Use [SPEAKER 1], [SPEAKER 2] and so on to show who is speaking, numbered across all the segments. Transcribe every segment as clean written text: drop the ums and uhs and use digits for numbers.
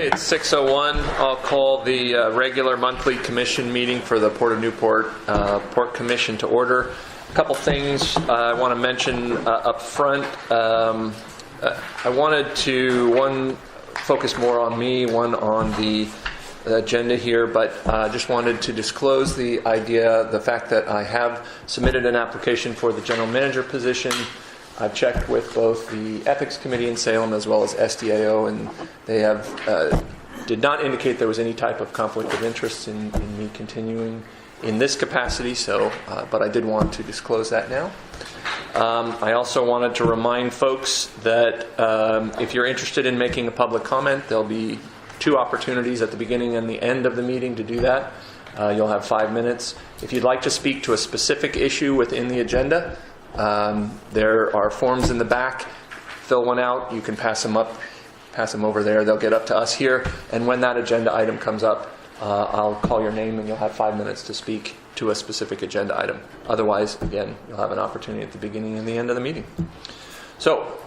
[SPEAKER 1] It's 6:01. I'll call the regular monthly commission meeting for the Port of Newport Port Commission to order. A couple things I want to mention up front. I wanted to, one, focus more on me, one on the agenda here, but just wanted to disclose the fact that I have submitted an application for the general manager position. I've checked with both the Ethics Committee in Salem as well as SDAO, and they have did not indicate there was any type of conflict of interest in me continuing in this capacity. So, but I did want to disclose that now. I also wanted to remind folks that if you're interested in making a public comment, there'll be 2 opportunities at the beginning and the end of the meeting to do that. You'll have 5 minutes. If you'd like to speak to a specific issue within the agenda, there are forms in the back. Fill one out. You can pass them over there. They'll get up to us here. And when that agenda item comes up, I'll call your name and you'll have 5 minutes to speak to a specific agenda item. Otherwise, again, you'll have an opportunity at the beginning and the end of the meeting. So,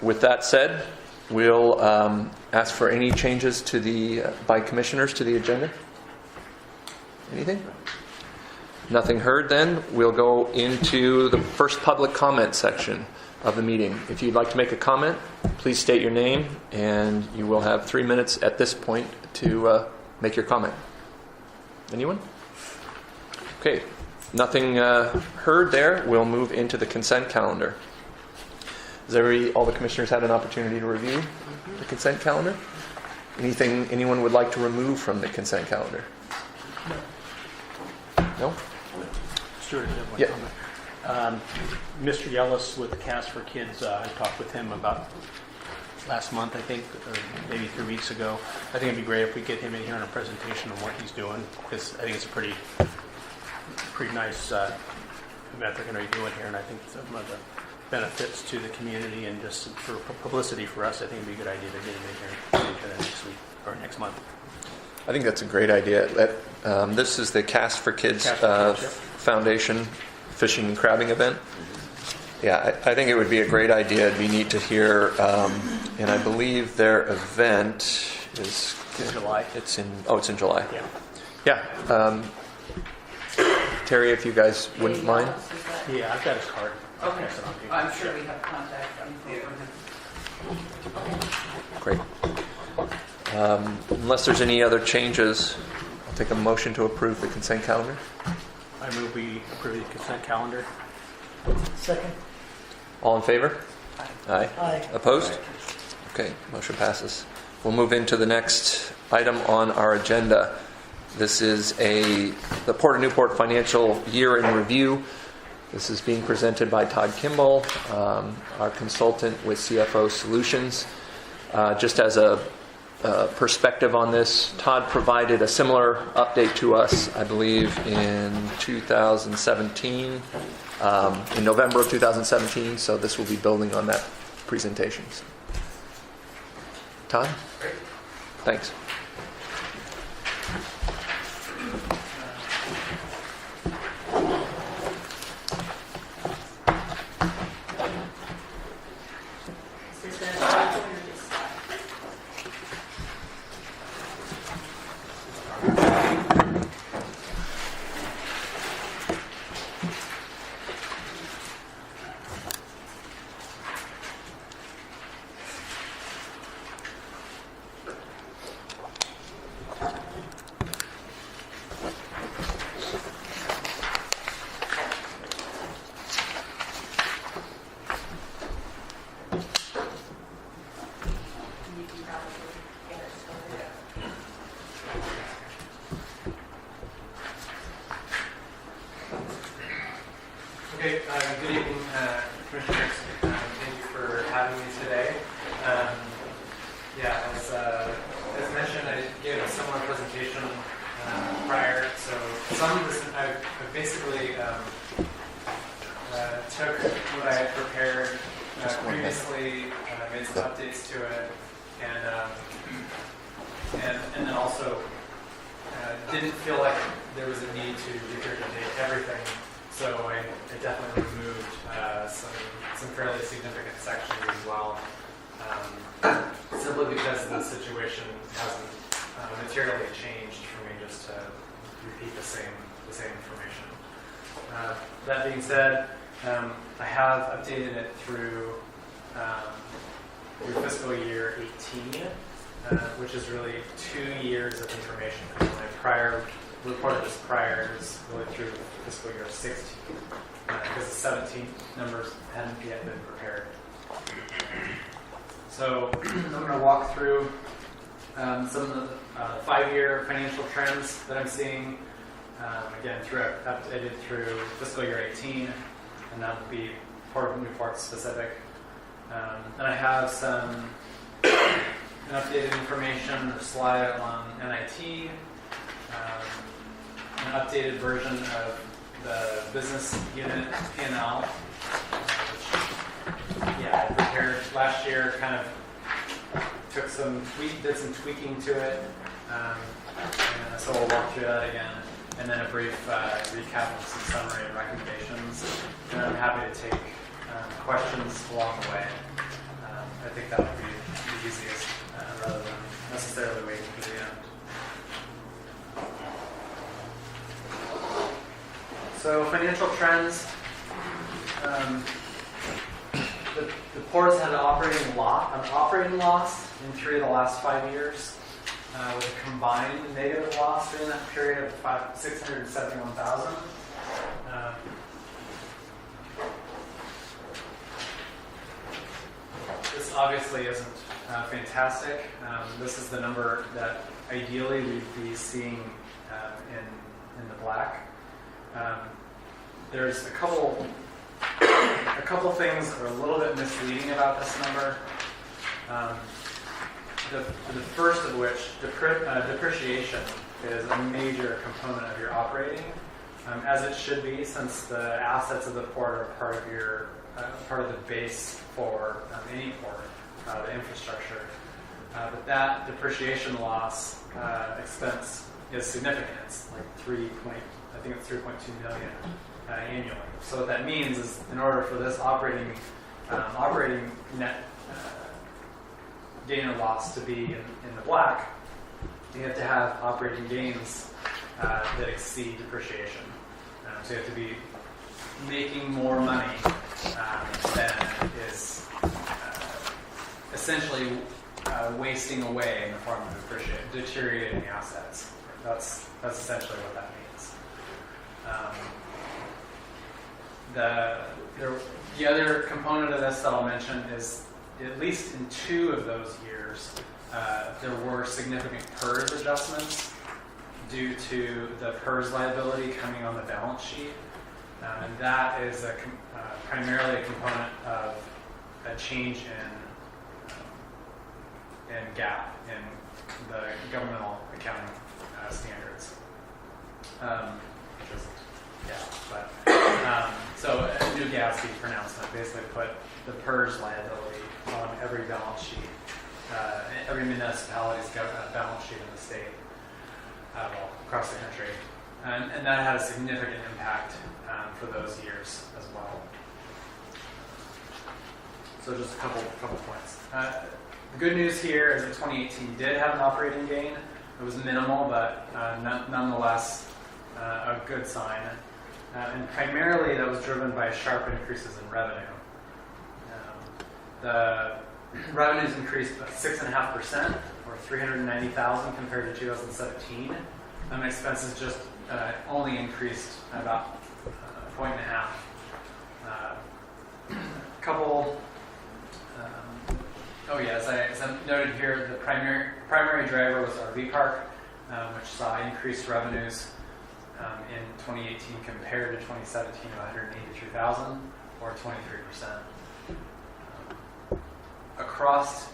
[SPEAKER 1] with that said, we'll ask for any changes to by commissioners to the agenda. Anything? Nothing heard then. We'll go into the first public comment section of the meeting. If you'd like to make a comment, please state your name, and you will have 3 minutes at this point to make your comment. Anyone? Okay. Nothing heard there. We'll move into the consent calendar. Has all the commissioners had an opportunity to review the consent calendar? Anything anyone would like to remove from the consent calendar? No?
[SPEAKER 2] Stuart, I have one
[SPEAKER 1] Yeah.
[SPEAKER 2] comment. Mr. Yellis with the Cast for Kids, I talked with him about last month, I think, or maybe 3 weeks ago. I think it'd be great if we get him in here on a presentation on what he's doing, because I think it's a pretty nice event they're going to be doing here, and I think some of the benefits to the community and just for publicity for us, I think it'd be a good idea to get him in here next week or next month.
[SPEAKER 1] I think that's a great idea. This is the Cast for Kids Foundation fishing and crabbing event. Yeah, I think it would be a great idea. It'd be neat to hear, and I believe their event is
[SPEAKER 2] in July.
[SPEAKER 1] It's in July.
[SPEAKER 2] Yeah.
[SPEAKER 1] Yeah. Terry, if you guys wouldn't mind.
[SPEAKER 2] Yeah, I've got his card.
[SPEAKER 3] Okay. I'm sure we have contact info for him.
[SPEAKER 1] Great. Unless there's any other changes, I'll take a motion to approve the consent calendar.
[SPEAKER 2] I move we approve the consent calendar.
[SPEAKER 4] Second.
[SPEAKER 1] All in favor? Aye.
[SPEAKER 4] Aye.
[SPEAKER 1] Opposed? Okay, motion passes. We'll move into the next item on our agenda. This is the Port of Newport Financial Year in Review. This is being presented by Todd Kimball, our consultant with CFO Solutions. Just as a perspective on this, Todd provided a similar update to us, I believe, in 2017, in November of 2017, so this will be building on that presentation. Todd?
[SPEAKER 3] Great.
[SPEAKER 1] Thanks.
[SPEAKER 5] Okay, good evening, Commissioners. Thank you for having me today. As mentioned, I gave a similar presentation prior, so some of this, I basically took what I had prepared previously, made some updates to it, and then also didn't feel like there was a need to regurgitate everything. So I definitely removed some fairly significant sections as well. Some simply because the situation hasn't materially changed for me just to repeat the same information. That being said, I have updated it through fiscal year 18, which is really 2 years of information. My prior reported this prior is really through fiscal year 16, because the 17 numbers hadn't yet been prepared. So I'm going to walk through some of the 5-year financial trends that I'm seeing. Again, updated through fiscal year 18, and that will be Port of Newport specific. And I have some updated information or slide on NIT, an updated version of the business unit P&L, which I prepared last year, kind of did some tweaking to it, and so we'll walk through that again, and then a brief recap of some summary and recommendations, and I'm happy to take questions along the way. I think that would be the easiest, rather than necessarily waiting for the end. So financial trends. The port's had an operating loss in 3 of the last 5 years, with a combined negative loss during that period of $671,000. This obviously isn't fantastic. This is the number that ideally we'd be seeing in the black. There's a couple things that are a little bit misleading about this number. The first of which, depreciation, is a major component of your operating, as it should be, since the assets of the port are part of the base for any port, the infrastructure. But that depreciation loss expense is significant. It's like 3.2 million annually. So what that means is, in order for this operating net gain or loss to be in the black, you have to have operating gains that exceed depreciation. So you have to be making more money than is essentially wasting away in the form of deteriorating assets. That's essentially what that means. The other component of this that I'll mention is, at least in 2 of those years, there were significant PERS adjustments due to the PERS liability coming on the balance sheet. And that is primarily a component of a change in GAAP, in the governmental accounting standards. Which is GAAP, but so a new GASB pronouncement basically put the PERS liability on every balance sheet, every municipality's balance sheet in the state, across the country, and that had a significant impact for those years as well. So just a couple points. The good news here is that 2018 did have an operating gain. It was minimal, but nonetheless a good sign. And primarily that was driven by sharp increases in revenue. The revenues increased by 6.5%, or $390,000 compared to 2017. And expenses just only increased about a point and a half. As I noted here, the primary driver was RV Park, which saw increased revenues in 2018 compared to 2017 of $183,000, or 23%. Across,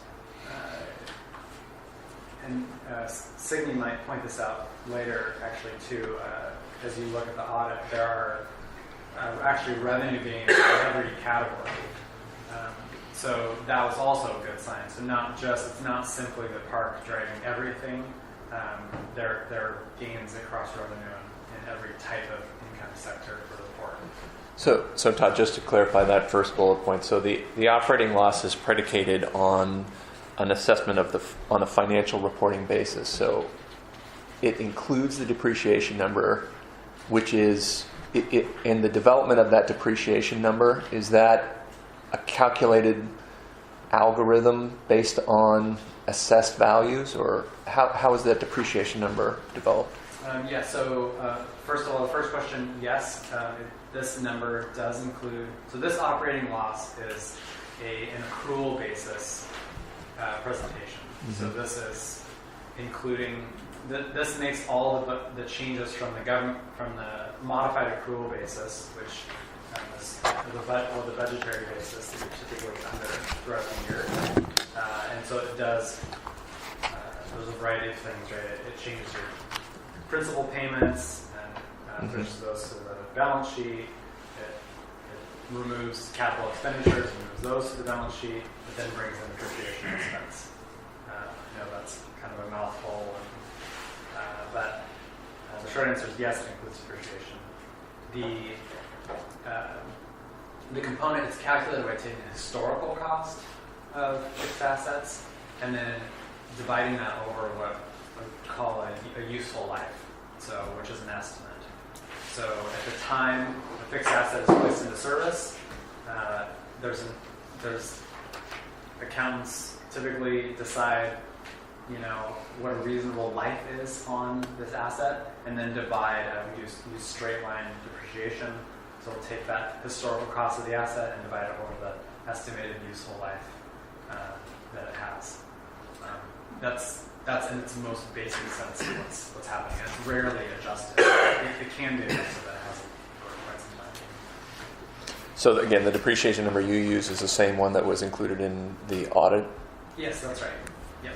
[SPEAKER 5] and Signe might point this out later, actually, too, as you look at the audit, there are actually revenue gains in every category. So that was also a good sign. So it's not simply the park driving everything. There are gains across revenue in every type of income sector for the port.
[SPEAKER 1] So Todd, just to clarify that first bullet point, so the operating loss is predicated on an assessment on a financial reporting basis. So it includes the depreciation number, which is, in the development of that depreciation number, is that a calculated algorithm based on assessed values, or how is that depreciation number developed?
[SPEAKER 5] Yeah, so first of all, the first question, yes, this number does include, so this operating loss is an accrual basis presentation. So this is including, this makes all the changes from the government, from the modified accrual basis, which is the budgetary basis that you're typically under throughout the year. And so it does, there's a variety of things, right? It changes your principal payments and pushes those to the balance sheet. It removes capital expenditures, moves those to the balance sheet, but then brings in depreciation expense. I know that's kind of a mouthful, but the short answer is yes, it includes depreciation. The component is calculated by taking the historical cost of fixed assets and then dividing that over what I would call a useful life, so which is an estimate. So at the time the fixed asset is placed into service, there's accountants typically decide, what a reasonable life is on this asset, and then divide. We use straight line depreciation, so we'll take that historical cost of the asset and divide it over the estimated useful life that it has. That's in its most basic sense what's happening. It's rarely adjusted. It can be adjusted, but it hasn't for quite some time.
[SPEAKER 1] So again, the depreciation number you use is the same one that was included in the audit?
[SPEAKER 5] Yes, that's right. Yep.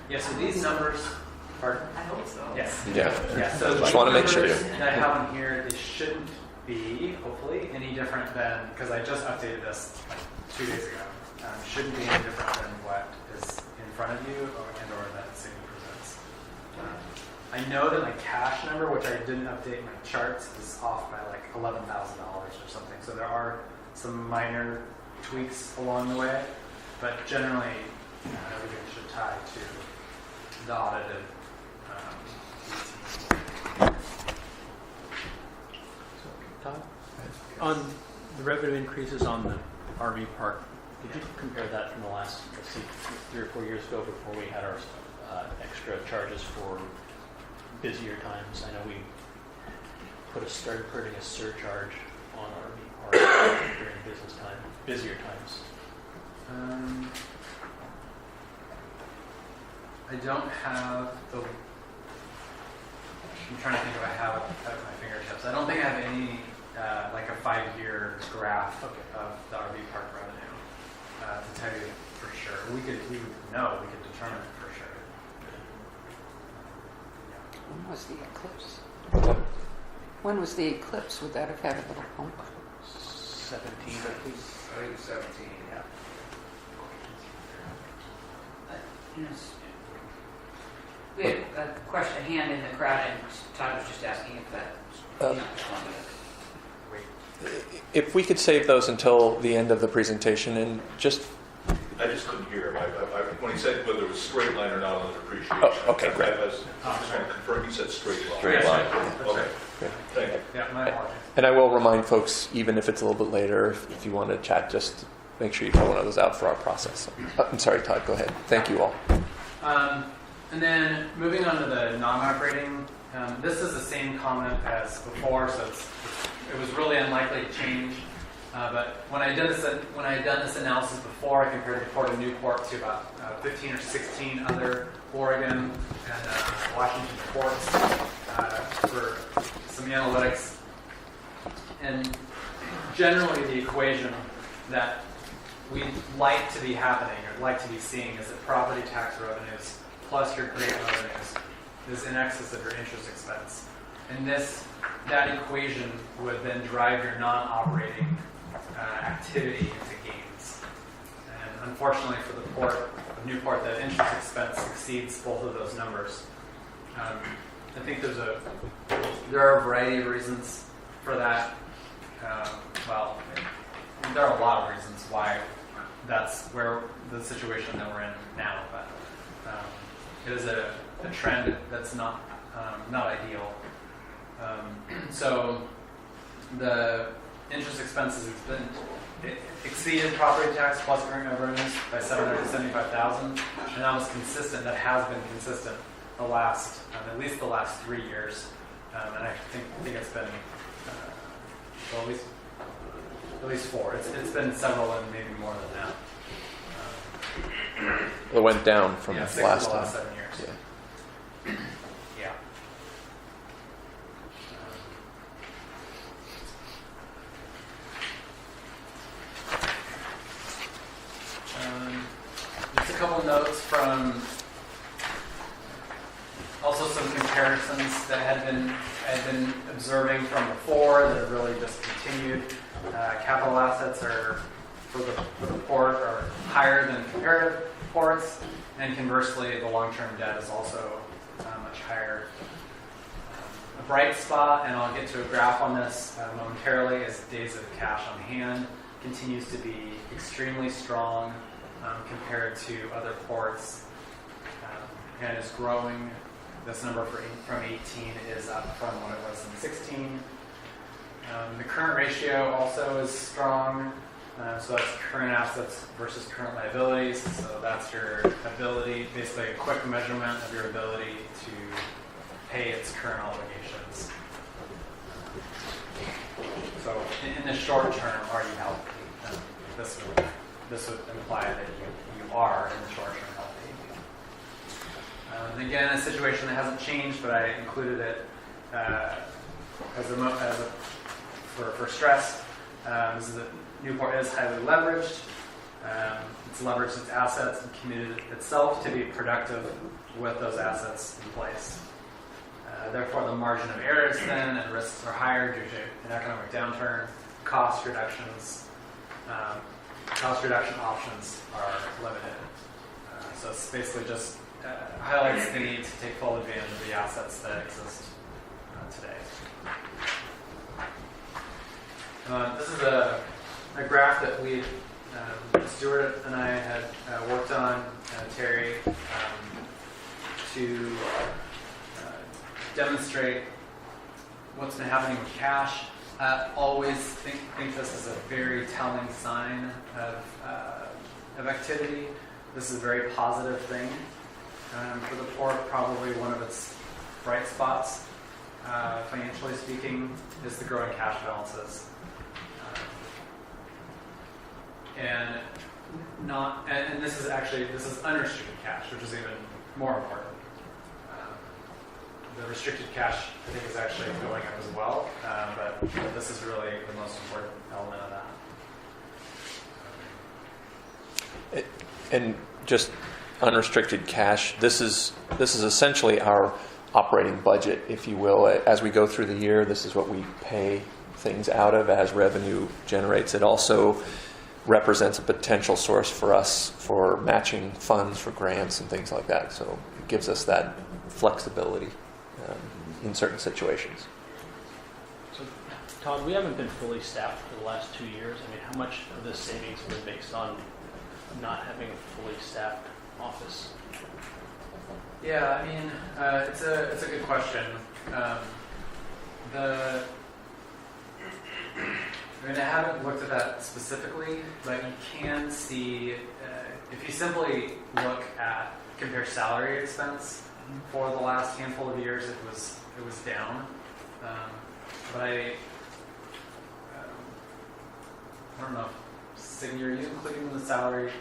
[SPEAKER 5] Yeah, so these numbers, pardon?
[SPEAKER 3] I hope so.
[SPEAKER 5] Yes.
[SPEAKER 1] Yeah.
[SPEAKER 5] So
[SPEAKER 1] Just
[SPEAKER 5] the
[SPEAKER 1] want to make sure.
[SPEAKER 5] numbers that I have on here, they shouldn't be, hopefully, any different than, because I just updated this like 2 days ago, shouldn't be any different than what is in front of you or that Signy presents. I know that my cash number, which I didn't update in my charts, is off by like $11,000 or something. So there are some minor tweaks along the way, but generally everything should tie to the audited
[SPEAKER 2] Todd? On the revenue increases on the RV park, did you compare that from the last, 3 or 4 years ago before we had our extra charges for busier times? I know we started putting a surcharge on RV park during busier times.
[SPEAKER 5] I don't have I'm trying to think if I have it at my fingertips. I don't think I have any, like a 5-year graph of the RV park revenue to tell you for sure. We could determine it for sure.
[SPEAKER 3] When was the eclipse? When was the eclipse? Would that have had a little bump?
[SPEAKER 2] 17, I think.
[SPEAKER 6] I think 17.
[SPEAKER 2] Yeah.
[SPEAKER 3] Yes. We had a question, a hand in the crowd, and Todd was just asking if that.
[SPEAKER 1] If we could save those until the end of the presentation, and just...
[SPEAKER 6] I just couldn't hear him. When he said whether it was straight line or not on the depreciation.
[SPEAKER 1] Oh, okay, great.
[SPEAKER 6] I just want to confirm he said straight line.
[SPEAKER 1] Straight line.
[SPEAKER 6] Okay. Thank you.
[SPEAKER 5] Yeah, my apologies.
[SPEAKER 1] And I will remind folks, even if it's a little bit later, if you want to chat, just make sure you pull one of those out for our process. I'm sorry, Todd, go ahead. Thank you all.
[SPEAKER 5] And then moving on to the non-operating, this is the same comment as before, so it was really unlikely to change. But when I had done this analysis before, I compared the Port of Newport to about 15 or 16 other Oregon and Washington ports for some analytics. And generally, the equation that we'd like to be happening or like to be seeing is that property tax revenues plus your grant revenues is in excess of your interest expense. And that equation would then drive your non-operating activity into gains. And unfortunately for the Port of Newport, that interest expense exceeds both of those numbers. I think there are a variety of reasons for that. There are a lot of reasons why that's where the situation that we're in now. But it is a trend that's not ideal. So the interest expenses it exceeded property tax plus current revenues by $775,000, and that was consistent. That has been consistent the last at least the last 3 years, and I think it's been well, at least 4. It's been several and maybe more than that.
[SPEAKER 1] It went down from
[SPEAKER 5] Yeah, 6 of
[SPEAKER 1] last
[SPEAKER 5] the last
[SPEAKER 1] time.
[SPEAKER 5] 7 years.
[SPEAKER 1] Yeah.
[SPEAKER 5] Yeah. Just a couple notes from also some comparisons that I had been observing from before that have really just continued. Capital assets are for the port are higher than comparative ports, and conversely, the long-term debt is also much higher. A bright spot, and I'll get to a graph on this momentarily, is days of cash on hand continues to be extremely strong compared to other ports, and is growing. This number from 18 is up from what it was in 16. The current ratio also is strong. So that's current assets versus current liabilities. So that's your ability, basically a quick measurement of your ability to pay its current obligations. So in the short term, are you healthy? This would imply that you are in the short term healthy. And again, a situation that hasn't changed, but I included it for stress. This is Newport is highly leveraged. It's leveraged its assets and committed itself to be productive with those assets in place. Therefore, the margin of error is thin and risks are higher due to an economic downturn. Cost reduction options are limited. So it's basically just highlights the need to take full advantage of the assets that exist today. This is a graph that Stuart and I had worked on, Terry, to demonstrate what's been happening with cash. Always think this is a very telling sign of activity. This is a very positive thing. For the port, probably one of its bright spots, financially speaking, is the growing cash balances. And this is unrestricted cash, which is even more important. The restricted cash, I think, is actually going up as well, but this is really the most important element of that.
[SPEAKER 1] And just unrestricted cash, this is essentially our operating budget, if you will. As we go through the year, this is what we pay things out of as revenue generates. It also represents a potential source for us for matching funds for grants and things like that. So it gives us that flexibility in certain situations.
[SPEAKER 2] So, Todd, we haven't been fully staffed for the last 2 years. I mean, how much of this savings was based on not having a fully staffed office?
[SPEAKER 5] Yeah, I mean, it's a good question. I haven't looked at that specifically, but you can see if you simply compare salary expense for the last handful of years, it was down. But I don't know, Signy, are you including the salary?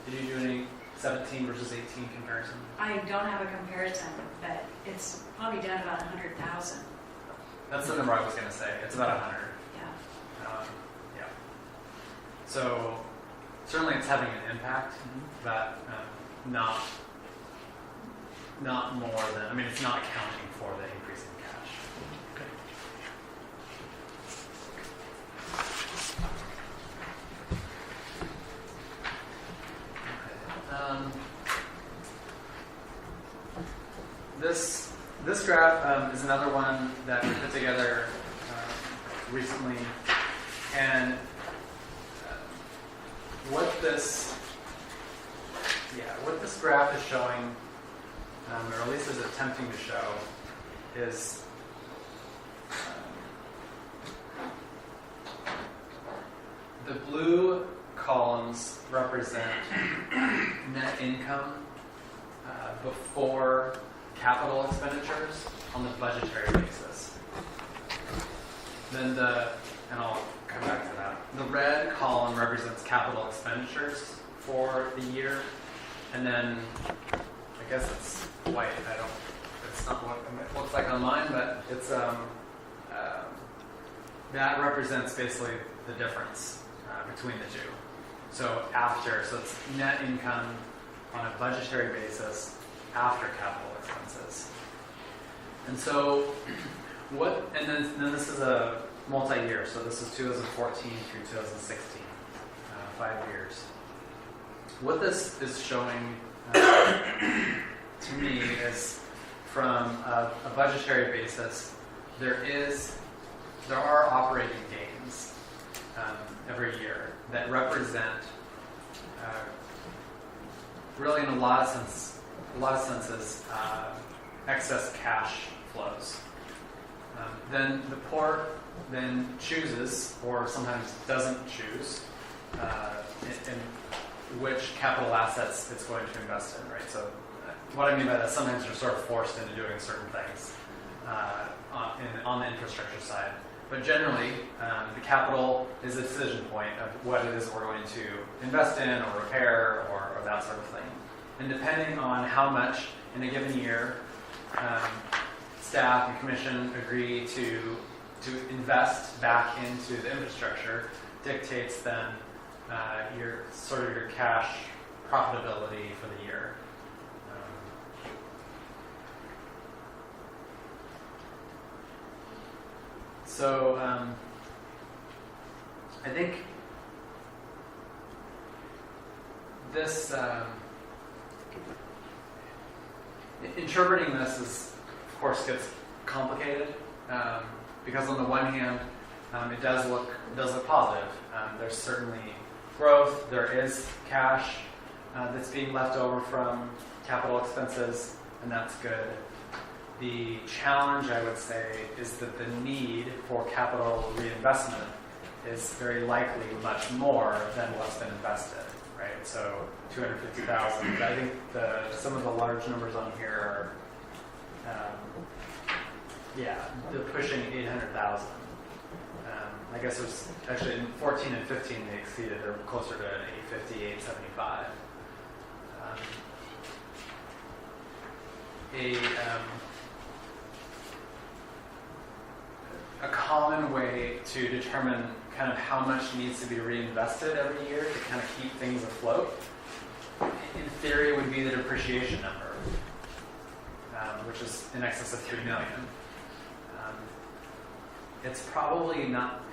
[SPEAKER 5] Did you do any 17 versus 18 comparison?
[SPEAKER 7] I don't have a comparison, but it's probably down about 100,000.
[SPEAKER 5] That's the number I was going to say. It's about 100.
[SPEAKER 7] Yeah.
[SPEAKER 5] Yeah. So certainly it's having an impact, but not more than, I mean, it's not accounting for the increase in cash. This graph is another one that we put together recently, and what this graph is showing, or at least is attempting to show, is the blue columns represent net income before capital expenditures on the budgetary basis. Then and I'll come back to that. The red column represents capital expenditures for the year, and then I guess it's white. It's not what it looks like on mine, but it's that represents basically the difference between the two. So it's net income on a budgetary basis after capital expenses. And so and then this is a multi-year, so this is 2014 through 2016, 5 years. What this is showing to me is from a budgetary basis, there are operating gains every year that represent really in a lot of senses excess cash flows. Then the port then chooses, or sometimes doesn't choose, in which capital assets it's going to invest in, right? So what I mean by that, sometimes you're sort of forced into doing certain things on the infrastructure side. But generally, the capital is a decision point of what it is we're going to invest in or repair or that sort of thing. And depending on how much in a given year staff and commission agree to invest back into the infrastructure dictates then your cash profitability for the year. So I think this interpreting this is, of course, gets complicated because on the one hand, it does look positive. There's certainly growth. There is cash that's being left over from capital expenses, and that's good. The challenge, I would say, is that the need for capital reinvestment is very likely much more than what's been invested, right? So $250,000. I think some of the large numbers on here are, they're pushing $800,000. I guess there's actually in 14 and 15 they exceeded. They're closer to $850, $875. A common way to determine kind of how much needs to be reinvested every year to kind of keep things afloat, in theory, would be the depreciation number, which is in excess of $3 million. It's probably not.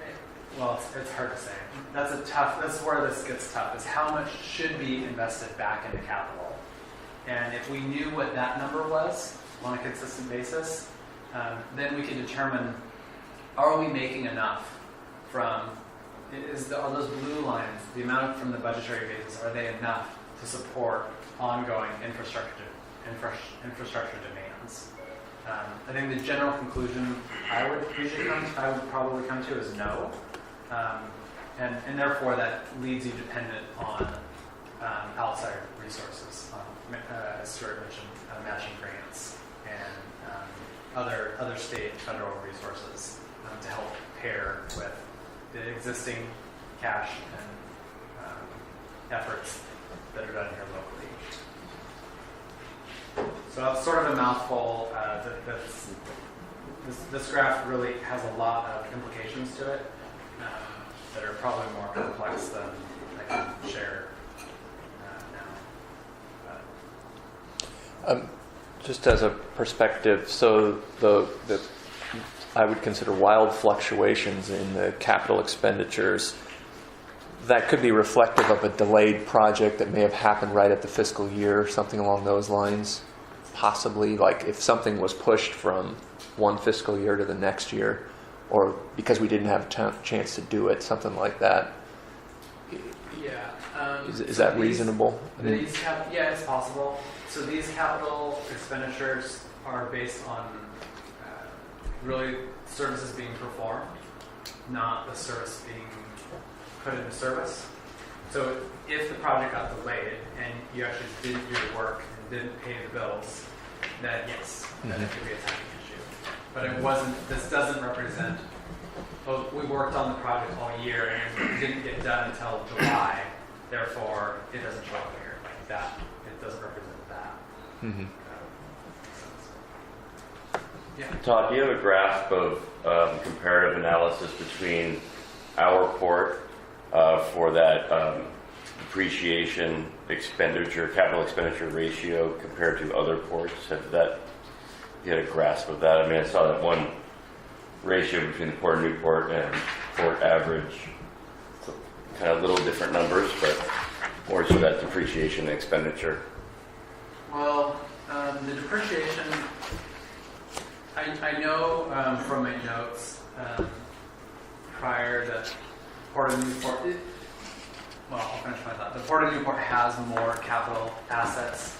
[SPEAKER 5] Well, it's hard to say. That's where this gets tough. Is how much should be invested back into capital, and if we knew what that number was on a consistent basis, then we can determine. Are we making enough from, are those blue lines, the amount from the budgetary basis, are they enough to support ongoing infrastructure demands? I think the general conclusion I would probably come to is no. And therefore that leaves you dependent on outside resources, as Stuart mentioned, matching grants and other state and federal resources to help pair with the existing cash and efforts that are done here locally. So that's sort of a mouthful. This graph really has a lot of implications to it that are probably more complex than I can share now.
[SPEAKER 1] Just as a perspective, so the I would consider wild fluctuations in the capital expenditures that could be reflective of a delayed project that may have happened right at the fiscal year, something along those lines. Possibly, like if something was pushed from one fiscal year to the next year, or because we didn't have a chance to do it, something like that.
[SPEAKER 5] Yeah.
[SPEAKER 1] Is
[SPEAKER 5] So
[SPEAKER 1] that
[SPEAKER 5] these-
[SPEAKER 1] reasonable?
[SPEAKER 5] Yeah, it's possible. So these capital expenditures are based on really services being performed, not the service being put into service. So if the project got delayed and you actually did your work and didn't pay the bills, then yes, then it could be a timing issue. But it wasn't. This doesn't represent. Oh, we worked on the project all year and it didn't get done until July. Therefore, it doesn't show up here like that. It doesn't represent that.
[SPEAKER 1] Mm-hmm.
[SPEAKER 5] Yeah.
[SPEAKER 8] Todd, do you have a grasp of comparative analysis between our port for that depreciation expenditure, capital expenditure ratio compared to other ports? You had a grasp of that? I mean, I saw that one ratio between the Port of Newport and Port Average, kind of little different numbers, but more so that depreciation expenditure.
[SPEAKER 5] Well, the depreciation, I know from my notes prior that Port of Newport, well, I'll finish my thought. The Port of Newport has more capital assets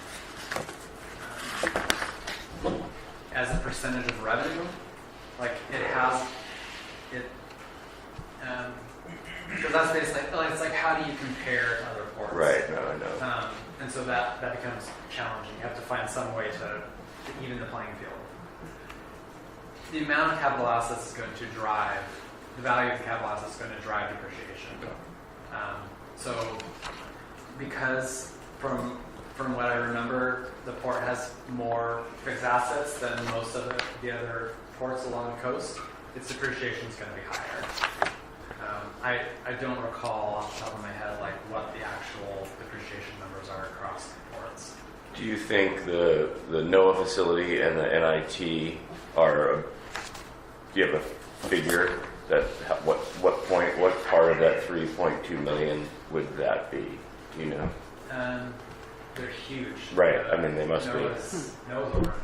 [SPEAKER 5] as a percentage of revenue. Like it has, because that's basically, it's like how do you compare to other ports?
[SPEAKER 8] Right, no, I know.
[SPEAKER 5] And so that becomes challenging. You have to find some way to even the playing field. The amount of capital assets is going to drive, the value of the capital assets is going to drive depreciation. So because from what I remember, the port has more fixed assets than most of the other ports along the coast, its depreciation is going to be higher. I don't recall off the top of my head like what the actual depreciation numbers are across the ports.
[SPEAKER 8] Do you think the NOAA facility and the NIT are? Do you have a figure that what part of that 3.2 million would that be? Do you know?
[SPEAKER 5] They're huge.
[SPEAKER 8] Right. I mean, they must be.
[SPEAKER 5] NOAA's over $1 million.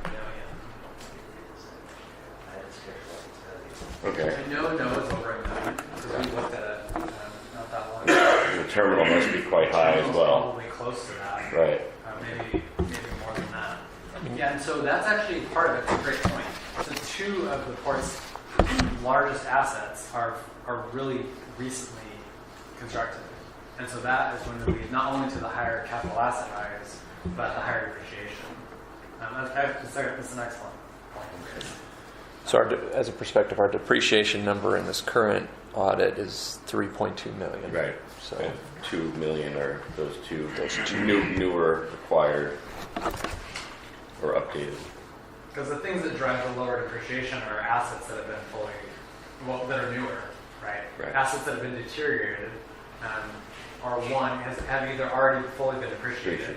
[SPEAKER 8] Okay.
[SPEAKER 5] I know NOAA's over $1 million because we looked at it not that long ago.
[SPEAKER 8] The terminal must be quite high as
[SPEAKER 5] It's
[SPEAKER 8] well.
[SPEAKER 5] Probably close to that.
[SPEAKER 8] Right.
[SPEAKER 5] Maybe more than that. Yeah, and so that's actually part of it. It's a great point. So two of the port's largest assets are really recently constructed. And so that is going to lead not only to the higher capital asset values, but the higher depreciation. That's an excellent point.
[SPEAKER 1] So as a perspective, our depreciation number in this current audit is 3.2 million.
[SPEAKER 8] Right.
[SPEAKER 1] So
[SPEAKER 8] And 2 million are those two newer required or updated.
[SPEAKER 5] Because the things that drive the lower depreciation are assets that have been that are newer, right?
[SPEAKER 8] Right.
[SPEAKER 5] Assets that have been deteriorated, or have either already fully been depreciated,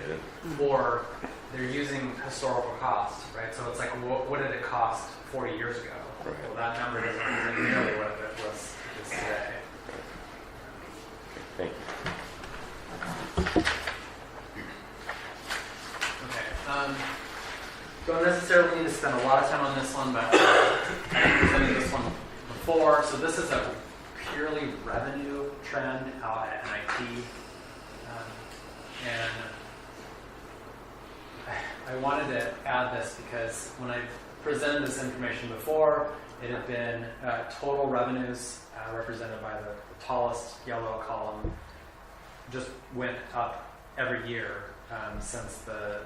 [SPEAKER 5] or they're using historical cost, right? So it's like, what did it cost 40 years ago?
[SPEAKER 8] Right.
[SPEAKER 5] Well, that number doesn't represent nearly what it was today.
[SPEAKER 8] Thank you.
[SPEAKER 5] Okay. Don't necessarily need to spend a lot of time on this one, but I presented this one before. So this is a purely revenue trend out at NIT. And I wanted to add this because when I presented this information before, it had been total revenues represented by the tallest yellow column just went up every year since the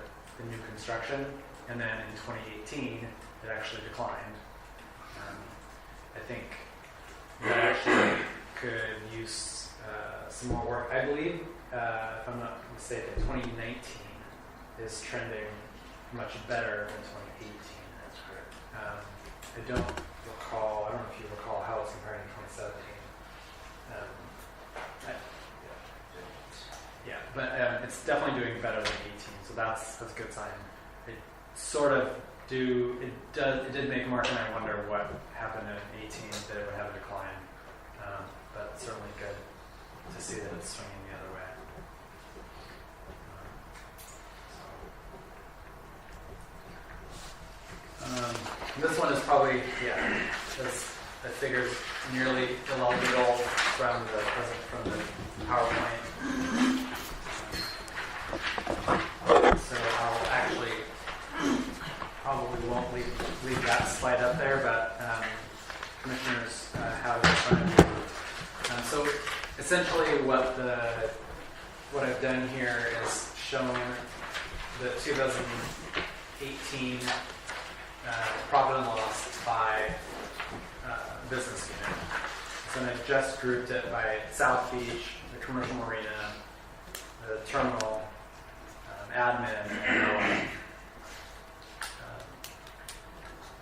[SPEAKER 5] new construction. And then in 2018, it actually declined. I think that actually could use some more work. I believe, if I'm not mistaken, 2019 is trending much better than 2018. That's correct. I don't know if you recall how it's compared to 2017. But it's definitely doing better than 18, so that's a good sign. It did make Mark and I wonder what happened in 18 that it would have a decline, but it's certainly good to see that it's swinging the other way. This one is probably, that figure's nearly illegible from the PowerPoint. won't leave that slide up there, but commissioners have it in front of you. So essentially what I've done here is shown the 2018 profit and loss by business unit. So I've just grouped it by South Beach, the commercial marina, the terminal, admin, and NOAA.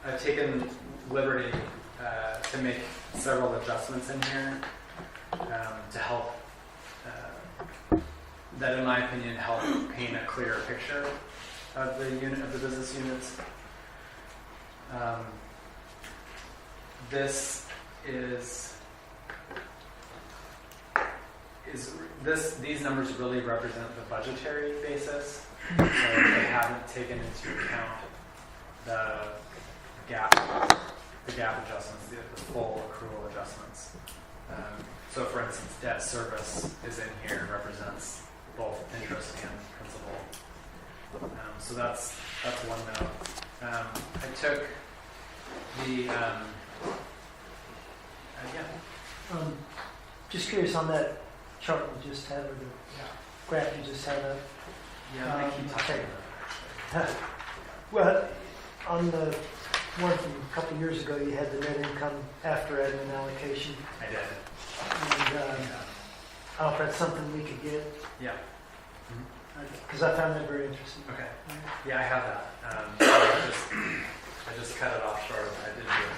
[SPEAKER 5] I've taken liberty to make several adjustments in here to help, that in my opinion help paint a clearer picture of the business units. These numbers really represent the budgetary basis, so they haven't taken into account the gap adjustments, the full accrual adjustments. So for instance, debt service is in here and represents both interest and principal. So that's one note. I took the
[SPEAKER 4] Just curious on that chart you just had, or the graph you just had up.
[SPEAKER 5] I keep talking about it.
[SPEAKER 4] Well, on the one from a couple of years ago, you had the net income after admin allocation.
[SPEAKER 5] I did.
[SPEAKER 4] And I don't know if that's something we could get,
[SPEAKER 5] Yeah.
[SPEAKER 4] because I found that very interesting.
[SPEAKER 5] Okay. Yeah, I have that. I just cut it off short. I didn't do it.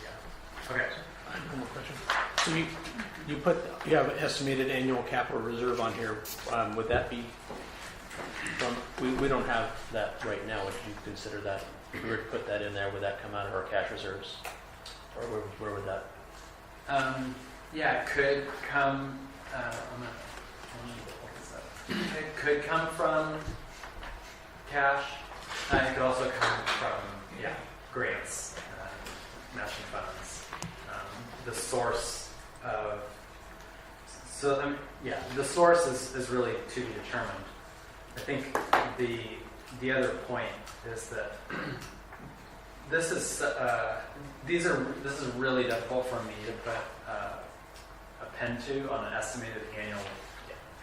[SPEAKER 5] Yeah. Okay.
[SPEAKER 2] I have one more question. So you have an estimated annual capital reserve on here. Would that be from, we don't have that right now. Would you consider that, if we were to put that in there, would that come out of our cash reserves? Or where would that?
[SPEAKER 5] Yeah, it could come. It could come from cash. It could also come from grants, matching funds. The source of the source is really to be determined. I think the other point is that this is really difficult for me to put a pen to on an estimated annual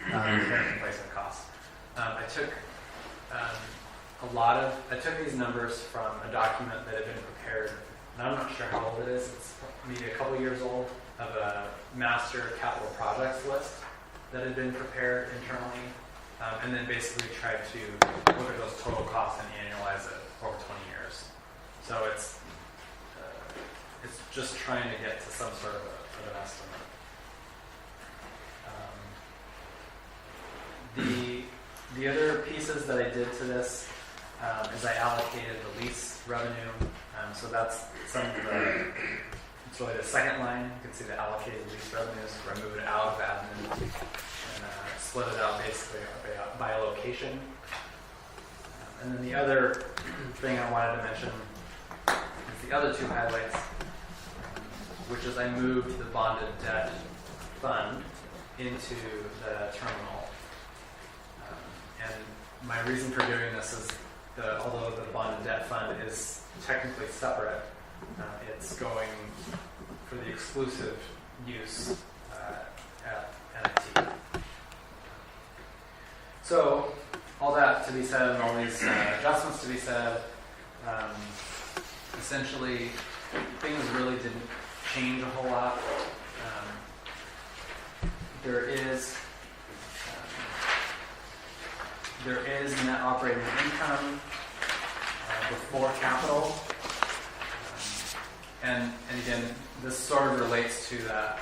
[SPEAKER 5] replacement cost. I took these numbers from a document that had been prepared, and I'm not sure how old it is. It's maybe a couple years old, of a master capital projects list that had been prepared internally, and then basically tried to look at those total costs and annualize it over 20 years. So it's just trying to get to some sort of an estimate. The other pieces that I did to this is I allocated the lease revenue. So that's it's really the second line. You can see the allocated lease revenues. Where I move it out of admin and split it out basically by location. And then the other thing I wanted to mention is the other two highlights, which is I moved the bonded debt fund into the terminal. And my reason for doing this is although the bonded debt fund is technically separate, it's going for the exclusive use at NIT. So all that to be said, and all these adjustments to be said, essentially things really didn't change a whole lot. There is net operating income before capital. And again, this sort of relates to that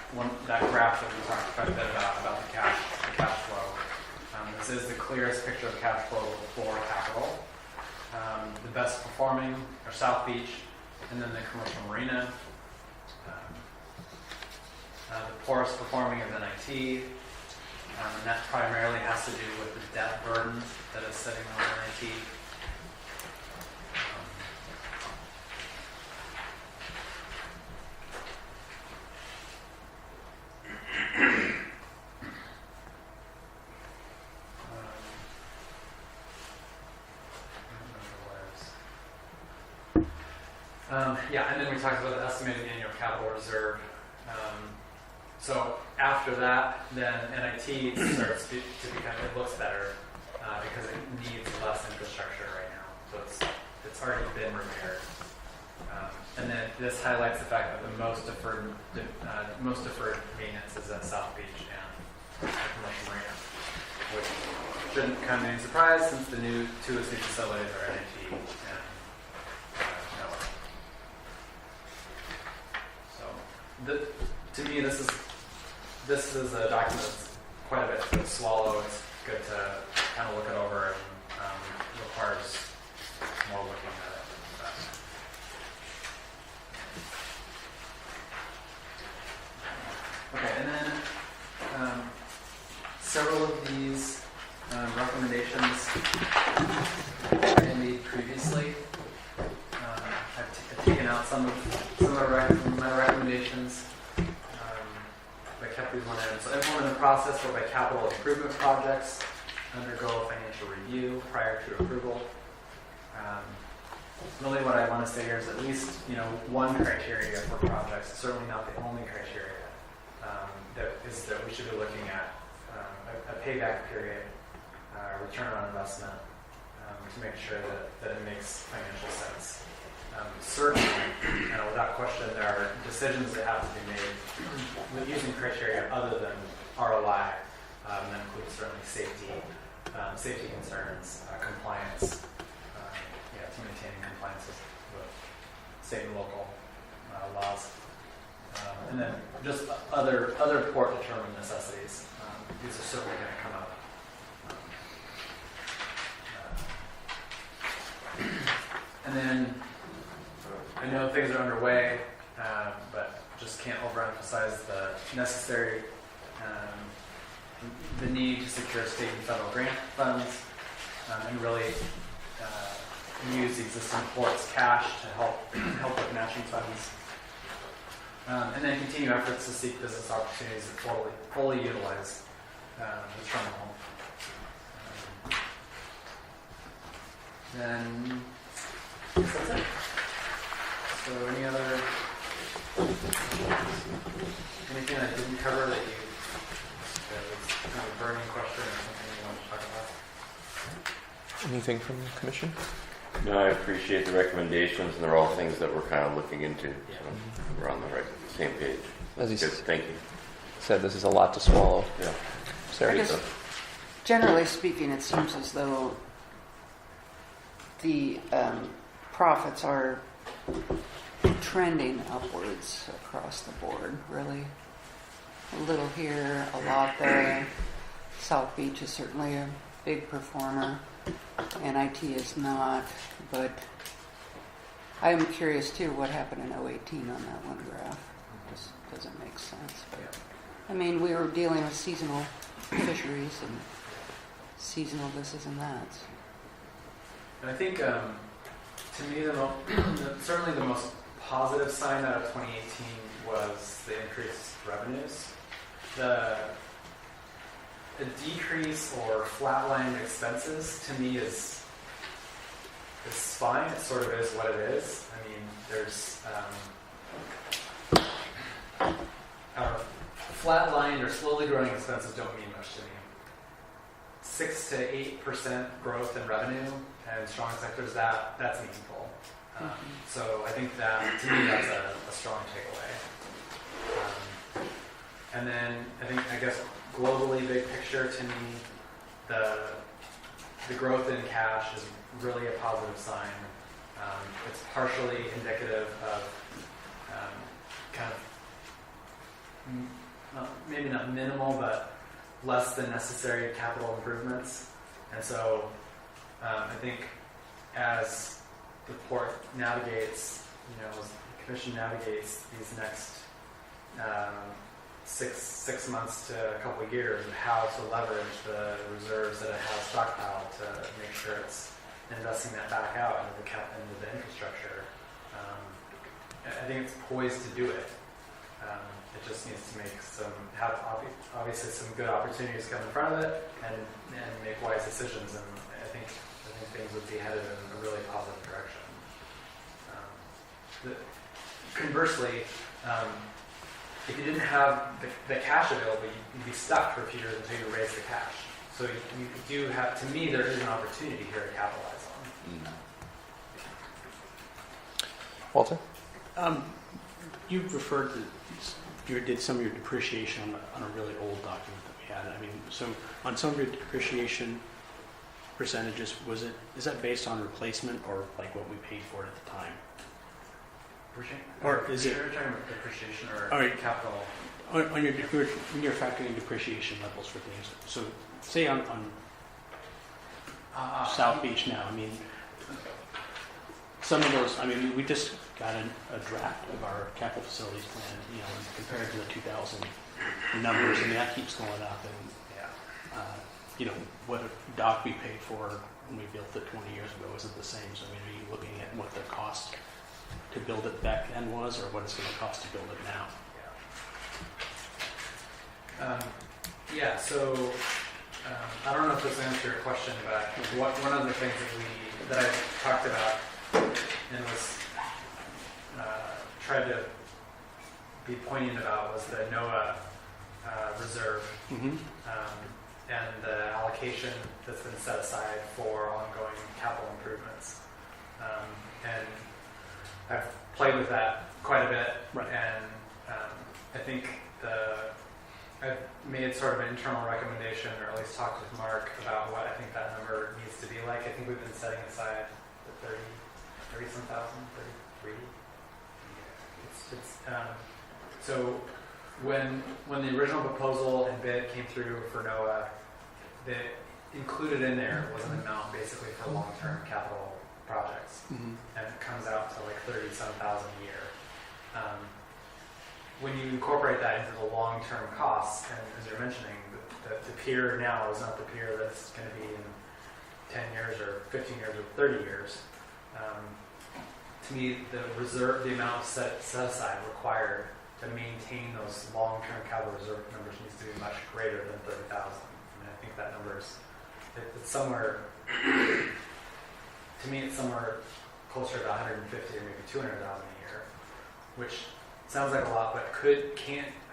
[SPEAKER 5] graph that we talked quite a bit about the cash flow. This is the clearest picture of cash flow before capital. The best performing are South Beach, and then the commercial marina. The poorest performing is NIT, and that primarily has to do with the debt burden that is sitting on NIT. Yeah, and then we talked about the estimated annual capital reserve. So after that, then NIT starts to become, it looks better because it needs less infrastructure right now. So it's already been repaired. And then this highlights the fact that the most deferred maintenance is at South Beach and Commercial Marina, which shouldn't come as a surprise since the two of these facilities are NIT and NOAA. So to me, this is a document that's quite a bit to swallow. It's good to kind of look it over and requires more looking at it. Okay, and then several of these recommendations I made previously. I've taken out some of my recommendations. But I kept these one in. So implement a process whereby capital improvement projects undergo a financial review prior to approval. Really what I want to say here is at least one criteria for projects, certainly not the only criteria, that we should be looking at a payback period, return on investment, to make sure that it makes financial sense. Certainly, without question, there are decisions that have to be made with using criteria other than ROI, and that includes certainly safety concerns, compliance, to maintaining compliance with state and local laws, and then just other port determined necessities. These are certainly going to come up. And then I know things are underway, but just can't overemphasize the necessary, the need to secure state and federal grant funds, and really use the existing port's cash to help with matching funds. And then continue efforts to seek business opportunities that fully utilize the terminal. Then I guess that's it. So anything I didn't cover that was kind of a burning question or something you want to talk about?
[SPEAKER 1] Anything from the commission?
[SPEAKER 8] No, I appreciate the recommendations, and they're all things that we're kind of looking into. So we're on the same page.
[SPEAKER 1] As you
[SPEAKER 8] Good, thank you.
[SPEAKER 1] said, this is a lot to swallow.
[SPEAKER 8] Yeah.
[SPEAKER 1] Sarah?
[SPEAKER 9] I guess, generally speaking, it seems as though the profits are trending upwards across the board, really. A little here, a lot there. South Beach is certainly a big performer. NIT is not, but I am curious too what happened in 2018 on that one graph. It just doesn't make sense. But, I mean, we were dealing with seasonal fisheries and seasonal this and that.
[SPEAKER 5] And I think, to me, certainly the most positive sign out of 2018 was the increased revenues. A decrease or flatlined expenses, to me, is fine. It sort of is what it is. I mean, there's flatlined or slowly growing expenses don't mean much to me. 6 to 8% growth in revenue and strong sectors, that's meaningful. So I think that, to me, that's a strong takeaway. And then I guess globally, big picture, to me, the growth in cash is really a positive sign. It's partially indicative of kind of maybe not minimal, but less than necessary capital improvements. And so I think as the port navigates, as the commission navigates these next 6 months to a couple of years of how to leverage the reserves that it has stockpiled to make sure it's investing that back out into the infrastructure. I think it's poised to do it. It just needs to have obviously some good opportunities come in front of it and make wise decisions. And I think things would be headed in a really positive direction. conversely, if you didn't have the cash available, you'd be stuck for a few years until you raise the cash. So you do have, to me, there is an opportunity here to capitalize on.
[SPEAKER 1] Walter?
[SPEAKER 2] You referred to, you did some of your depreciation on a really old document that we had. I mean, so on some of your depreciation percentages, is that based on replacement or like what we paid for it at the time? Or is it-
[SPEAKER 5] You're talking about depreciation or
[SPEAKER 2] All right.
[SPEAKER 5] capital?
[SPEAKER 2] On your, when you're factoring depreciation levels for things, so say on South Beach now, I mean, some of those, I mean, we just got a draft of our capital facilities plan, you know, compared to the 2000 numbers, and that keeps going up, and, you know, what a dock we paid for when we built it 20 years ago isn't the same, so I mean, are you looking at what the cost to build it back then was, or what it's going to cost to build it now?
[SPEAKER 5] So I don't know if this answers your question, but one of the things that I talked about and was tried to be poignant about was the NOAA reserve and the allocation that's been set aside for ongoing capital improvements. And I've played with that quite a bit,
[SPEAKER 2] Right.
[SPEAKER 5] and I think I've made sort of an internal recommendation, or at least talked with Mark about what I think that number needs to be like. I think we've been setting aside the 30-some thousand, 33. So when the original proposal and bid came through for NOAA, included in there was an amount basically for long-term capital projects, and it comes out to like 30-some thousand a year. When you incorporate that into the long-term costs, and as you're mentioning, the pier now is not the pier that's going to be in 10 years or 15 years or 30 years. To me, the amount set aside required to maintain those long-term capital reserve numbers needs to be much greater than 30,000. I mean, I think that number is it's somewhere. To me, it's somewhere closer to 150 or maybe 200,000 a year, which sounds like a lot, but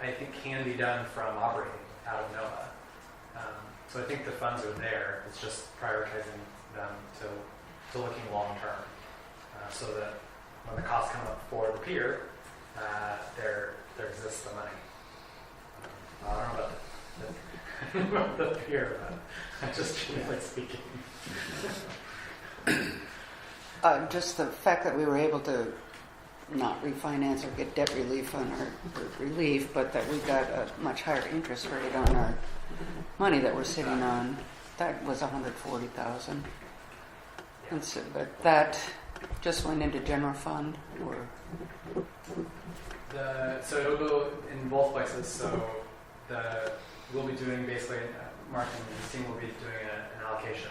[SPEAKER 5] I think can be done from operating out of NOAA. So I think the funds are there. It's just prioritizing them to looking long term, so that when the costs come up for the pier, there exists the money. I don't know about the pier, but just generally speaking.
[SPEAKER 9] Just the fact that we were able to not refinance or get debt relief on our relief, but that we got a much higher interest rate on our money that we're sitting on. That was $140,000. And so, but that just went into general fund, or
[SPEAKER 5] So it'll go in both places. So we'll be doing basically, Mark and his team will be doing an allocation.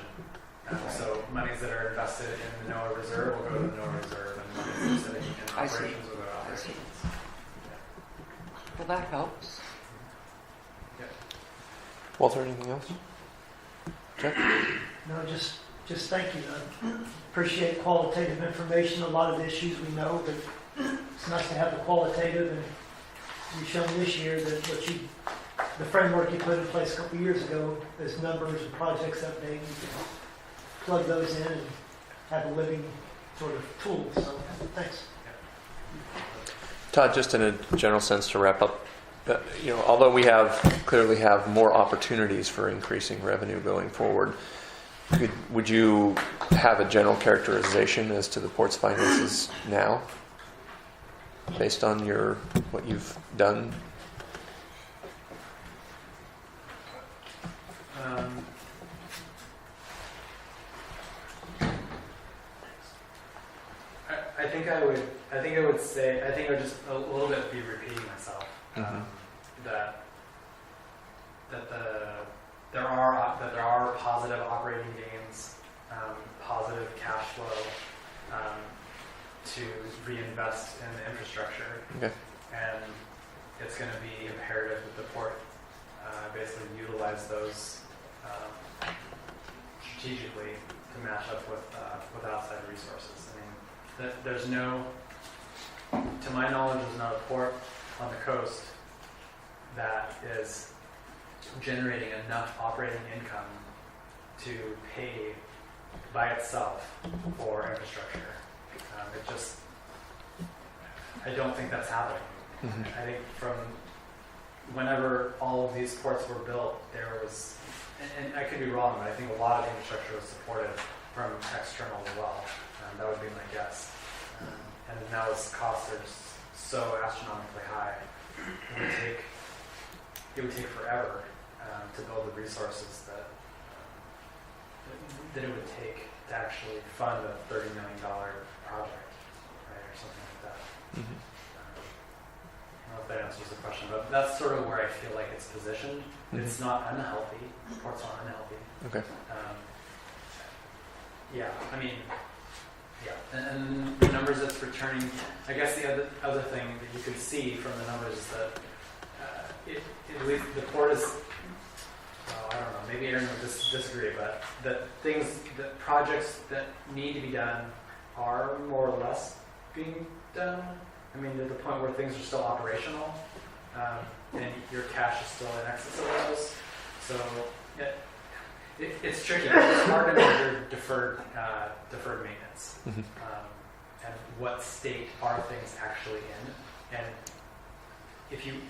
[SPEAKER 5] So monies that are invested in the NOAA reserve will go to the NOAA reserve, and monies that are in
[SPEAKER 9] I see.
[SPEAKER 5] operations will go to
[SPEAKER 9] I see.
[SPEAKER 5] operations.
[SPEAKER 9] Well, that helps.
[SPEAKER 1] Walter, anything else? Jeff?
[SPEAKER 4] No, just thank you. I appreciate qualitative information. A lot of the issues we know, but it's nice to have the qualitative, and you've shown this year that the framework you put in place a couple years ago, as numbers and projects update, you can plug those in and have a living sort of tool. So thanks.
[SPEAKER 1] Todd, just in a general sense to wrap up, although we clearly have more opportunities for increasing revenue going forward, would you have a general characterization as to the port's finances now, based on what you've done?
[SPEAKER 5] I would just a little bit be repeating myself. That there are positive operating gains, positive cash flow to reinvest in the infrastructure,
[SPEAKER 1] Okay.
[SPEAKER 5] and it's going to be imperative that the port basically utilize those strategically to match up with outside resources. I mean, there's no to my knowledge, there's not a port on the coast that is generating enough operating income to pay by itself for infrastructure. I don't think that's happening. I think from whenever all of these ports were built, there was, and I could be wrong, but I think a lot of the infrastructure was supported from external as well. That would be my guess. And now its costs are just so astronomically high, it would take forever to build the resources that it would take to actually fund a $30 million project, right, or something like that. I don't know if that answers the question, but that's sort of where I feel like it's positioned. It's not unhealthy. The port's not unhealthy.
[SPEAKER 1] Okay.
[SPEAKER 5] Yeah, I mean, yeah, and the numbers it's returning. I guess the other thing that you can see from the numbers is that at least the port is. I don't know. Maybe Aaron would disagree, but that projects that need to be done are more or less being done. I mean, to the point where things are still operational, and your cash is still in excess of those. So it's tricky. It's hard to measure deferred maintenance, and what state are things actually in. And if you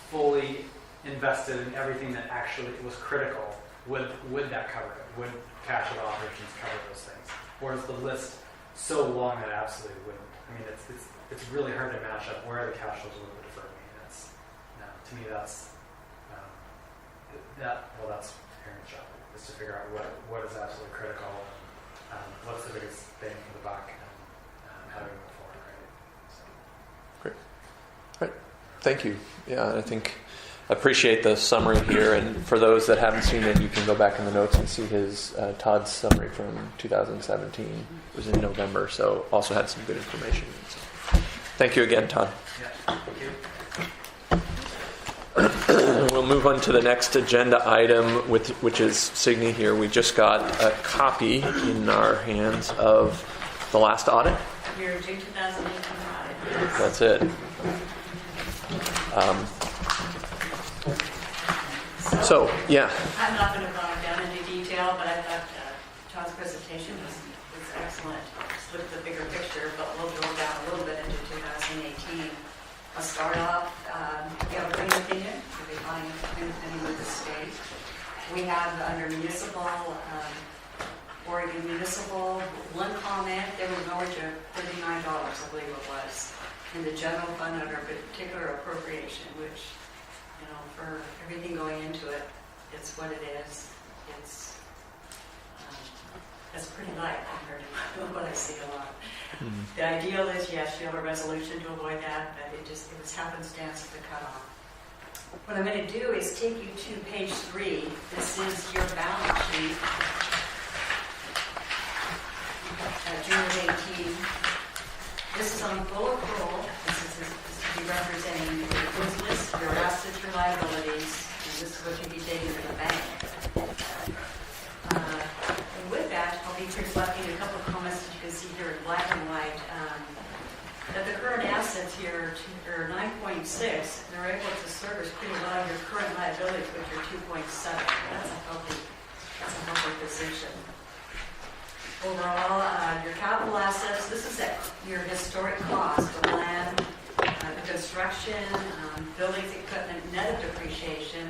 [SPEAKER 5] fully invested in everything that actually was critical, would that cover it? Would cash of operations cover those things? Or is the list so long that it absolutely wouldn't? I mean, it's really hard to match up where are the cash flows with the deferred maintenance. Now, to me, that's Aaron's job, is to figure out what is absolutely critical, what's the biggest bang for the buck, and how do we move forward, right? So.
[SPEAKER 1] Great. Right. Thank you. Yeah, I think I appreciate the summary here, and for those that haven't seen it, you can go back in the notes and see his Todd's summary from 2017. It was in November, so also had some good information. So, thank you again, Todd.
[SPEAKER 5] Yeah, thank you.
[SPEAKER 1] We'll move on to the next agenda item, which is Signe here. We just got a copy in our hands of the last audit.
[SPEAKER 7] Your June 2018 audit.
[SPEAKER 1] That's it. So, yeah.
[SPEAKER 7] I'm not going to go down into detail, but I thought Todd's presentation was excellent. Just look at the bigger picture, but we'll drill down a little bit into 2018. I'll start off, we have a green opinion, we'll be buying a green opinion with the state. We have under municipal, Oregon Municipal, one comment, there was an overage of $39, I believe it was, in the general fund under a particular appropriation, which, you know, for everything going into it, it's what it is. It's pretty light compared to what I see a lot. The ideal is, yes, you have a resolution to avoid that, but it was happenstance at the cutoff. What I'm going to do is take you to page 3. This is your balance sheet. June of 18. This is on full accrual. This is to be representing your business, your assets, your liabilities, and this is what you'll be taking to the bank. And with that, I'll be reflecting a couple of comments that you can see here in black and white. That the current assets here are 9.6, they're able to service pretty well your current liabilities, which are 2.7. That's a healthy position. Overall, your capital assets, this is at your historic cost of land, construction, buildings, equipment, net of depreciation.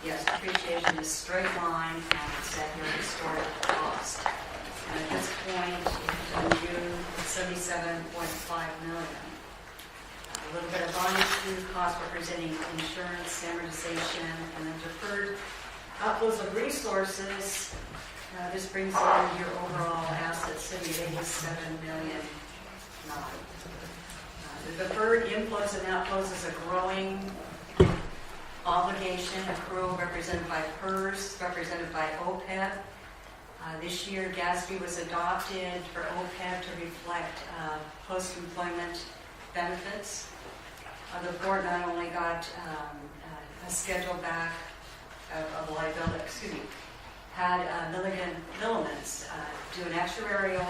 [SPEAKER 7] Yes, depreciation is straight line, and it's at your historic cost. And at this point, in June, it's $77.5 million. A little bit of bonding cost representing insurance, amortization, and then deferred outflows of resources. This brings in your overall assets sitting at $87 million. The deferred inflows and outflows is a growing obligation, accrual represented by PERS, represented by OPEB. This year, GASB was adopted for OPEB to reflect post-employment benefits. The board not only got a schedule back of liability, had Milligan Milliman's do an actuarial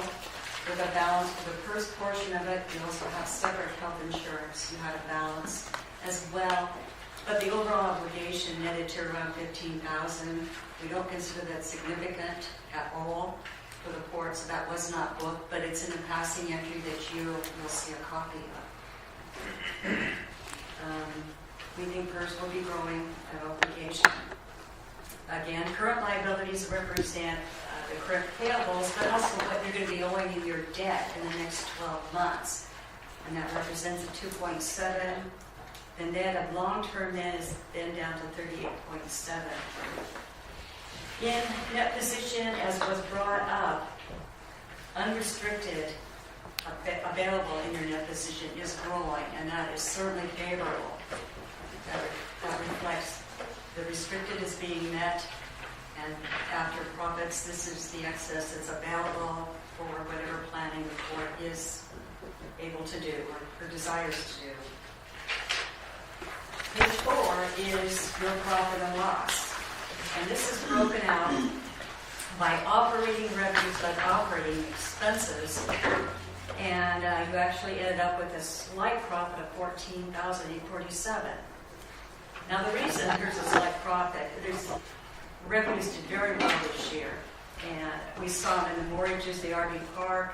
[SPEAKER 7] with a balance for the first portion of it. You also have separate health insurance. You had a balance as well. But the overall obligation netted to around $15,000. We don't consider that significant at all for the port, so that was not booked, but it's in a passing entry that you'll see a copy of. We think PERS will be growing at obligation. Again, current liabilities represent the current payables, but also what you're going to be owing in your debt in the next 12 months. And that represents a 2.7. The net of long-term net is then down to 38.7. In net position, as was brought up, unrestricted available in your net position is growing, and that is certainly favorable. That reflects the restricted is being met, and after profits, this is the excess that's available for whatever planning the board is able to do or desires to do. Page 4 is your profit and loss. And this is broken out by operating revenues and operating expenses. And you actually ended up with a slight profit of $14,847. Now the reason there's a slight profit, revenues did very well this year. And we saw them in the mortgages, the RV park,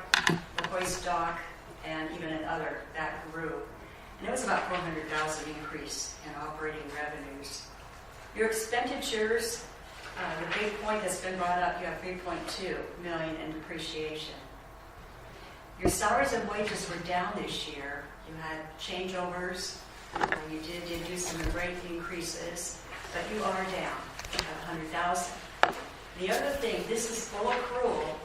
[SPEAKER 7] the hoist dock, and even in other, that grew. And it was about $400,000 increase in operating revenues. Your expenditures, the big point that's been brought up, you have $3.2 million in depreciation. Your salaries and wages were down this year. You had changeovers. You did do some rate increases, but you are down about $100,000. The other thing, this is full accrual.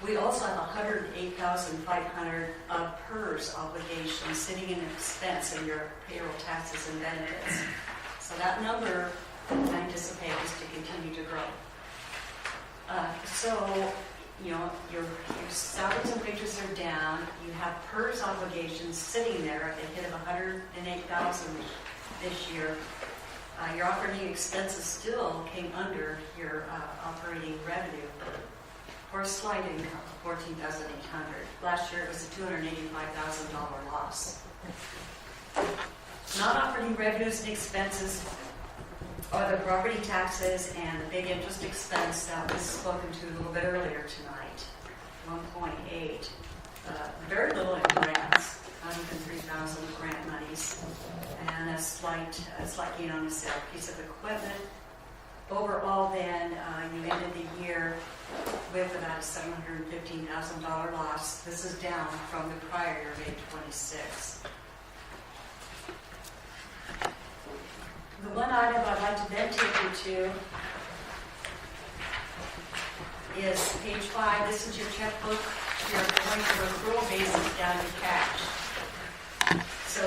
[SPEAKER 7] We also have $108,500 of PERS obligations sitting in expense in your payroll taxes and benefits. So that number, I anticipate, is to continue to grow. Your salaries and wages are down. You have PERS obligations sitting there at a hit of $108,000 this year. Your operating expenses still came under your operating revenue for a slight income of $14,800. Last year it was a $285,000 loss. Non-operating revenues and expenses are the property taxes and the big interest expense that was spoken to a little bit earlier tonight, 1.8. Very little in grants, not even 3,000 grant monies, and a slight gain on the sale of a piece of equipment. Overall, then, you ended the year with about a $715,000 loss. This is down from the prior year of $826. The one item I'd like to then take you to is page 5. This is your checkbook. You're going from accrual basis down to cash. So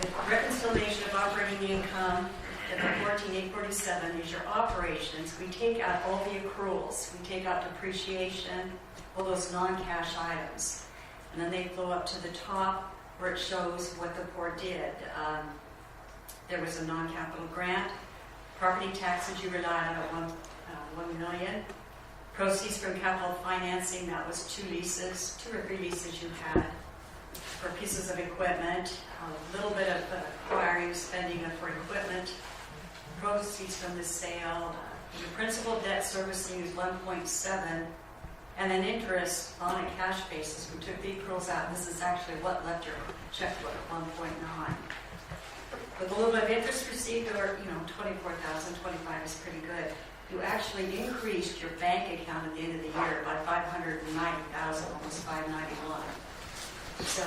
[SPEAKER 7] the reconciliation of operating income at the 14,847 is your operations. We take out all the accruals. We take out depreciation, all those non-cash items. And then they flow up to the top where it shows what the port did. There was a non-capital grant. Property taxes you relied on at $1 million. Proceeds from capital financing, that was 2 or 3 leases you had for pieces of equipment. A little bit of acquiring, spending for equipment. Proceeds from the sale. Your principal debt servicing is 1.7, and then interest on a cash basis. We took the accruals out. This is actually what left your checkbook at 1.9. With a little bit of interest received, or 24,000, 25 is pretty good. You actually increased your bank account at the end of the year by 590,000, almost 591. So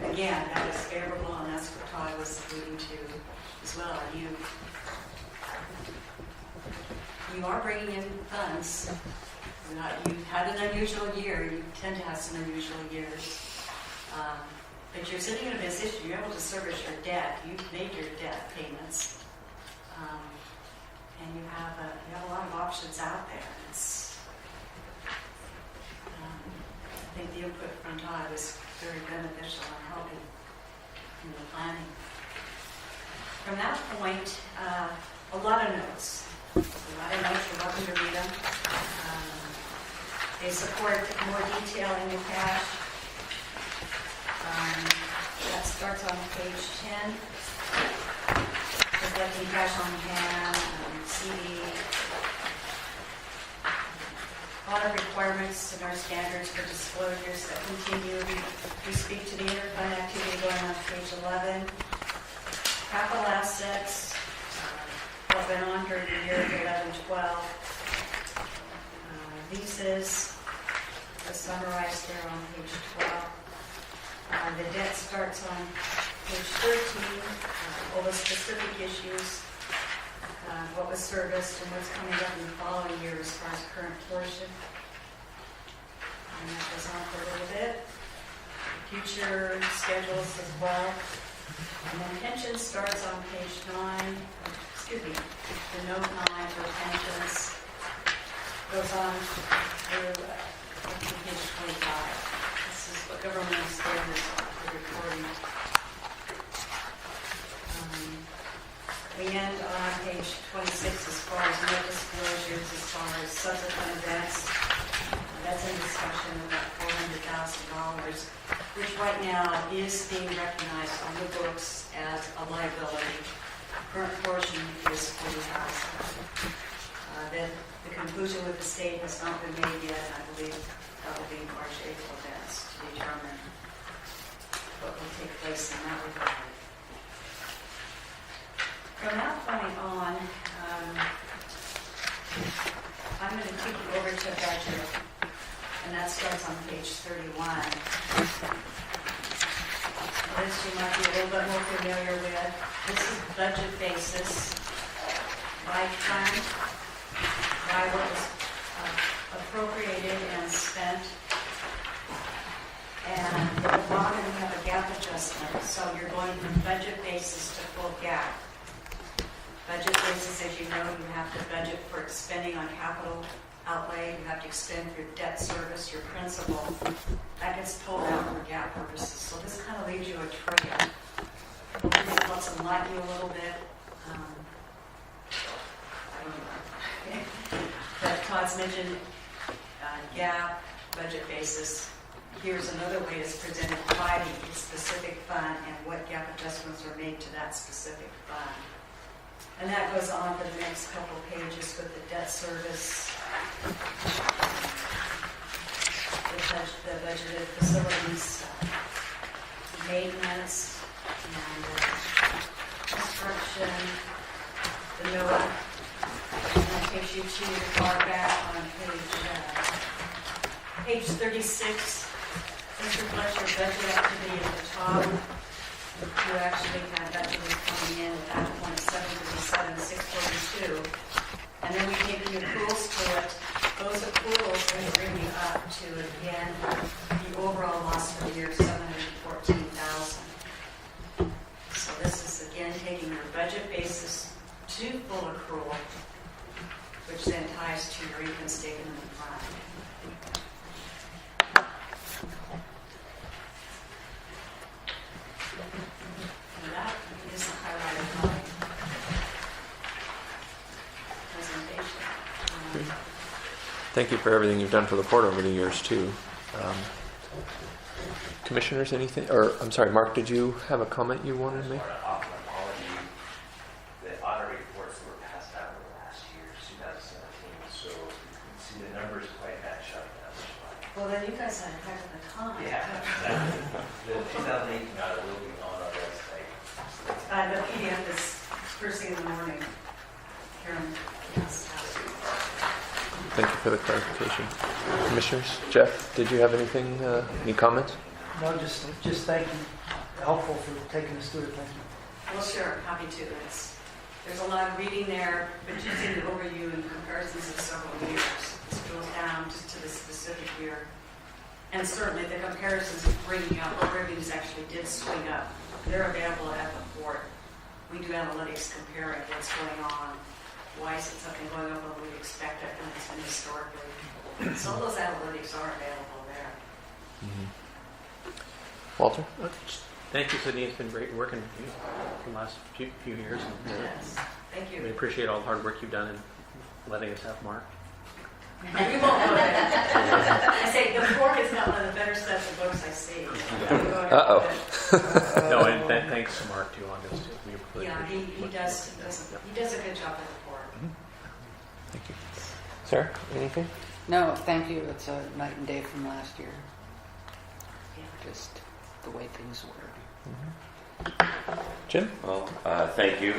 [SPEAKER 7] again, that is favorable, and that's what Todd was alluding to as well. You are bringing in funds. You've had an unusual year. You tend to have some unusual years. But you're sitting in a position, you're able to service your debt. You've made your debt payments. And you have a lot of options out there. I think the input from Todd was very beneficial in helping in the planning. From that point, a lot of notes. You're welcome to read them. They support more detail in your cash. That starts on page 10. Reflecting cash on hand, CD. Audit requirements and our standards for disclosures that continue. We speak to the interfund activity going on page 11. Capital assets, what went on during the year of 11-12. Leases, as summarized there on page 12. The debt starts on page 13, all the specific issues, what was serviced and what's coming up in the following year as far as current portion. And that goes on for a little bit. Future schedules as well. And then pension starts on page 9, the note 9 for pensions goes on through page 25. This is what governmental standards are for reporting. We end on page 26 as far as no disclosures, as far as subsequent events. That's in discussion about $400,000, which right now is being recognized on the books as a liability. Current portion is $40,000. The conclusion with the state has not been made yet. I believe that will be March, April events to determine what will take place in that regard. From that point on, I'm going to take you over to budget, and that starts on page 31. This you might be a little bit more familiar with. This is budget basis by fund, by what was appropriated and spent. And at the bottom we have a gap adjustment, so you're going from budget basis to full gap. Budget basis, as you know, you have to budget for expending on capital outlay. You have to expend your debt service, your principal. That gets pulled out for GAAP purposes. So this kind of leaves you a trail. It helps enlighten you a little bit. I don't know. Okay. But Todd's mentioned GAAP, budget basis. Here's another way it's presented, providing a specific fund and what GAAP adjustments are made to that specific fund. And that goes on for the next couple pages with the debt service, the budgeted facilities, maintenance, and construction, the NOAA. And that takes you to the far back on page 36. This reflects your budget activity at the top. You actually had budget coming in at that point, 737,642. And then we take the accruals to it. Those accruals are going to bring you up to, again, the overall loss for the year, 714,000. So this is, again, taking your budget basis to full accrual, which then ties to your income statement in the front. And that is the highlight of my presentation.
[SPEAKER 1] Thank you for everything you've done for the port over the years, too. Commissioners, anything? Or, I'm sorry, Mark, did you have a comment you wanted to make?
[SPEAKER 10] The audit reports were passed out in the last year, 2017, so you can see the numbers quite match up.
[SPEAKER 7] Well, then you guys had a heck of a time.
[SPEAKER 10] Yeah, exactly. The 2018 audit will be on our website.
[SPEAKER 7] The PDF is first thing in the morning. Karen, yes.
[SPEAKER 1] Thank you for the clarification. Commissioners, Jeff, did you have anything, any comments?
[SPEAKER 4] No, just thank you. Helpful for taking us through it. Thank you.
[SPEAKER 7] Well, sure, happy to. There's a lot of reading there, but you see the overview and comparisons of several years. This goes down just to the specific year. And certainly the comparisons of bringing up what revenues actually did swing up. They're available at the port. We do analytics comparing what's going on. Why is it something going up when we expect it when it's been historically? So all those analytics are available there.
[SPEAKER 1] Mm-hmm. Walter?
[SPEAKER 2] Thank you, Sydney. It's been great working with you for the last few years.
[SPEAKER 7] Yes. Thank
[SPEAKER 2] We
[SPEAKER 7] you.
[SPEAKER 2] appreciate all the hard work you've done in letting us have Mark.
[SPEAKER 7] We won't go there. I say the fork is not one of the better sets of books I see. We go about
[SPEAKER 1] Uh-oh.
[SPEAKER 7] it.
[SPEAKER 2] No, and thanks to Mark too on this too. We really
[SPEAKER 7] Yeah,
[SPEAKER 2] appreciate
[SPEAKER 7] he
[SPEAKER 2] it.
[SPEAKER 7] does a good job with the board.
[SPEAKER 1] Thank you. Sarah, anything?
[SPEAKER 9] No, thank you. It's a night and day from last year.
[SPEAKER 7] Yeah.
[SPEAKER 9] Just the way things were.
[SPEAKER 1] Jim?
[SPEAKER 8] Well, thank you.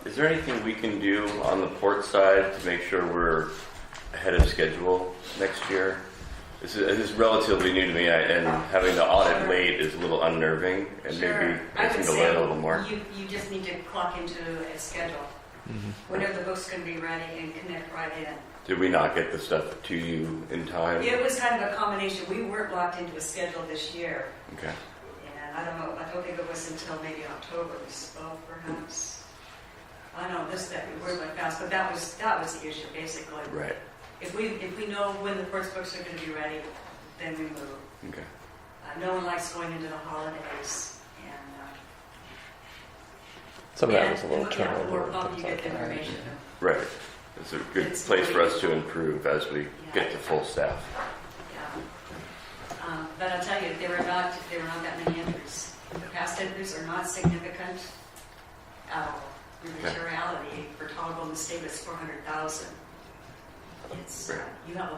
[SPEAKER 8] Is there anything we can do on the port side to make sure we're ahead of schedule next year? This is relatively new to me, and having the audit late is a little unnerving, and maybe
[SPEAKER 7] I
[SPEAKER 8] I
[SPEAKER 7] would
[SPEAKER 8] need to
[SPEAKER 7] say
[SPEAKER 8] learn a little more.
[SPEAKER 7] you just need to clock into a schedule. Whenever the book's going to be ready and connect right in.
[SPEAKER 8] Did we not get the stuff to you in time?
[SPEAKER 7] It was kind of a combination. We weren't locked into a schedule this year.
[SPEAKER 8] Okay.
[SPEAKER 7] And I don't know, I don't think it was until maybe October we spoke, perhaps. I know this that we were like fast, but that was the issue basically.
[SPEAKER 8] Right.
[SPEAKER 7] If we know when the first books are going to be ready, then we move.
[SPEAKER 8] Okay.
[SPEAKER 7] No one likes going into the holidays, and
[SPEAKER 1] Some of that was a little
[SPEAKER 7] the
[SPEAKER 1] turnover.
[SPEAKER 7] more
[SPEAKER 1] and
[SPEAKER 7] pump
[SPEAKER 1] things
[SPEAKER 7] you
[SPEAKER 1] like
[SPEAKER 7] get
[SPEAKER 1] that.
[SPEAKER 7] information.
[SPEAKER 8] Right. It's a good
[SPEAKER 7] It's
[SPEAKER 8] place for us
[SPEAKER 7] really
[SPEAKER 8] to
[SPEAKER 7] cool.
[SPEAKER 8] improve as we get to full staff.
[SPEAKER 7] Yeah. But I'll tell you, there were not that many entries. The past entries are not significant at all. The
[SPEAKER 8] Okay.
[SPEAKER 7] materiality for toggle in the state is 400,000. It's
[SPEAKER 8] Right.
[SPEAKER 7] you have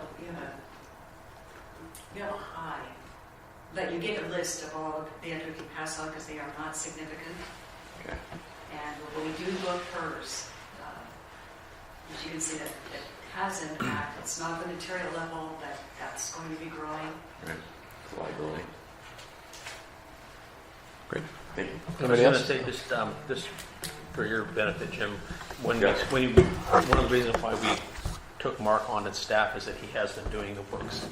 [SPEAKER 7] a high, but you get a list of all of the entries you pass on because they are not significant.
[SPEAKER 8] Okay.
[SPEAKER 7] And when we do look hers, as you can see that it has impact. It's not the material level that's going to be growing.
[SPEAKER 8] Right. Liability.
[SPEAKER 1] Great.
[SPEAKER 8] Thank you.
[SPEAKER 2] I was
[SPEAKER 1] Anybody
[SPEAKER 2] going to
[SPEAKER 1] else?
[SPEAKER 2] say just for your benefit, Jim. One
[SPEAKER 8] Yeah.
[SPEAKER 2] of the reasons why we took Mark on as staff is that he has been doing the books,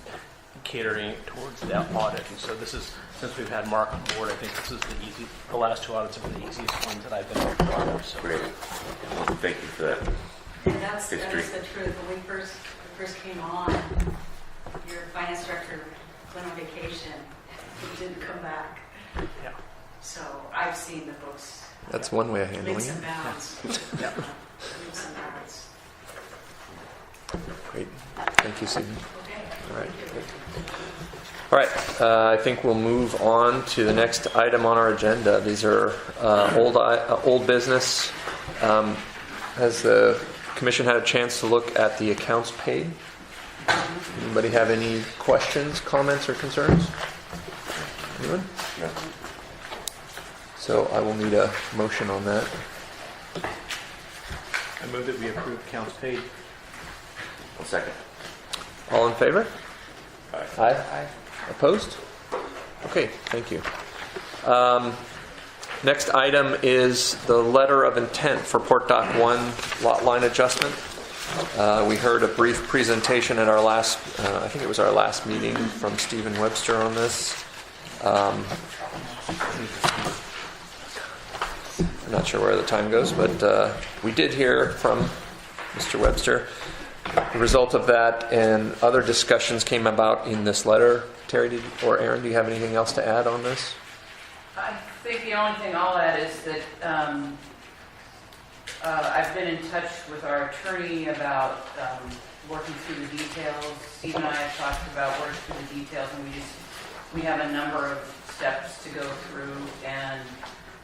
[SPEAKER 2] catering towards that audit. And so this is, since we've had Mark on board, I think this is the last two audits have been the easiest ones that I've been a part of. So
[SPEAKER 8] Great. Thank you for that.
[SPEAKER 7] And that
[SPEAKER 8] History.
[SPEAKER 7] is the truth. When we first came on, your finance director went on vacation. He didn't come back.
[SPEAKER 2] yeah.
[SPEAKER 7] So I've seen the books.
[SPEAKER 1] That's one way of handling
[SPEAKER 7] Leaps
[SPEAKER 1] it.
[SPEAKER 7] and bounds.
[SPEAKER 2] Yeah.
[SPEAKER 7] Leaps and bounds.
[SPEAKER 1] Great. Thank you, Stephen.
[SPEAKER 7] Okay.
[SPEAKER 1] All right. Good. All right. I think we'll move on to the next item on our agenda. These are old business. Has the commission had a chance to look at the accounts paid? Anybody have any questions, comments, or concerns? Anyone?
[SPEAKER 8] No.
[SPEAKER 1] So I will need a motion on that.
[SPEAKER 2] I move that we approve accounts paid.
[SPEAKER 8] One second.
[SPEAKER 1] All in favor?
[SPEAKER 8] Aye.
[SPEAKER 1] Aye. Opposed? Okay, thank you. Next item is the letter of intent for Port Dock 1 lot line adjustment. We heard a brief presentation at our last, I think it was our last meeting from Stephen Webster on this. I'm not sure where the time goes, but we did hear from Mr. Webster. The result of that and other discussions came about in this letter. Terry or Aaron, do you have anything else to add on this?
[SPEAKER 3] I think the only thing I'll add is that I've been in touch with our attorney about working through the details. Steve and I have talked about working through the details, and we have a number of steps to go through. And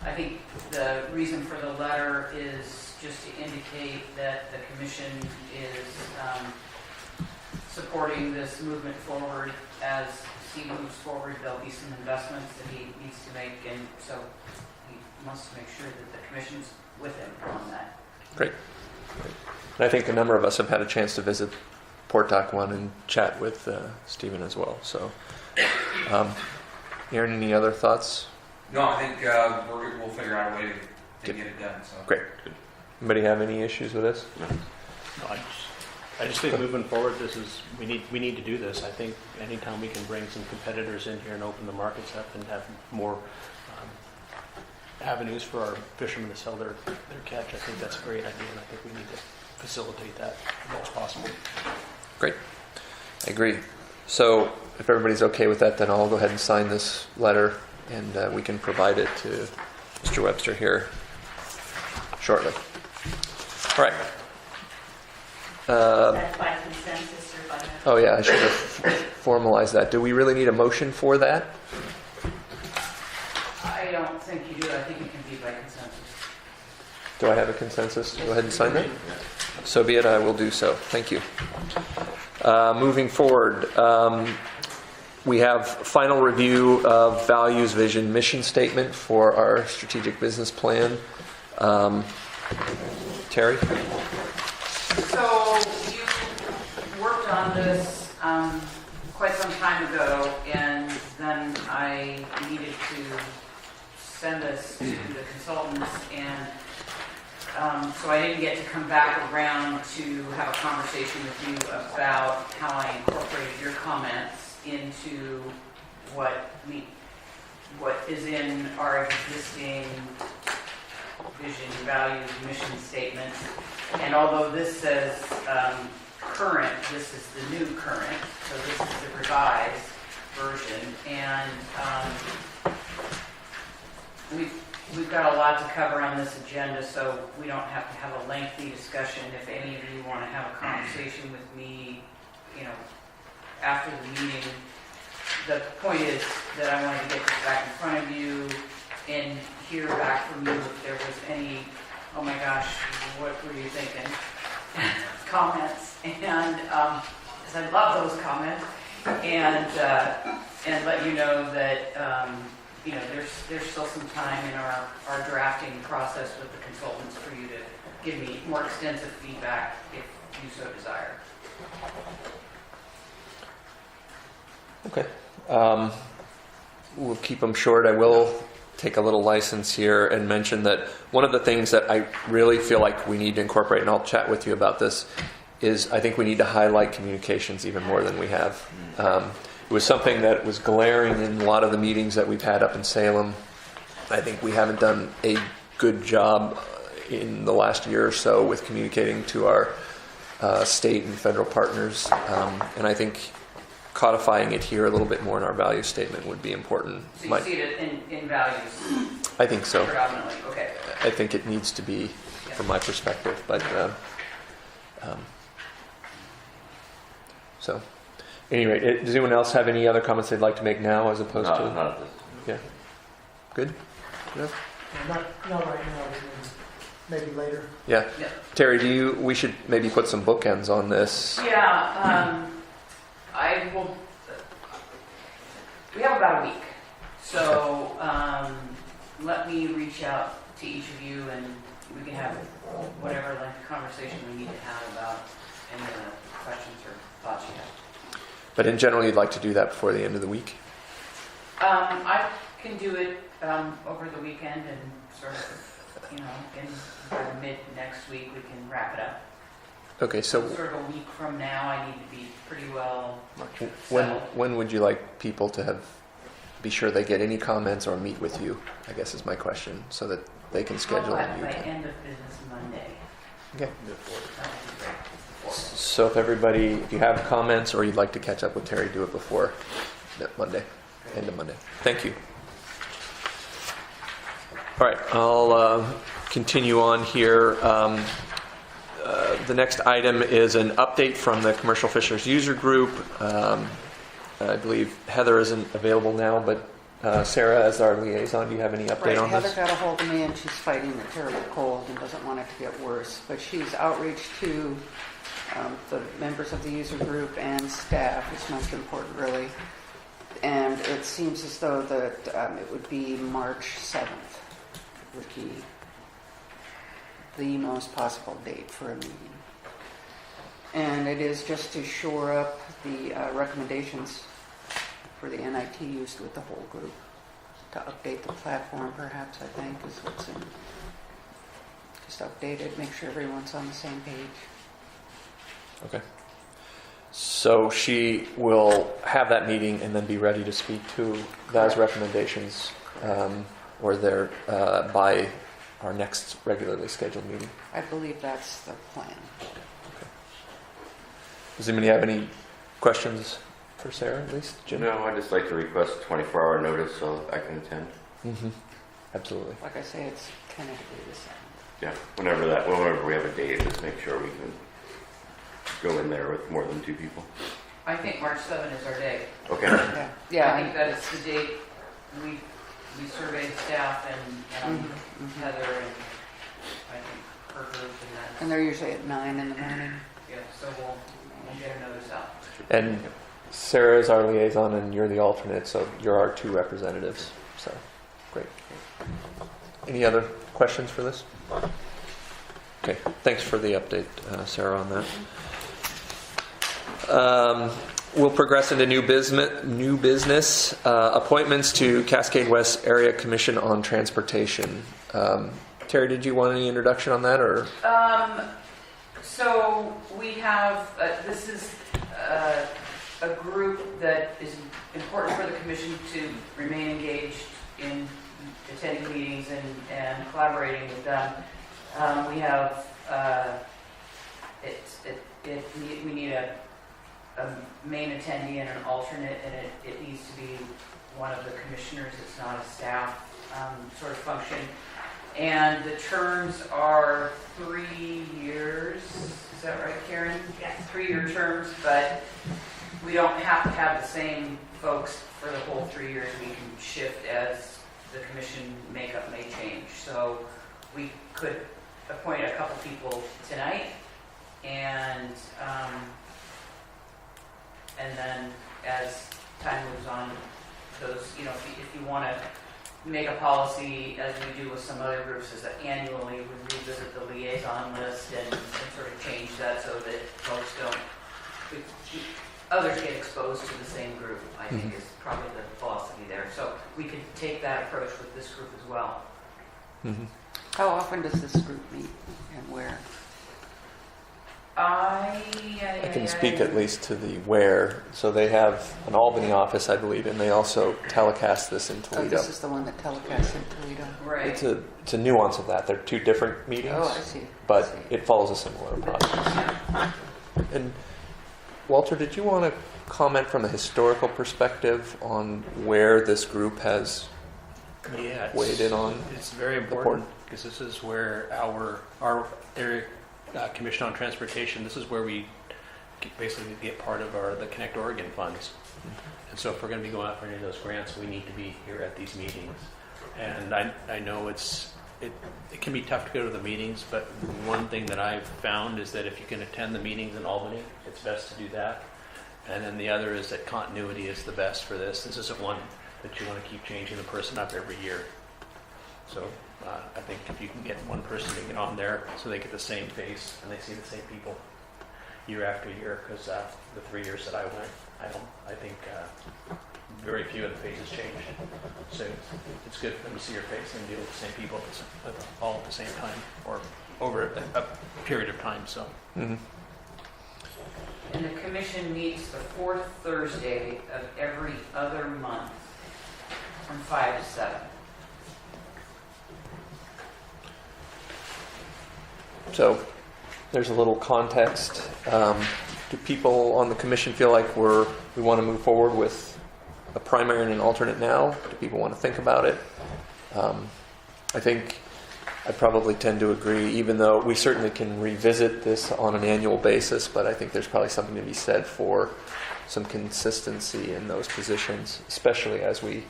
[SPEAKER 3] I think the reason for the letter is just to indicate that the commission is supporting this movement forward. As Steve moves forward, there'll be some investments that he needs to make, and so he wants to make sure that the commission's with him on that.
[SPEAKER 1] Great. And I think a number of us have had a chance to visit Port Dock 1 and chat with Stephen as well. So, Aaron, any other thoughts?
[SPEAKER 11] No, I think we'll figure out a way to get it done. So.
[SPEAKER 1] Great. Anybody have any issues with this?
[SPEAKER 2] No, I just think moving forward, we need to do this. I think anytime we can bring some competitors in here and open the markets up and have more avenues for our fishermen to sell their catch, I think that's a great idea, and I think we need to facilitate that as much as possible.
[SPEAKER 1] Great. I agree. So if everybody's okay with that, then I'll go ahead and sign this letter, and we can provide it to Mr. Webster here shortly. All right.
[SPEAKER 7] That's by consensus or by...
[SPEAKER 1] Oh yeah, I should have formalized that. Do we really need a motion for that?
[SPEAKER 3] don't think you do. I think it can be by consensus.
[SPEAKER 1] Do I have a consensus? Go ahead and sign that. So be it, I will do so. Thank you. Moving forward, we have final review of values, vision, mission statement for our strategic business plan. Terry?
[SPEAKER 3] So you worked on this quite some time ago, and then I needed to send this to the consultants, and so I didn't get to come back around to have a conversation with you about how I incorporated your comments into what is in our existing vision, values, mission statement. And although this says current, this is the new current, so this is the revised version. And we've got a lot to cover on this agenda, so we don't have to have a lengthy discussion. If any of you want to have a conversation with me, after the meeting, the point is that I wanted to get this back in front of you and hear back from you if there was any, oh my gosh, what were you thinking, comments. And because I love those comments, and let you know that there's still some time in our drafting process with the consultants for you to give me more extensive feedback if you so desire.
[SPEAKER 1] Okay. We'll keep them short. I will take a little license here and mention that one of the things that I really feel like we need to incorporate, and I'll chat with you about this, is I think we need to highlight communications even more than we have. It was something that was glaring in a lot of the meetings that we've had up in Salem. I think we haven't done a good job in the last year or so with communicating to our state and federal partners. And I think codifying it here a little bit more in our value statement would be important.
[SPEAKER 3] So you see it in values
[SPEAKER 1] I think so.
[SPEAKER 3] predominantly, okay.
[SPEAKER 1] I think it needs to be, from my perspective, but so anyway, does anyone else have any other comments they'd like to make now as opposed to?
[SPEAKER 8] Not this.
[SPEAKER 1] Yeah. Good? Good?
[SPEAKER 4] Not right now, but maybe later.
[SPEAKER 1] Yeah.
[SPEAKER 3] Yeah.
[SPEAKER 1] Terry, we should maybe put some bookends on this.
[SPEAKER 3] Yeah, I will, we have about a week, so let me reach out to each of you and we can have whatever length conversation we need to have about any of the questions or thoughts you have.
[SPEAKER 1] But in general, you'd like to do that before the end of the week?
[SPEAKER 3] I can do it over the weekend and sort of, in mid next week we can wrap it up.
[SPEAKER 1] Okay, so
[SPEAKER 3] Sort of a week from now, I need to be pretty well
[SPEAKER 1] when
[SPEAKER 3] settled.
[SPEAKER 1] when would you like people to be sure they get any comments or meet with you, I guess is my question, so that they can schedule
[SPEAKER 3] By
[SPEAKER 1] and you can.
[SPEAKER 3] end of business Monday.
[SPEAKER 1] Okay.
[SPEAKER 3] That would be great.
[SPEAKER 1] So if you have comments or you'd like to catch up with Terry, do it before that Monday, end of Monday. Thank you. All right, I'll continue on here. The next item is an update from the Commercial Fishers User Group. I believe Heather isn't available now, but Sarah, as our liaison, do you have any update
[SPEAKER 9] Right,
[SPEAKER 1] on
[SPEAKER 9] Heather
[SPEAKER 1] this?
[SPEAKER 9] got a hold of me and she's fighting a terrible cold and doesn't want it to get worse. But she's outreached to the members of the user group and staff, it's most important really. And it seems as though that it would be March 7th would be the most possible date for a meeting. And it is just to shore up the recommendations for the NIT used with the whole group. To update the platform, perhaps, I think, is what's in. Just update it, make sure everyone's on the same page.
[SPEAKER 1] Okay. So she will have that meeting and then be ready to speak to those recommendations or their by our next regularly scheduled meeting.
[SPEAKER 9] I believe that's the plan.
[SPEAKER 1] Does anybody have any questions for Sarah, at least? Jim?
[SPEAKER 8] No, I'd just like to request a 24-hour notice so I can attend.
[SPEAKER 1] Mm-hmm. Absolutely.
[SPEAKER 9] Like I say, it's tentatively the 7th.
[SPEAKER 8] Yeah, whenever we have a date, just make sure we can go in there with more than 2 people.
[SPEAKER 3] I think March 7th is our day.
[SPEAKER 8] Okay.
[SPEAKER 9] Yeah,
[SPEAKER 3] I think that is the date we we surveyed staff and Heather and I think her group and
[SPEAKER 9] And they're usually at 9 in the morning.
[SPEAKER 3] yeah, so we'll get another out.
[SPEAKER 1] And Sarah is our liaison, and you're the alternate, so you're our 2 representatives. So, great. Any other questions for this? Okay, thanks for the update, Sarah, on that. We'll progress into new business appointments to Cascade West Area Commission on Transportation. Terry, did you want any introduction on that, or?
[SPEAKER 3] So we have, this is a group that is important for the commission to remain engaged in attending meetings and collaborating with them. We have, we need a main attendee and an alternate, and it needs to be one of the commissioners. It's not a staff sort of function. And the terms are 3 years. Is that right, Karen? Yes. 3-year terms, but we don't have to have the same folks for the whole 3 years. We can shift as the commission makeup may change. So we could appoint a couple people tonight, and then as time moves on, those, you know, if you want to make a policy, as we do with some other groups, is that annually we revisit the liaison list and sort of change that so that folks don't, others get exposed to the same group, I think is probably the philosophy there. So we could take that approach with this group as well.
[SPEAKER 1] Mm-hmm.
[SPEAKER 9] How often does this group meet and where?
[SPEAKER 1] I can speak at least to the where. So they have an Albany office, I believe, and they also telecast this in
[SPEAKER 9] Oh,
[SPEAKER 1] Toledo.
[SPEAKER 9] this is the one that telecasts in Toledo.
[SPEAKER 3] Right.
[SPEAKER 1] It's a nuance of that. They're 2 different meetings,
[SPEAKER 9] Oh, I see.
[SPEAKER 1] but
[SPEAKER 9] I see.
[SPEAKER 1] it follows a similar process. And Walter, did you want to comment from a historical perspective on where this group has
[SPEAKER 2] Yeah,
[SPEAKER 1] weighed in on?
[SPEAKER 2] it's very important because this is where our area Commission on Transportation, this is where we basically get part of the Connect Oregon funds. And so if we're going to be going out for any of those grants, we need to be here at these meetings. And I know it can be tough to go to the meetings, but one thing that I've found is that if you can attend the meetings in Albany, it's best to do that. And then the other is that continuity is the best for this. This isn't one that you want to keep changing the person up every year. So I think if you can get one person to get on there so they get the same face and they see the same people year after year, because the 3 years that I went, I think very few of the faces changed. So it's good for them to see your face and deal with the same people all at the same time or over a period of time. So.
[SPEAKER 1] Mm-hmm.
[SPEAKER 3] And the commission meets the 4th Thursday of every other month from 5 to 7.
[SPEAKER 1] So there's a little context. Do people on the commission feel like we want to move forward with a primary and an alternate now? Do people want to think about it? I think I probably tend to agree, even though we certainly can revisit this on an annual basis, but I think there's probably something to be said for some consistency in those positions, especially as we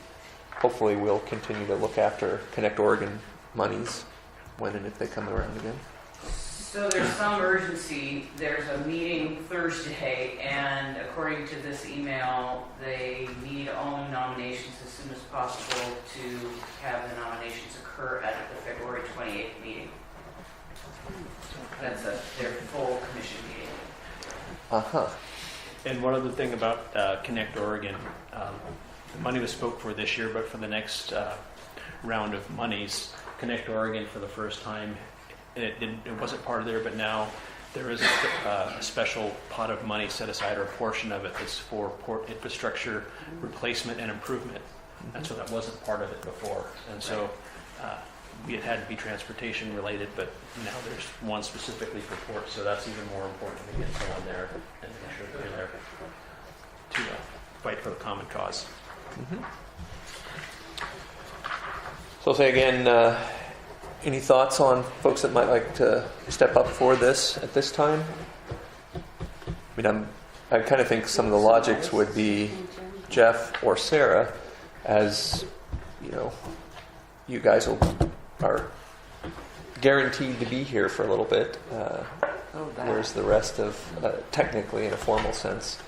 [SPEAKER 1] hopefully will continue to look after Connect Oregon monies when and if they come around again.
[SPEAKER 3] So there's some urgency. There's a meeting Thursday, and according to this email, they need all nominations as soon as possible to have the nominations occur at the February 28th meeting. That's their full commission meeting.
[SPEAKER 1] Uh-huh.
[SPEAKER 2] And one other thing about Connect Oregon, the money was spoke for this year, but for the next round of monies, Connect Oregon for the first time, it wasn't part of there, but now there is a special pot of money set aside, or a portion of it that's for port infrastructure replacement and improvement. And so that wasn't part of it before. And so it had to be transportation related, but now there's one specifically for port, so that's even more important to get someone there and make sure that they're there to fight for the common cause.
[SPEAKER 1] Mm-hmm. So I'll say again, any thoughts on folks that might like to step up for this at this time? I mean, I kind of think some of the logics would be Jeff or Sarah, as you guys are guaranteed to be here for a little bit,
[SPEAKER 9] Oh, that.
[SPEAKER 1] whereas the rest of, technically in a formal sense,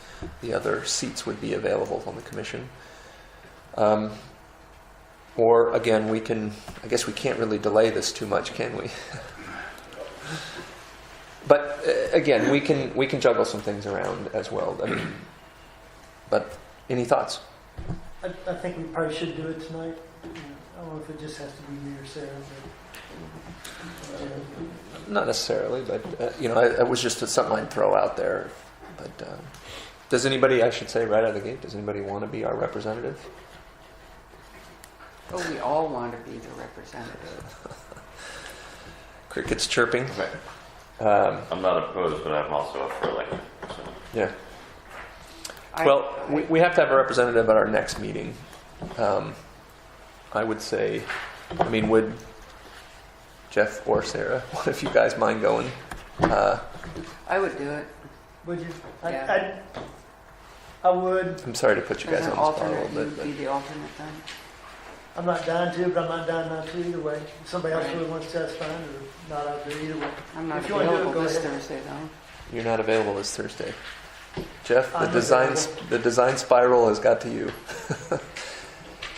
[SPEAKER 1] the other seats would be available on the commission. Or again, I guess we can't really delay this too much, can we? But again, we can juggle some things around as well. I mean, but any thoughts?
[SPEAKER 4] I think we probably should do it tonight. I don't know if it just has to be me or Sarah, but
[SPEAKER 1] Not necessarily, but it was just something I'd throw out there. But does anybody, I should say right out of the gate, does anybody want to be our representative?
[SPEAKER 9] Oh, we all want to be the representative.
[SPEAKER 1] Crickets chirping.
[SPEAKER 8] I'm not opposed, but I'm also up for election. So.
[SPEAKER 1] Yeah. Well, we have to have a representative at our next meeting. I would say, would Jeff or Sarah, one of you guys mind going?
[SPEAKER 9] I would do it.
[SPEAKER 4] would you?
[SPEAKER 9] Yeah.
[SPEAKER 4] I would.
[SPEAKER 1] I'm sorry to put you guys
[SPEAKER 9] As
[SPEAKER 1] on
[SPEAKER 9] an
[SPEAKER 1] the spot a
[SPEAKER 9] alternate,
[SPEAKER 1] little
[SPEAKER 9] you'd
[SPEAKER 1] bit.
[SPEAKER 9] be the alternate then.
[SPEAKER 4] I'm not dying to, but I'm not dying not to either way. If somebody else
[SPEAKER 9] Right.
[SPEAKER 4] really wants to, that's fine, or not, I'll do it either way.
[SPEAKER 9] I'm not
[SPEAKER 4] If you want to do it,
[SPEAKER 9] available
[SPEAKER 4] go
[SPEAKER 9] this
[SPEAKER 4] ahead.
[SPEAKER 9] Thursday though.
[SPEAKER 1] You're not available this Thursday. Jeff,
[SPEAKER 4] I'm
[SPEAKER 1] the design spiral has got to you.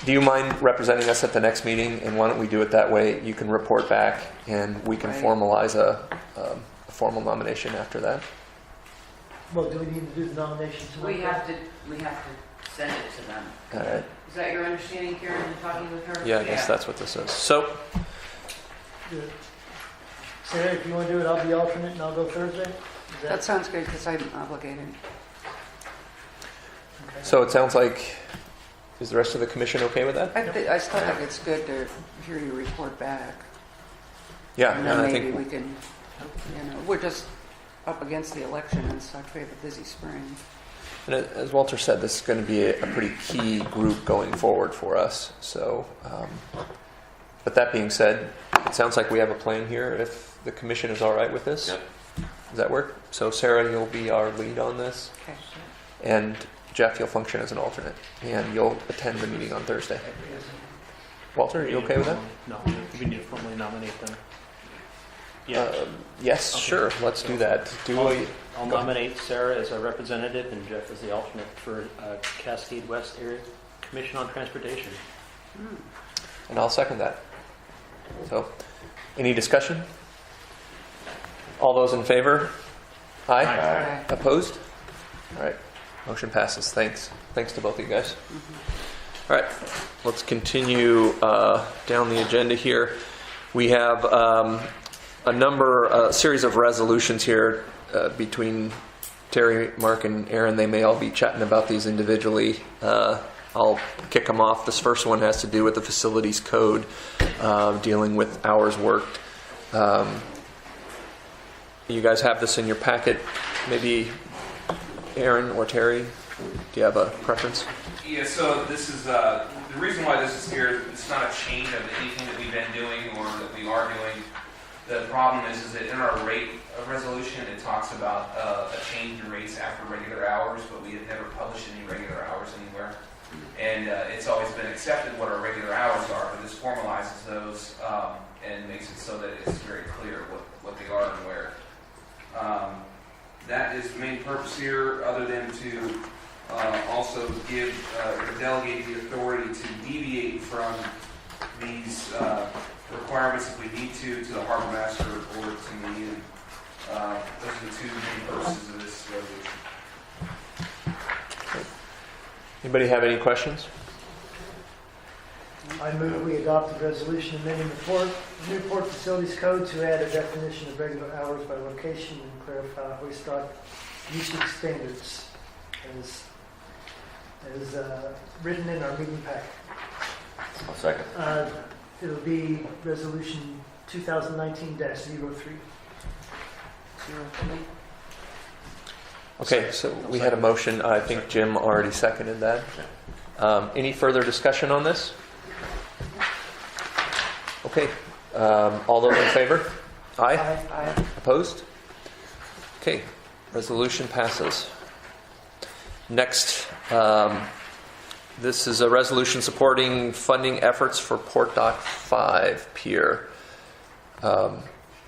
[SPEAKER 1] Do you mind representing us at the next meeting? And why don't we do it that way? You can report back, and we can
[SPEAKER 9] Right.
[SPEAKER 1] formalize a formal nomination after that.
[SPEAKER 4] Well, do we need to do the nominations tonight?
[SPEAKER 3] We have to send it to them.
[SPEAKER 1] All right.
[SPEAKER 3] Is that your understanding, Karen, in talking with her?
[SPEAKER 1] Yeah, I guess that's what this is. So,
[SPEAKER 4] Good. Sarah, if you want to do it, I'll be alternate and I'll go Thursday. Is
[SPEAKER 9] That sounds good because I'm obligated.
[SPEAKER 4] okay?
[SPEAKER 1] so it sounds like, is the rest of the commission okay with that?
[SPEAKER 9] I still think it's good to hear you report back.
[SPEAKER 1] Yeah,
[SPEAKER 9] And
[SPEAKER 1] and
[SPEAKER 9] then
[SPEAKER 1] I
[SPEAKER 9] maybe
[SPEAKER 1] think
[SPEAKER 9] we can, we're just up against the election and such. We have a busy spring.
[SPEAKER 1] And as Walter said, this is going to be a pretty key group going forward for us. So, but that being said, it sounds like we have a plan here. If the commission is all right with this,
[SPEAKER 8] Yep.
[SPEAKER 1] does that work? So, Sarah, you'll be our lead on this,
[SPEAKER 9] Okay.
[SPEAKER 1] and Jeff, you'll function as an alternate, and you'll attend the meeting on Thursday. Walter, are you okay with that?
[SPEAKER 2] No, we need to formally nominate them. Yeah.
[SPEAKER 1] Yes,
[SPEAKER 2] Okay.
[SPEAKER 1] sure. Let's do that.
[SPEAKER 2] I'll nominate Sarah as our representative and Jeff as the alternate for Cascade West Area Commission on Transportation.
[SPEAKER 1] And I'll second that. So, any discussion? All those in favor? Aye.
[SPEAKER 9] Okay.
[SPEAKER 1] Opposed? All right. Motion passes. Thanks. Thanks to both of you guys. All right. Let's continue down the agenda here. We have a series of resolutions here between Terry, Mark, and Aaron. They may all be chatting about these individually. I'll kick them off. This first one has to do with the facilities code, dealing with hours worked. You guys have this in your packet. Maybe Aaron or Terry, do you have a preference?
[SPEAKER 11] Yeah, so this is, the reason why this is here, it's not a change of anything that we've been doing or that we are doing. The problem is that in our rate resolution, it talks about a change in rates after regular hours, but we have never published any regular hours anywhere. And it's always been accepted what our regular hours are, but this formalizes those and makes it so that it's very clear what they are and where. That is the main purpose here, other than to also give or delegate the authority to deviate from these requirements if we need to the harbor master or to me. Those are the two main purposes of this resolution.
[SPEAKER 1] Anybody have any questions?
[SPEAKER 4] I move we adopt the resolution amending the Newport Facilities Code to add a definition of regular hours by location and clarify hoist dock usage standards as written in our meeting packet.
[SPEAKER 8] I'll second.
[SPEAKER 4] It'll be resolution 2019-03.
[SPEAKER 1] Okay, so we had a motion. I think Jim already seconded that. Any further discussion on this? Okay. All those in favor? Aye.
[SPEAKER 9] Aye.
[SPEAKER 1] Opposed? Okay. Resolution passes. Next, This is a resolution supporting funding efforts for Port Dock 5 Pier.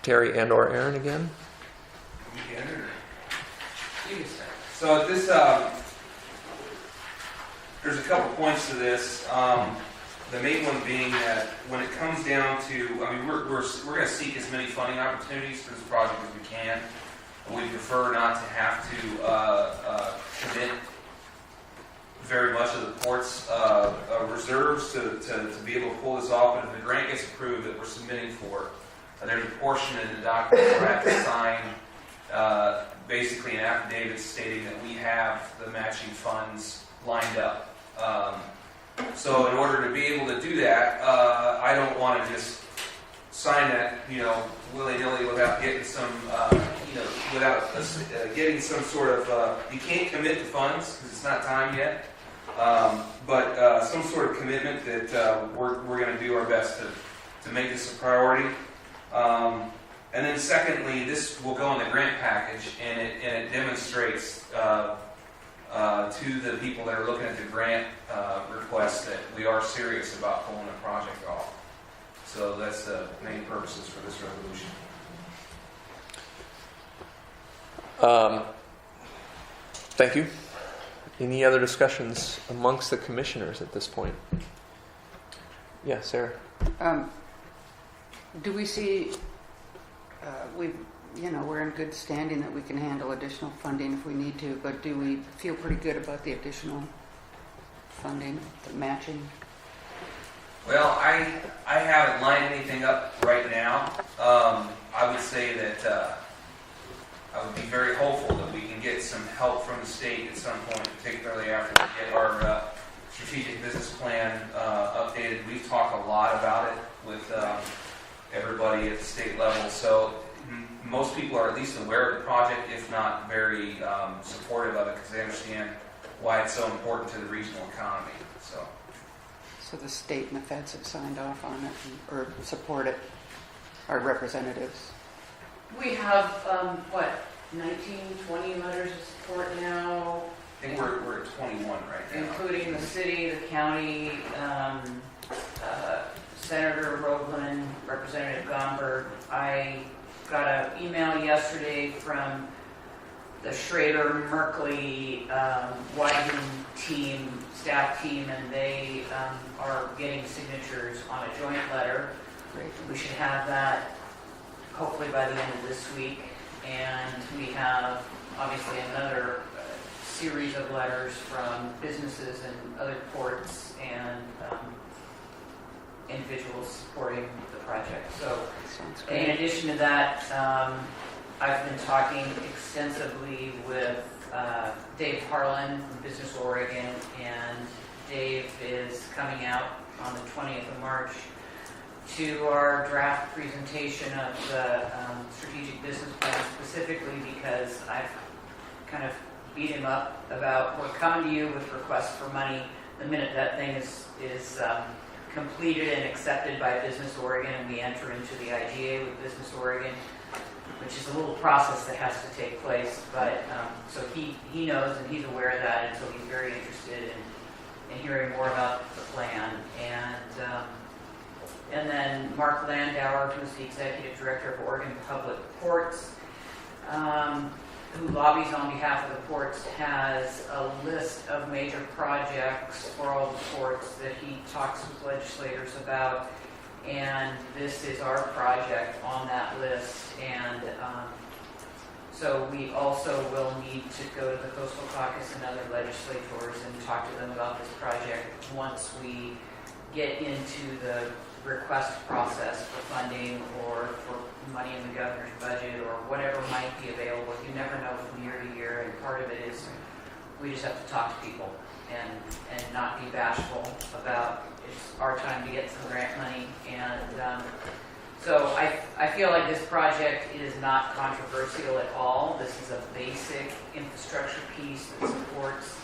[SPEAKER 1] Terry and/or Aaron again?
[SPEAKER 11] So this, there's a couple points to this. The main one being that when it comes down to, I mean, we're going to seek as many funding opportunities for this project as we can. We prefer not to have to commit very much of the port's reserves to be able to pull this off. And if the grant gets approved that we're submitting for, there's a portion in the document where I have to sign basically an affidavit stating that we have the matching funds lined up. So in order to be able to do that, I don't want to just sign that, willy-nilly without getting some, without getting some sort of, you can't commit to funds because it's not time yet, but some sort of commitment that we're going to do our best to make this a priority. And then secondly, this will go in the grant package, and it demonstrates to the people that are looking at the grant request that we are serious about pulling the project off. So that's the main purposes for this resolution.
[SPEAKER 1] Thank you. Any other discussions amongst the commissioners at this point? Yeah, Sarah.
[SPEAKER 9] Do we see, we're in good standing that we can handle additional funding if we need to, but do we feel pretty good about the additional funding, the matching?
[SPEAKER 11] Well, I haven't lined anything up right now. I would say that I would be very hopeful that we can get some help from the state at some point, particularly after we get our strategic business plan updated. We've talked a lot about it with everybody at the state level, so most people are at least aware of the project, if not very supportive of it, because they understand why it's so important to the regional economy.
[SPEAKER 9] So the state and the feds have signed off on it or support it, our representatives.
[SPEAKER 3] We have, 19, 20 letters of support now,
[SPEAKER 11] I think we're at 21 right now.
[SPEAKER 3] including the city, the county, Senator Roeblen, Representative Gomberg. I got an email yesterday from the Schrader, Merkley, Wyden staff team, and they are getting signatures on a joint letter.
[SPEAKER 9] Great.
[SPEAKER 3] We should have that hopefully by the end of this week. And we have obviously another series of letters from businesses and other ports and individuals supporting the project. So
[SPEAKER 9] Sounds
[SPEAKER 3] in
[SPEAKER 9] great.
[SPEAKER 3] addition to that, I've been talking extensively with Dave Harlan from Business Oregon, and Dave is coming out on the 20th of March to our draft presentation of the strategic business plan, specifically because I've kind of beat him up about, we're coming to you with requests for money the minute that thing is completed and accepted by Business Oregon and we enter into the IGA with Business Oregon, which is a little process that has to take place. But so he knows and he's aware of that, and so he's very interested in hearing more about the plan. And then Mark Landauer, who's the Executive Director of Oregon Public Ports, who lobbies on behalf of the ports, has a list of major projects for all the ports that he talks with legislators about. And this is our project on that list. And so we also will need to go to the Coastal Caucus and other legislators and talk to them about this project once we get into the request process for funding or for money in the governor's budget or whatever might be available. You never know from year to year, and part of it is we just have to talk to people and not be bashful about it's our time to get some grant money. And so I feel like this project is not controversial at all. This is a basic infrastructure piece that supports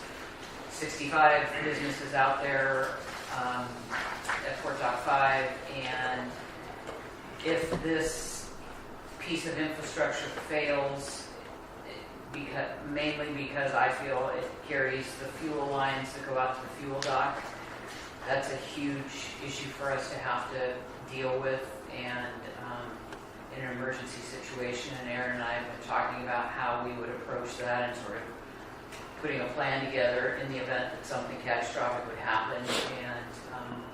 [SPEAKER 3] 65 businesses out there at Port Dock 5, and if this piece of infrastructure fails, mainly because I feel it carries the fuel lines that go out to the fuel dock. That's a huge issue for us to have to deal with, and in an emergency situation, and Aaron and I have been talking about how we would approach that and sort of putting a plan together in the event that something catastrophic would happen, and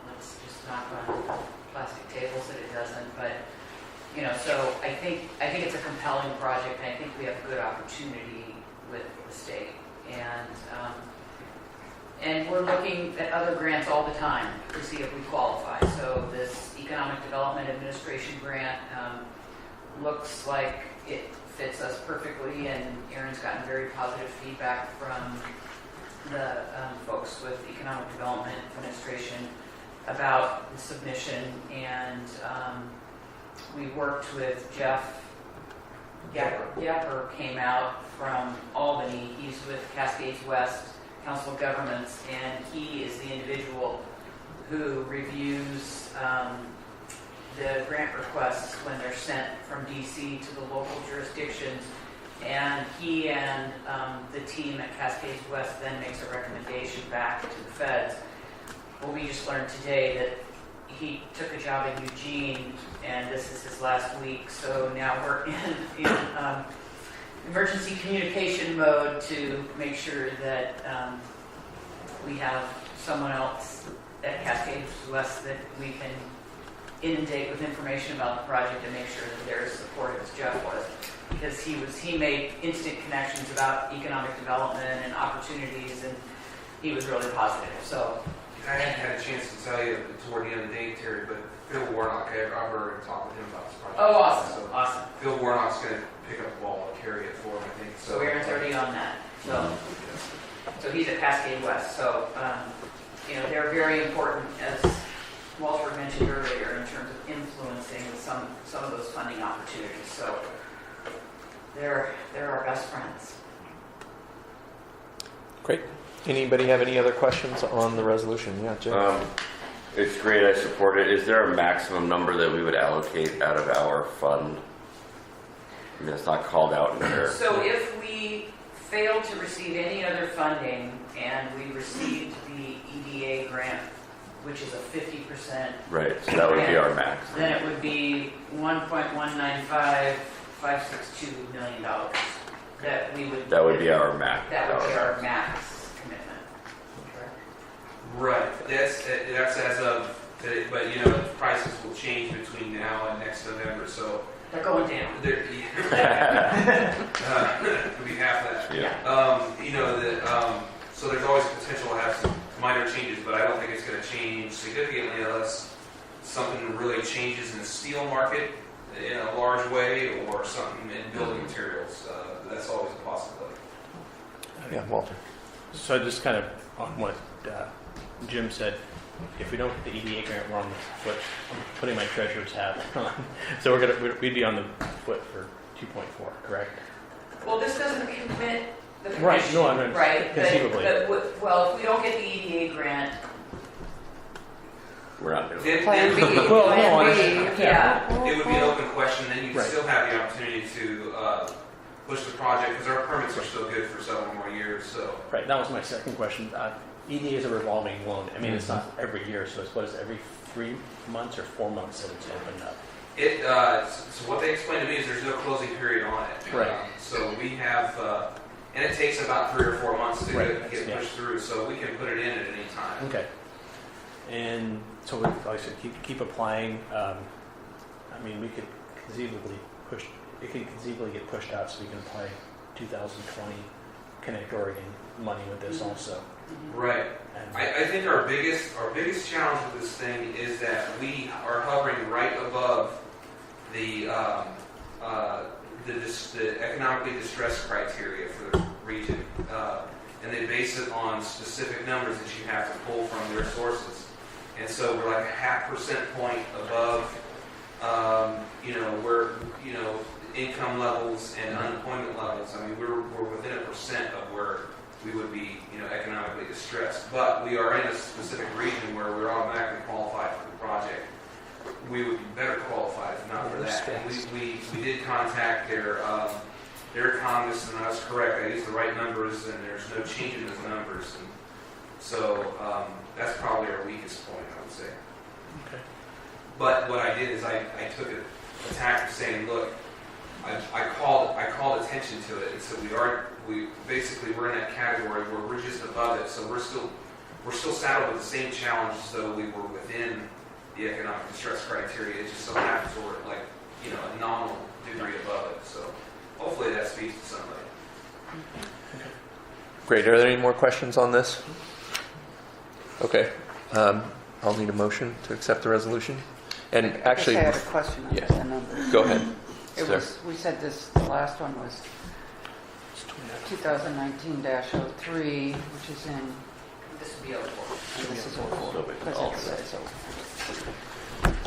[SPEAKER 3] let's just knock on plastic tables that it doesn't, but so I think it's a compelling project, and I think we have a good opportunity with the state, and we're looking at other grants all the time to see if we qualify. So this Economic Development Administration grant looks like it fits us perfectly, and Aaron's gotten very positive feedback from the folks with Economic Development Administration about the submission, and we worked with Jeff Gepper, came out from Albany. He's with Cascades West Council of Governments, and he is the individual who reviews the grant requests when they're sent from DC to the local jurisdictions, and he and the team at Cascades West then makes a recommendation back to the feds. Well, we just learned today that he took a job in Eugene, and this is his last week, so now we're in emergency communication mode to make sure that we have someone else at Cascades West that we can inundate with information about the project and make sure that they're as supportive as Jeff was, because he made instant connections about economic development and opportunities, and he was really positive. So
[SPEAKER 11] I hadn't had a chance to tell you toward the end of the day, Terry, but Phil Warnock, I've already talked with him about this project.
[SPEAKER 3] Oh, awesome,
[SPEAKER 11] So
[SPEAKER 3] awesome.
[SPEAKER 11] Phil Warnock's going to pick up the ball and carry it forward, I think.
[SPEAKER 3] So Aaron's already on that. So he's at Cascade West. So they're very important, as Walter mentioned earlier, in terms of influencing some of those funding opportunities. So they're our best friends.
[SPEAKER 1] Great. Anybody have any other questions on the resolution? Yeah, Jim.
[SPEAKER 8] It's great, I support it. Is there a maximum number that we would allocate out of our fund? I mean, it's not called out in there.
[SPEAKER 3] So if we fail to receive any other funding and we received the EDA grant, which is a 50%,
[SPEAKER 8] Right, so that would be our max.
[SPEAKER 3] then it would be $1.195562 million that we would.
[SPEAKER 8] That would be our max.
[SPEAKER 3] That would be our max commitment.
[SPEAKER 11] Right. That's as of today, but prices will change between now and next November, so
[SPEAKER 3] They're going down.
[SPEAKER 11] there could be half that.
[SPEAKER 8] Yeah.
[SPEAKER 11] So there's always potential to have some minor changes, but I don't think it's going to change significantly unless something really changes in the steel market in a large way, or something in building materials. That's always a possibility.
[SPEAKER 1] Yeah, Walter.
[SPEAKER 2] So just kind of on what Jim said, if we don't get the EDA grant, we're on the foot. I'm putting my treasurer's hat on. So we'd be on the foot for 2.4, correct?
[SPEAKER 3] Well, this doesn't commit the commission.
[SPEAKER 2] Right, no, I mean,
[SPEAKER 3] right?
[SPEAKER 2] conceivably.
[SPEAKER 3] Well, if we don't get the EDA grant,
[SPEAKER 8] We're not doing it.
[SPEAKER 3] Plan B.
[SPEAKER 2] Well,
[SPEAKER 3] Plan
[SPEAKER 2] no,
[SPEAKER 3] B, yeah.
[SPEAKER 11] It would be an open question, then you'd
[SPEAKER 2] Right.
[SPEAKER 11] still have the opportunity to push the project, because our permits are still good for several more years, so.
[SPEAKER 2] Right, that was my second question. EDA is a revolving loan. I mean, it's not every year, so it's what is it, every 3 months or 4 months that it's opened up?
[SPEAKER 11] So what they explained to me is there's no closing period on it.
[SPEAKER 2] Right.
[SPEAKER 11] So we have, and it takes about 3 or 4 months to
[SPEAKER 2] Right,
[SPEAKER 11] get
[SPEAKER 2] yeah.
[SPEAKER 11] pushed through, so we can put it in at any time.
[SPEAKER 2] Okay. And so we, like I said, keep applying. I mean, we could conceivably get pushed out so we can apply 2020 Connect Oregon money with this also.
[SPEAKER 11] Right.
[SPEAKER 2] And
[SPEAKER 11] I think our biggest challenge with this thing is that we are hovering right above the economically distressed criteria for the region, and they base it on specific numbers that you have to pull from their sources. And so we're like a 0.5% point above, where income levels and unemployment levels. I mean, we're within 1% of where we would be, economically distressed. But we are in a specific region where we're automatically qualified for the project. We would be better qualified if not for that. And we did contact their their comments and I was correct. I used the right numbers, and there's no change in those numbers. And so that's probably our weakest point, I would say.
[SPEAKER 2] Okay.
[SPEAKER 11] But what I did is I took a tack of saying, look, I called attention to it, and so we're in that category where we're just above it. So we're still saddled with the same challenge as though we were within the economic distress criteria. It just so happens we're at, like, a nominal degree above it. So hopefully that speaks to somebody.
[SPEAKER 1] Great. Are there any more questions on this? Okay. I'll need a motion to accept the resolution. And actually,
[SPEAKER 9] I had a question on
[SPEAKER 1] yeah.
[SPEAKER 9] the numbers.
[SPEAKER 1] Go ahead.
[SPEAKER 9] It
[SPEAKER 1] sir.
[SPEAKER 9] was, we said this, the last one was 2019-03, which is in,
[SPEAKER 3] This would be 04.
[SPEAKER 9] and this is 04.
[SPEAKER 8] Nobody
[SPEAKER 9] Because
[SPEAKER 8] calls
[SPEAKER 9] it says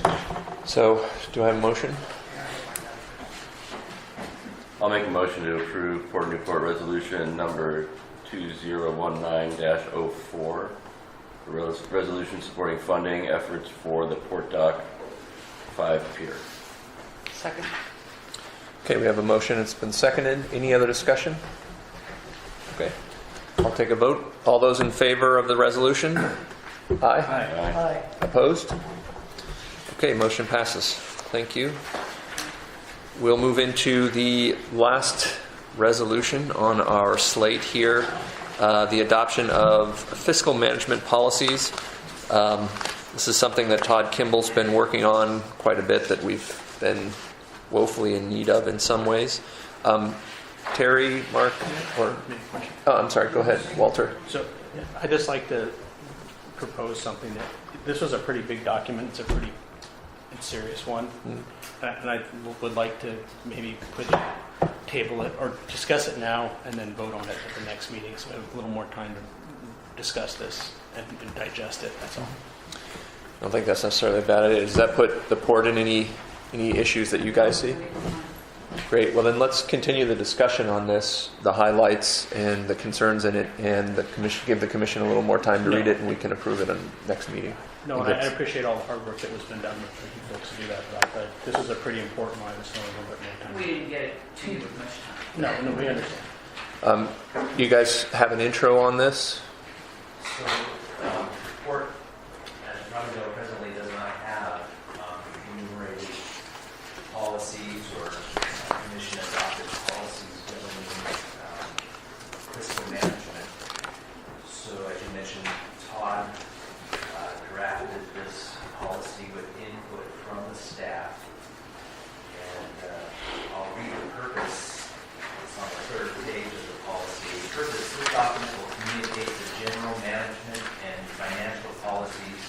[SPEAKER 9] 04.
[SPEAKER 1] So, do I have a motion?
[SPEAKER 8] I'll make a motion to approve Port of Newport Resolution number 2019-04, a resolution supporting funding efforts for the Port Dock 5 Pier.
[SPEAKER 9] Second?
[SPEAKER 1] Okay, we have a motion. It's been seconded. Any other discussion? Okay. I'll take a vote. All those in favor of the resolution? Aye.
[SPEAKER 4] Aye.
[SPEAKER 1] Opposed? Okay, motion passes. Thank you. We'll move into the last resolution on our slate here, the adoption of fiscal management policies. This is something that Todd Kimball's been working on quite a bit, that we've been woefully in need of in some ways. Terry, Mark, or I'm sorry, go ahead, Walter.
[SPEAKER 2] So I'd just like to propose something that, this was a pretty big document, it's a pretty serious one, and I would like to maybe table it or discuss it now and then vote on it at the next meeting, so we have a little more time to discuss this and digest it, that's all.
[SPEAKER 1] I don't think that's necessarily a bad idea. Does that put the port in any issues that you guys see? Great. Well, then let's continue the discussion on this, the highlights and the concerns in it, and give the commission a little more time to read it, and we can approve it on next meeting.
[SPEAKER 2] No, and I appreciate all the hard work that was been done with you folks to do that, but this is a pretty important one, so a little bit more time.
[SPEAKER 3] We didn't get it to you with much time.
[SPEAKER 2] No, we understand.
[SPEAKER 1] You guys have an intro on this?
[SPEAKER 10] So, Port, as Robbinsdale presently does not have enumerated policies or commission adopted policies governing fiscal management. So, as you mentioned, Todd drafted this policy with input from the staff. And I'll read the purpose. It's on the third page of the policy. The purpose, this document will communicate the general management and financial policies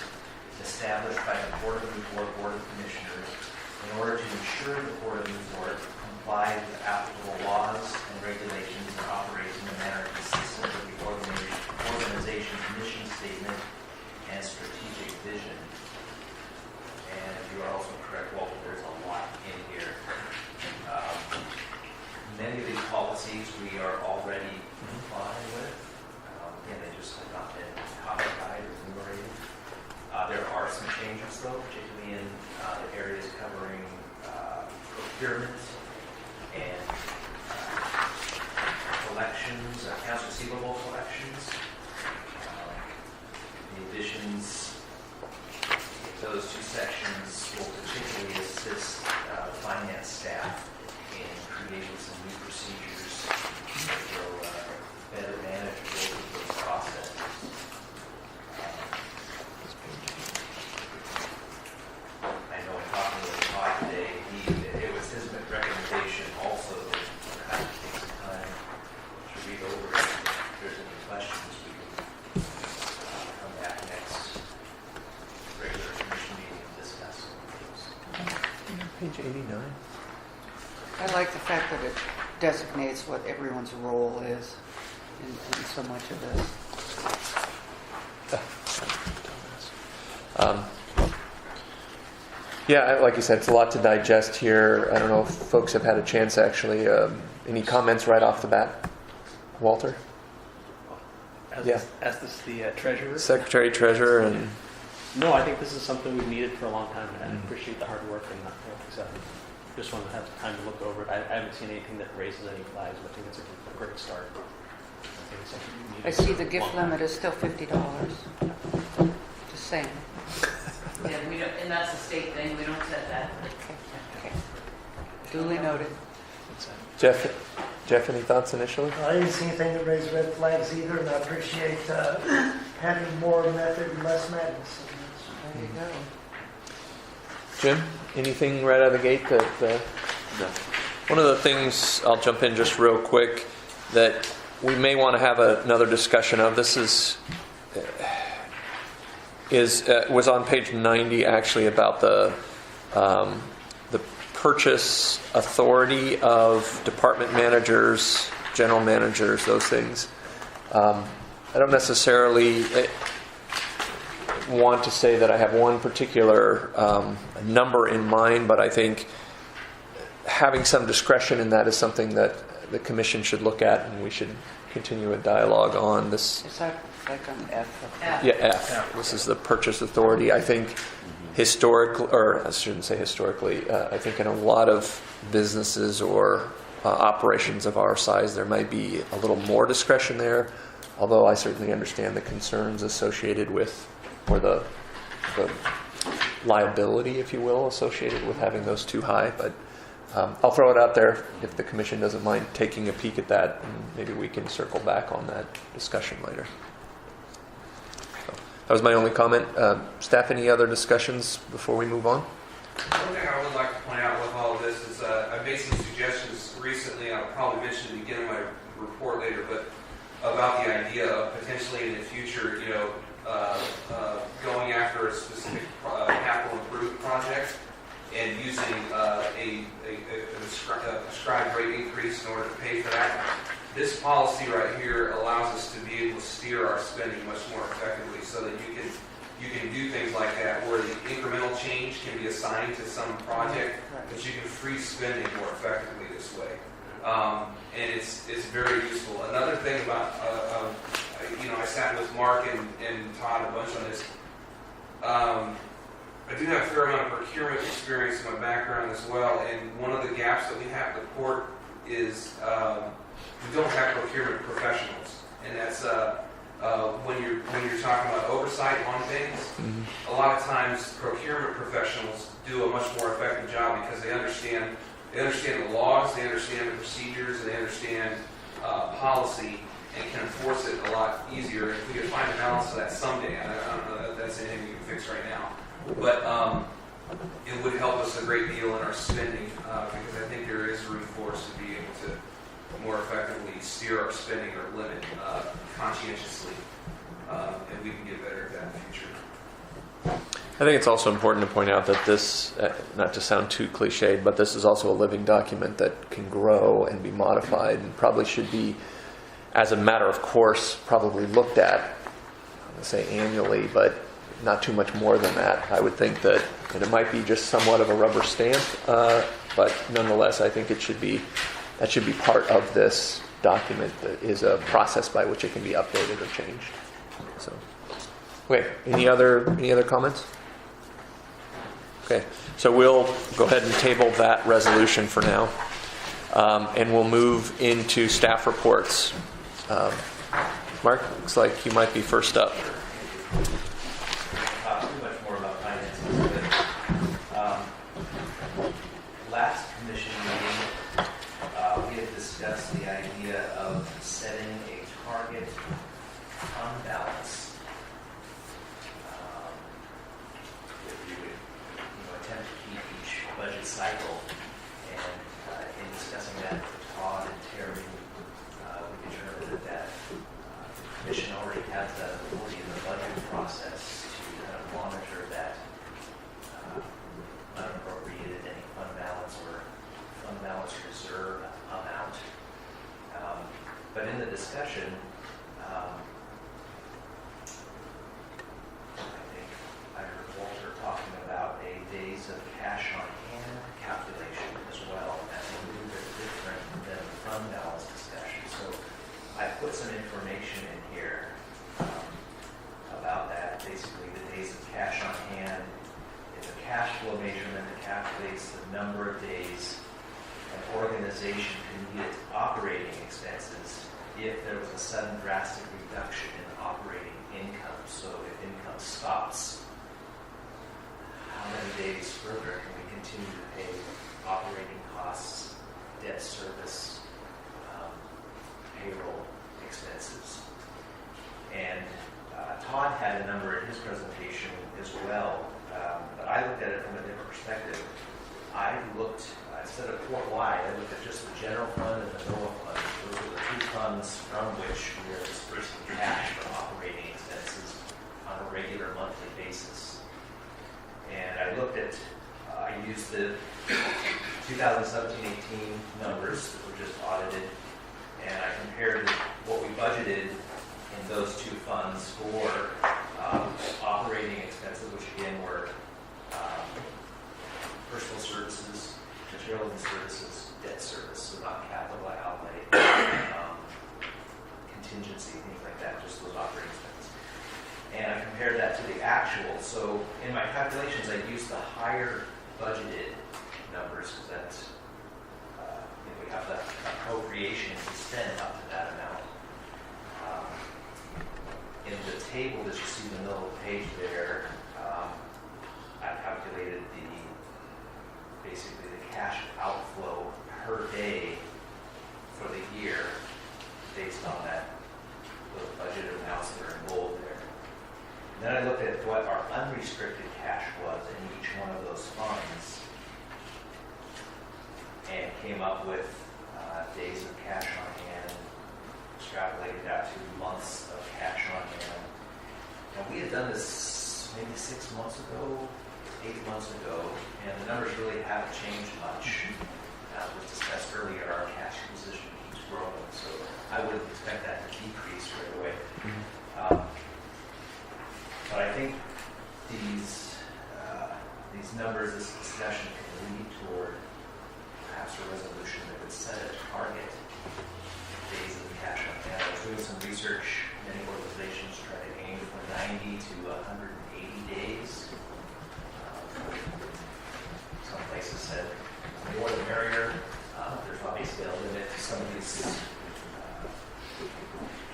[SPEAKER 10] established by the Port of Newport Board of Commissioners in order to ensure the Port of Newport complies with applicable laws and regulations and operates in a manner consistent with the organization's mission statement and strategic vision. And you are also correct, Walter, there's a lot in here. Many of these policies we are already complying with. Again, they just have not been codified or enumerated. There are some changes, though, particularly in the areas covering procurement and collections, accounts receivable collections. The additions, those two sections will particularly assist finance staff in creating some new procedures that will better manage the process. I know in talking with Todd today, it was his recommendation also that perhaps take some time to read over it. If there's any questions, we can come back next regular commission meeting and discuss those.
[SPEAKER 1] Page 89.
[SPEAKER 9] I like the fact that it designates what everyone's role is in so much of this.
[SPEAKER 1] Yeah, like you said, it's a lot to digest here. I don't know if folks have had a chance, actually. Any comments right off the bat? Walter?
[SPEAKER 2] As
[SPEAKER 1] Yeah.
[SPEAKER 2] the treasurer?
[SPEAKER 1] Secretary, Treasurer, and
[SPEAKER 2] No, I think this is something we've needed for a long time, and I appreciate the hard work and that. So, just want to have time to look over it. I haven't seen anything that raises any flags, but I think it's a great start. I think it's something you need
[SPEAKER 9] I
[SPEAKER 2] to
[SPEAKER 9] see
[SPEAKER 2] do
[SPEAKER 9] the
[SPEAKER 2] for a
[SPEAKER 9] gift
[SPEAKER 2] long time.
[SPEAKER 9] limit is still $50. Just saying.
[SPEAKER 3] Yeah, we don't, and that's a state thing, we don't set that.
[SPEAKER 9] Okay. Duly noted.
[SPEAKER 1] Jeff, any thoughts initially?
[SPEAKER 4] I didn't see anything that raised red flags either, and I appreciate having more method and less madness.
[SPEAKER 9] There you go.
[SPEAKER 1] Jim, anything right out of the gate that... One of the things, I'll jump in just real quick, that we may want to have another discussion of, this was on page 90 actually, about the purchase authority of department managers, general managers, those things. I don't necessarily want to say that I have one particular number in mind, but I think having some discretion in that is something that the commission should look at, and we should continue a dialogue on this.
[SPEAKER 9] Is that like on F?
[SPEAKER 1] Yeah, F. This is the purchase authority. I think historically, or I shouldn't say historically, I think in a lot of businesses or operations of our size, there might be a little more discretion there, although I certainly understand the concerns associated with, or the liability, if you will, associated with having those too high. But I'll throw it out there if the commission doesn't mind taking a peek at that, and maybe we can circle back on that discussion later. So, that was my only comment. Staff, any other discussions before we move on?
[SPEAKER 11] One thing I would like to point out with all of this is I made some suggestions recently. I'll probably mention it again in my report later, but about the idea of potentially in the future, going after a specific capital improvement project and using a prescribed rate increase in order to pay for that. This policy right here allows us to be able to steer our spending much more effectively, so that you can do things like that, where the incremental change can be assigned to some project, but you can freeze spending more effectively this way. And it's very useful. Another thing about, I sat with Mark and Todd a bunch on this. I do have a fair amount of procurement experience in my background as well, and one of the gaps that we have at the port is we don't have procurement professionals, and that's when you're talking about oversight on things. A lot of times procurement professionals do a much more effective job because they understand the laws, they understand the procedures, and they understand policy, and can enforce it a lot easier. If we could find a balance of that someday, I don't know that that's anything we can fix right now, but it would help us a great deal in our spending, because I think there is room for us to be able to more effectively steer our spending or limit conscientiously, and we can get better at that in the future.
[SPEAKER 1] I think it's also important to point out that this, not to sound too cliched, but this is also a living document that can grow and be modified, and probably should be, as a matter of course, probably looked at, I'm going to say annually, but not too much more than that. I would think that, and it might be just somewhat of a rubber stamp, but nonetheless, I think that should be part of this document, that is a process by which it can be updated or changed. So, okay, any other comments? Okay, so we'll go ahead and table that resolution for now, and we'll move into staff reports. Mark, looks like you might be first up.
[SPEAKER 10] Too much more about finances, but last commission meeting, we had discussed the idea of setting a target fund balance. That we would, attempt to keep each budget cycle, and in discussing that with Todd and Terry, we determined that the commission already has that authority in the budget process to kind of monitor that unappropriated any fund balance or fund balance reserve amount. But in the discussion, I think I heard Walter talking about a days of cash on hand calculation. calculates the number of days an organization can meet its operating expenses if there was a sudden drastic reduction in operating income. So if income stops, how many days further can we continue to pay operating costs, debt service, payroll expenses? And Todd had a number in his presentation as well, but I looked at it from a different perspective. I looked, instead of port-wide, I looked at just the general fund and the NOAA fund. Those are the two funds from which we are dispersing cash for operating expenses on a regular monthly basis. And I looked at, I used the 2017-18 numbers that were just audited, and I compared what we budgeted in those two funds for operating expenses, which again were personal services, materials and services, debt service, so not capital outlay, contingency, things like that, just those operating expenses. And I compared that to the actual. So in my calculations, I used the higher budgeted numbers because that's, we have the appropriation to spend up to that amount. In the table that you see in the middle of the page there, I calculated basically the cash outflow per day for the year based on those budgeted amounts that are in bold there. And then I looked at what our unrestricted cash was in each one of those funds and came up with days of cash on hand, extrapolated out to months of cash on hand. And we had done this maybe 6 months ago, 8 months ago, and the numbers really haven't changed much. As was discussed earlier, our cash position keeps growing, so I wouldn't expect that to decrease right away. But I think these numbers, this discussion can lead toward perhaps a resolution that would set a target days of cash on hand. I was doing some research. Many organizations try to aim for 90 to 180 days. Some places said the more the merrier. There's obviously a limit to some of these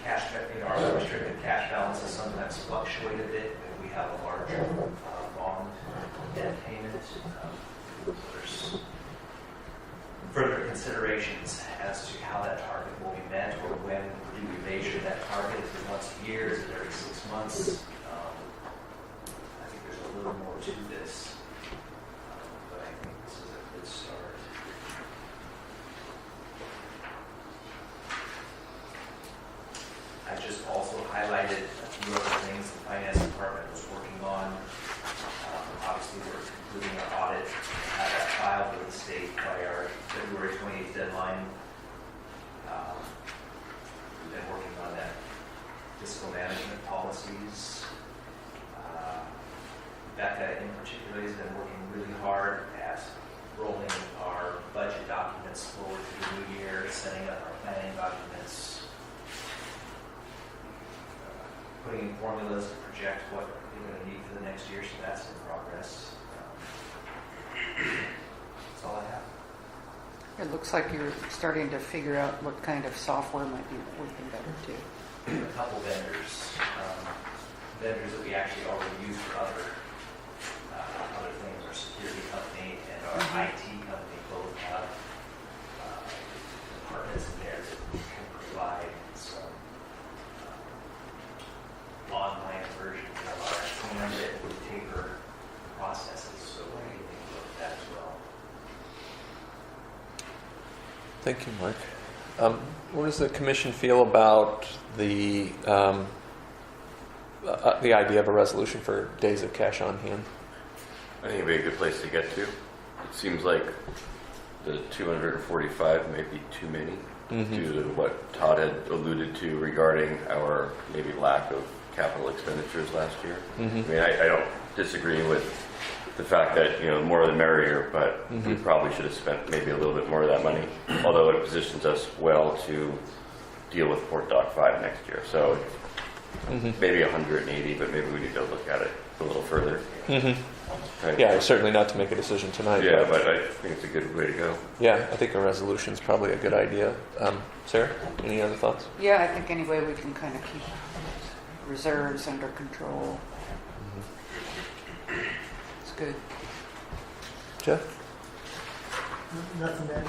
[SPEAKER 10] cash, our unrestricted cash balances sometimes fluctuate a bit if we have a large bond debt payment. There's further considerations as to how that target will be met, or when do we measure that target? Is it once a year? Is it every 6 months? I think there's a little more to this, but I think this is a good start. I just also highlighted a few other things the finance department was working on. Obviously, we're concluding our audit and have that filed with the state by our February 28th deadline. We've been working on that fiscal management policies. Becca in particular has been working really hard at rolling our budget documents forward to the new year, setting up our planning documents, putting in formulas to project what we're going to need for the next year, so that's in progress. That's all I have.
[SPEAKER 9] It looks like you're starting to figure out what kind of software might be working better too.
[SPEAKER 10] A couple vendors that we actually already use for other things. Our security company and our IT company both have departments in there that can provide some online versions of our handwritten paper processes, so we can look at that as well.
[SPEAKER 1] Thank you, Mark. What does the commission feel about the idea of a resolution for days of cash on hand?
[SPEAKER 8] I think it'd be a good place to get to. It seems like the 245 may be too many due to what Todd had alluded to regarding our maybe lack of capital expenditures last year. I mean, I don't disagree with the fact that, you know, the more the merrier, but we probably should have spent maybe a little bit more of that money, although it positions us well to deal with Port Dock 5 next year. So maybe 180, but maybe we need to look at it a little further. Right.
[SPEAKER 1] Yeah, certainly not to make a decision tonight.
[SPEAKER 8] Yeah, but I think it's a good way to go.
[SPEAKER 1] Yeah, I think a resolution is probably a good idea. Sarah, any other thoughts?
[SPEAKER 9] Yeah, I think any way we can kind of keep reserves under control. It's good.
[SPEAKER 1] Jeff?
[SPEAKER 4] Nothing bad.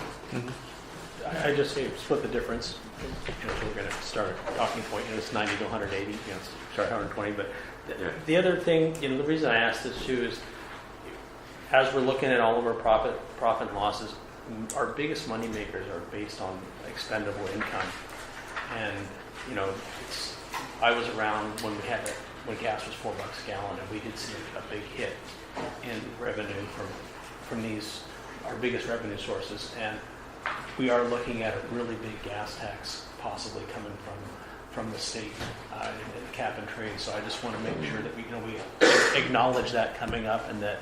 [SPEAKER 2] I just say split the difference. So we're going to start a talking point. It's 90 to 180. Start 120. But the other thing, the reason I asked this too is, as we're looking at all of our profit and losses, our biggest money makers are based on expendable income. And I was around when when gas was $4 a gallon, and we did see a big hit in revenue from these, our biggest revenue sources. And we are looking at a really big gas tax possibly coming from the state in cap and trade. So I just want to make sure that we acknowledge that coming up, and that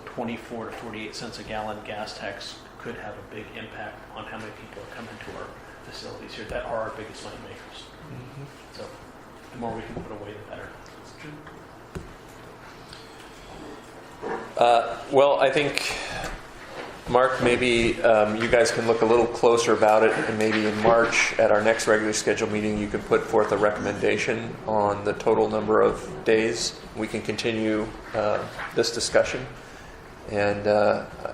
[SPEAKER 2] 24 to 48 cents a gallon gas tax could have a big impact on how many people are coming to our facilities here that are our biggest money makers. So the more we can put away, the better.
[SPEAKER 1] Well, I think, Mark, maybe you guys can look a little closer about it, and maybe in March at our next regularly scheduled meeting, you can put forth a recommendation on the total number of days. We can continue this discussion. And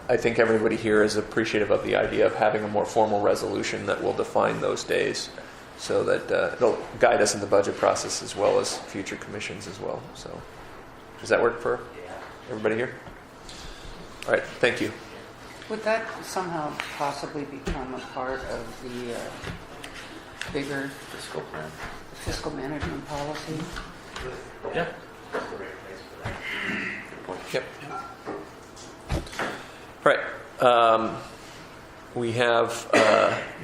[SPEAKER 1] I think everybody here is appreciative of the idea of having a more formal resolution that will define those days, so that it'll guide us in the budget process as well as future commissions as well. So does that work for everybody here? All right, thank you.
[SPEAKER 9] Would that somehow possibly become a part of the bigger
[SPEAKER 8] Fiscal plan.
[SPEAKER 9] fiscal management policy?
[SPEAKER 2] Yeah.
[SPEAKER 1] Yep. All right. We have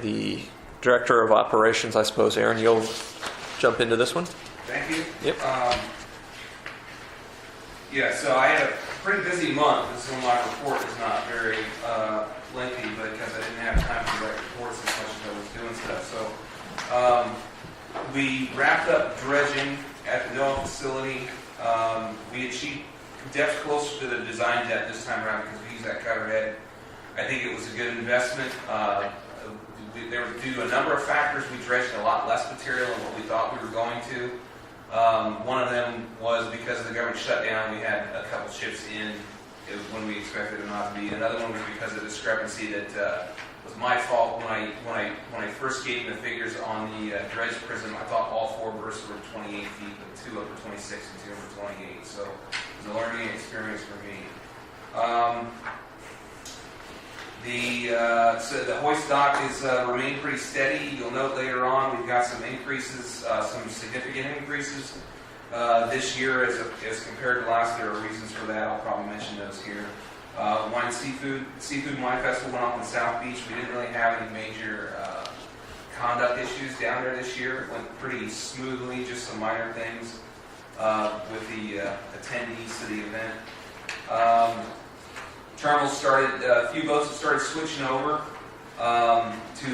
[SPEAKER 1] the Director of Operations. I suppose, Aaron, you'll jump into this one?
[SPEAKER 11] Thank you.
[SPEAKER 1] Yep.
[SPEAKER 11] So I had a pretty busy month. This is when my report is not very lengthy, but because I didn't have time to write reports as much as I was doing stuff. So we wrapped up dredging at the Noah facility. We achieved depth closer to the design depth this time around because we used that cutter head. I think it was a good investment. There were due to a number of factors. We dredged a lot less material than what we thought we were going to. One of them was because of the government shutdown, we had a couple ships in when we expected them not to be. Another one was because of discrepancy that was my fault. When I first gave the figures on the dredge prism, I thought all 4 berths were 28 feet, but 2 over 26 and 2 over 28. So it was a learning experience for me. The hoist dock is remained pretty steady. You'll note later on we've got some increases, some significant increases this year as compared to last year. There are reasons for that. I'll probably mention those here. Seafood Wine Festival went off in South Beach. We didn't really have any major conduct issues down there this year. It went pretty smoothly, just some minor things with the attendees to the event. Terminals started, a few boats have started switching over to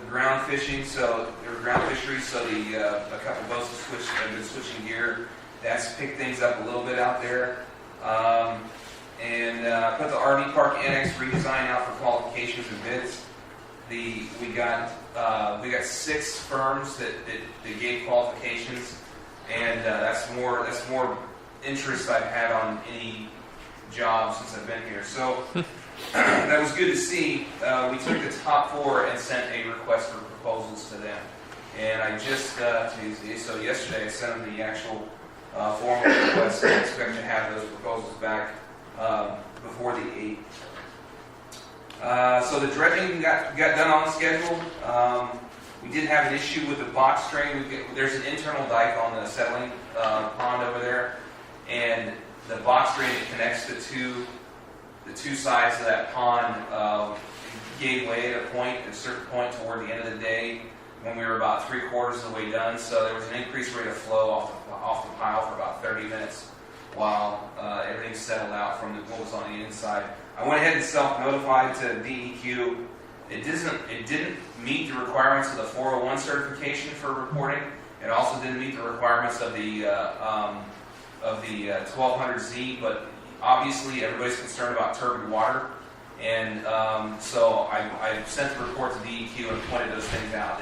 [SPEAKER 11] ground fishing, so there were ground fisheries, so a couple boats have been switching gear. That's picked things up a little bit out there. And put the RV Park Annex redesign out for qualifications and bids. We got 6 firms that gave qualifications, and that's more interest I've had on any job since I've been here. So that was good to see. We took the top 4 and sent a request for proposals to them. And I just, yesterday I sent them the actual formal request. I expect to have those proposals back before the 8th. So the dredging got done on schedule. We did have an issue with the box drain. There's an internal dike on the settling pond over there, and the box drain that connects the two sides of that pond gave way at a certain point toward the end of the day when we were about 3/4 of the way done. So there was an increased rate of flow off the pile for about 30 minutes while everything settled out from what was on the inside. I went ahead and self-notified to DEQ. It didn't meet the requirements of the 401 certification for reporting. It also didn't meet the requirements of the the 1200Z, but obviously everybody's concerned about turbid water. And so I sent the report to DEQ and pointed those things out.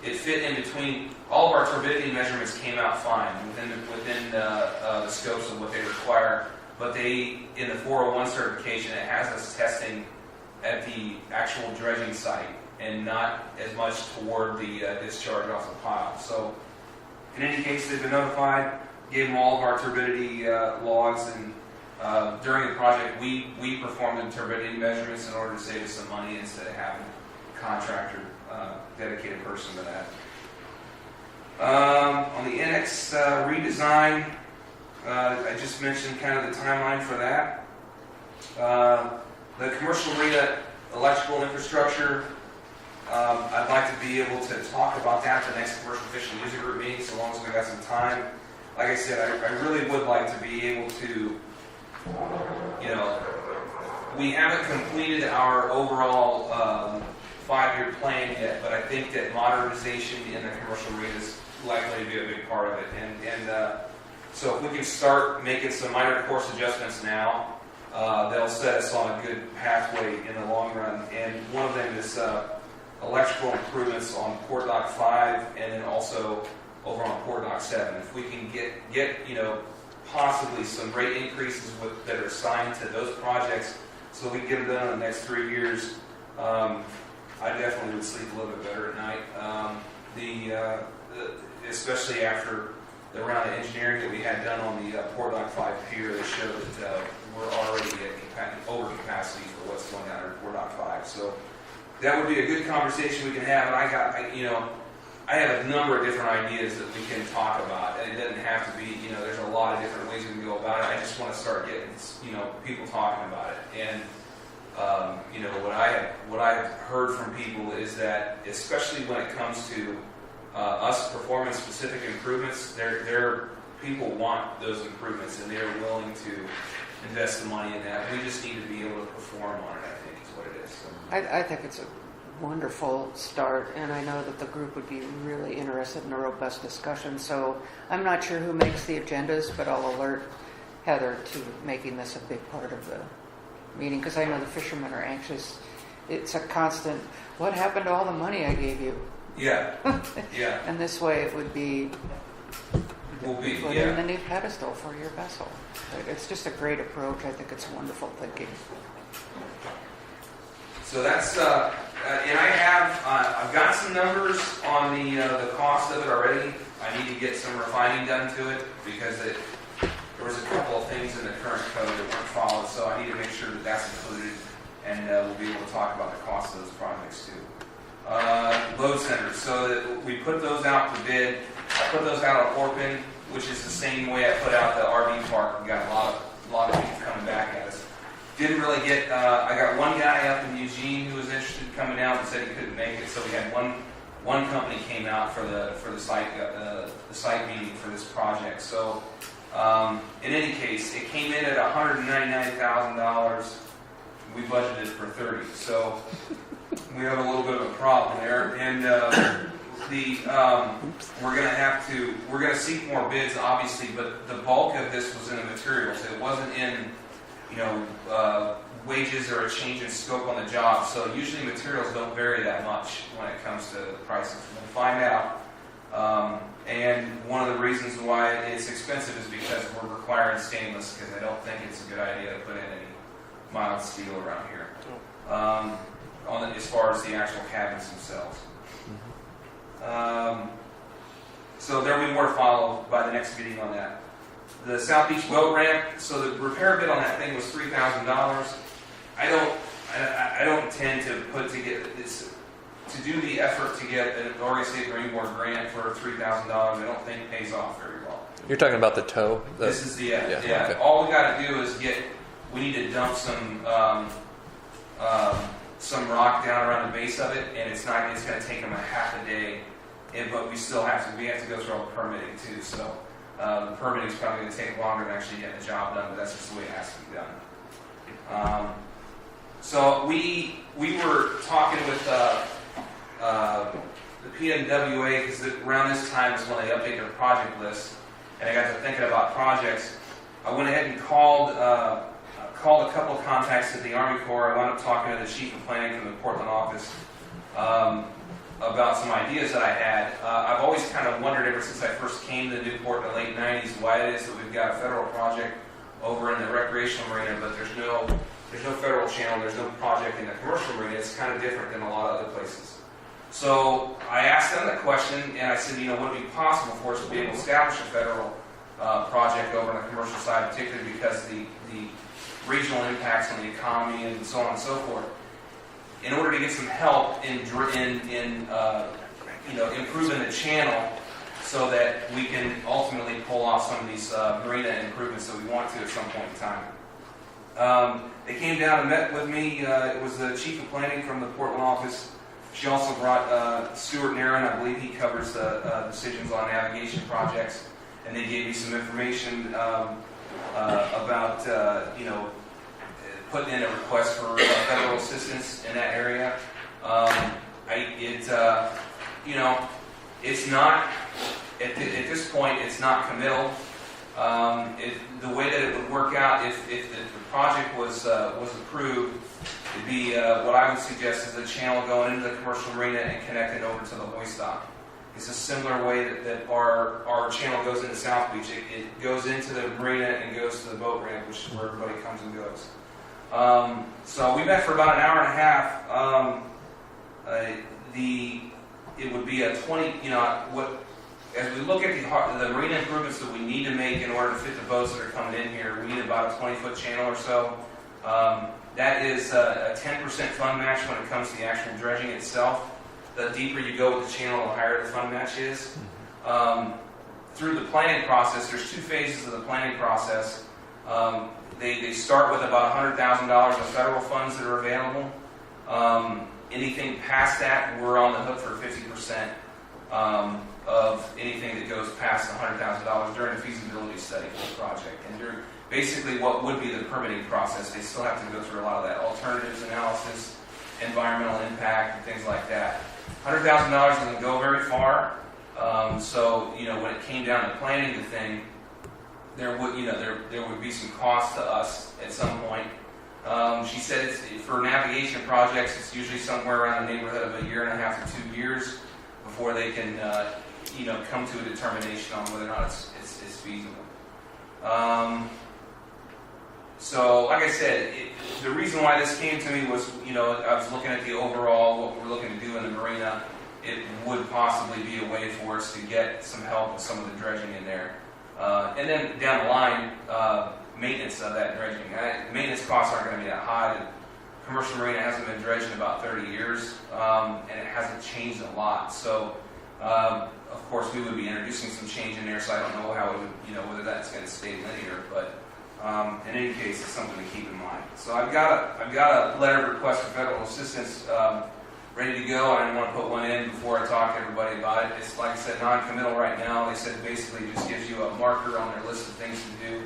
[SPEAKER 11] It fit in between, all of our turbidity measurements came out fine within the scopes of what they require. But they, in the 401 certification, it has us testing at the actual dredging site and not as much toward the discharge off the pile. So in any case, they've been notified, gave them all of our turbidity logs, and during the project, we performed the turbidity measurements in order to save us some money instead of having a contractor, dedicated person to that. On the annex redesign, I just mentioned kind of the timeline for that. The commercial marina electrical infrastructure, I'd like to be able to talk about that at the next commercial official user group meeting, so long as we got some time. Like I said, I really would like to be able to, we haven't completed our overall 5-year plan yet, but I think that modernization in the commercial marina is likely to be a big part of it. And so if we can start making some minor course adjustments now, they'll set us on a good pathway in the long run. And one of them is electrical improvements on Port Dock 5 and then also over on Port Dock 7. If we can get possibly some rate increases that are assigned to those projects so we can get them done in the next 3 years, I definitely would sleep a little bit better at night. Especially after the round of engineering that we had done on the Port Dock 5 pier, that showed that we're already at over capacity for what's going on in Port Dock 5. So that would be a good conversation we can have. And I have a number of different ideas that we can talk about. And it doesn't have to be, there's a lot of different ways we can go about it. I just want to start getting, people talking about it. And what I have heard from people is that, especially when it comes to us performing specific improvements, their people want those improvements and they're willing to invest the money in that. We just need to be able to perform on it, I think is what it is. So.
[SPEAKER 9] I think it's a wonderful start, and I know that the group would be really interested in a robust discussion. So I'm not sure who makes the agendas, but I'll alert Heather to making this a big part of the meeting, because I know the fishermen are anxious. It's a constant, what happened to all the money I gave you?
[SPEAKER 11] Yeah, yeah.
[SPEAKER 9] And this way it would be put
[SPEAKER 11] yeah.
[SPEAKER 9] in the new pedestal for your vessel. It's just a great approach. I think it's wonderful thinking.
[SPEAKER 11] So that's, and I've got some numbers on the cost of it already. I need to get some refining done to it because there was a couple of things in the current code that weren't followed, so I need to make sure that that's included, and we'll be able to talk about the cost of those projects too. Load centers, so that we put those out to bid. I put those out on Orpin, which is the same way I put out the RV park. We got a lot of people coming back at us. Didn't really get. I got one guy up in Eugene who was interested in coming out and said he couldn't make it. So we had one company came out for the site meeting for this project. So in any case, it came in at $199,000. We budgeted for $30,000. So we have a little bit of a problem there, and we're gonna seek more bids, obviously, but the bulk of this was in the materials. It wasn't in, wages or a change in scope on the job. So usually materials don't vary that much when it comes to the prices. We'll find out. And one of the reasons why it's expensive is because we're requiring stainless, because I don't think it's a good idea to put in any mild steel around here. As far as the actual cabins themselves. So there'll be more to follow by the next meeting on that. The South Beach boat ramp, so the repair bid on that thing was $3,000. I don't intend to put together this, to do the effort to get an Oregon State Marine Board grant for $3,000. I don't think pays off very well.
[SPEAKER 1] You're talking about the tow?
[SPEAKER 11] This is
[SPEAKER 1] yeah. Okay.
[SPEAKER 11] All we got to do is we need to dump some rock down around the base of it, and it's going to take them a half a day. But we have to go through all the permitting too. So the permitting is probably going to take longer than actually getting the job done, but that's just the way it has to be done. So we were talking with the PNWA, because around this time is when they update their project list, and I got to thinking about projects, I went ahead and called a couple of contacts at the Army Corps. I wound up talking to the chief of planning from the Portland office about some ideas that I had. I've always kind of wondered ever since I first came to Newport in the late 90s why it is that we've got a federal project over in the recreational marina, but there's no federal channel, there's no project in the commercial marina. It's kind of different than a lot of other places. So I asked them that question, and I said, would it be possible for us to be able to establish a federal project over on the commercial side, particularly because the regional impacts on the economy and so on and so forth, in order to get some help in improving the channel so that we can ultimately pull off some of these marina improvements that we want to at some point in time. They came down and met with me. It was the chief of planning from the Portland office. She also brought Stuart Naron. I believe he covers the decisions on navigation projects, and they gave me some information about putting in a request for federal assistance in that area. It's not at this point. It's not committal. The way that it would work out if the project was approved, it'd be what I would suggest is a channel going into the commercial marina and connecting over to the hoist dock. It's a similar way that our channel goes into South Beach. It goes into the marina and goes to the boat ramp, which is where everybody comes and goes. So we met for about an hour and a half. It would be a 20, as we look at the marina improvements that we need to make in order to fit the boats that are coming in here, we need about a 20-foot channel or so. That is a 10% fund match when it comes to the actual dredging itself. The deeper you go with the channel, the higher the fund match is. Through the planning process, there's two phases of the planning process. They start with about $100,000 of federal funds that are available. Anything past that, we're on the hook for 50% of anything that goes past $100,000 during the feasibility study for the project. And during basically what would be the permitting process, they still have to go through a lot of that alternatives analysis, environmental impact, and things like that. $100,000 doesn't go very far. So when it came down to planning the thing, there would be some cost to us at some point. She said for navigation projects, it's usually somewhere around the neighborhood of 1.5 to 2 years before they can come to a determination on whether or not it's feasible. So, like I said, the reason why this came to me was, I was looking at the overall, what we're looking to do in the marina. It would possibly be a way for us to get some help with some of the dredging in there. And then down the line, maintenance of that dredging. Maintenance costs aren't going to be that high. The commercial marina hasn't been dredged in about 30 years, and it hasn't changed a lot. So, of course, we would be introducing some change in there, so I don't know how it would, whether that's going to stay linear, but in any case, it's something to keep in mind. So I've got a letter of request for federal assistance ready to go. I didn't want to put one in before I talk to everybody about it. It's, like I said, non-committal right now. They said basically just gives you a marker on their list of things to do.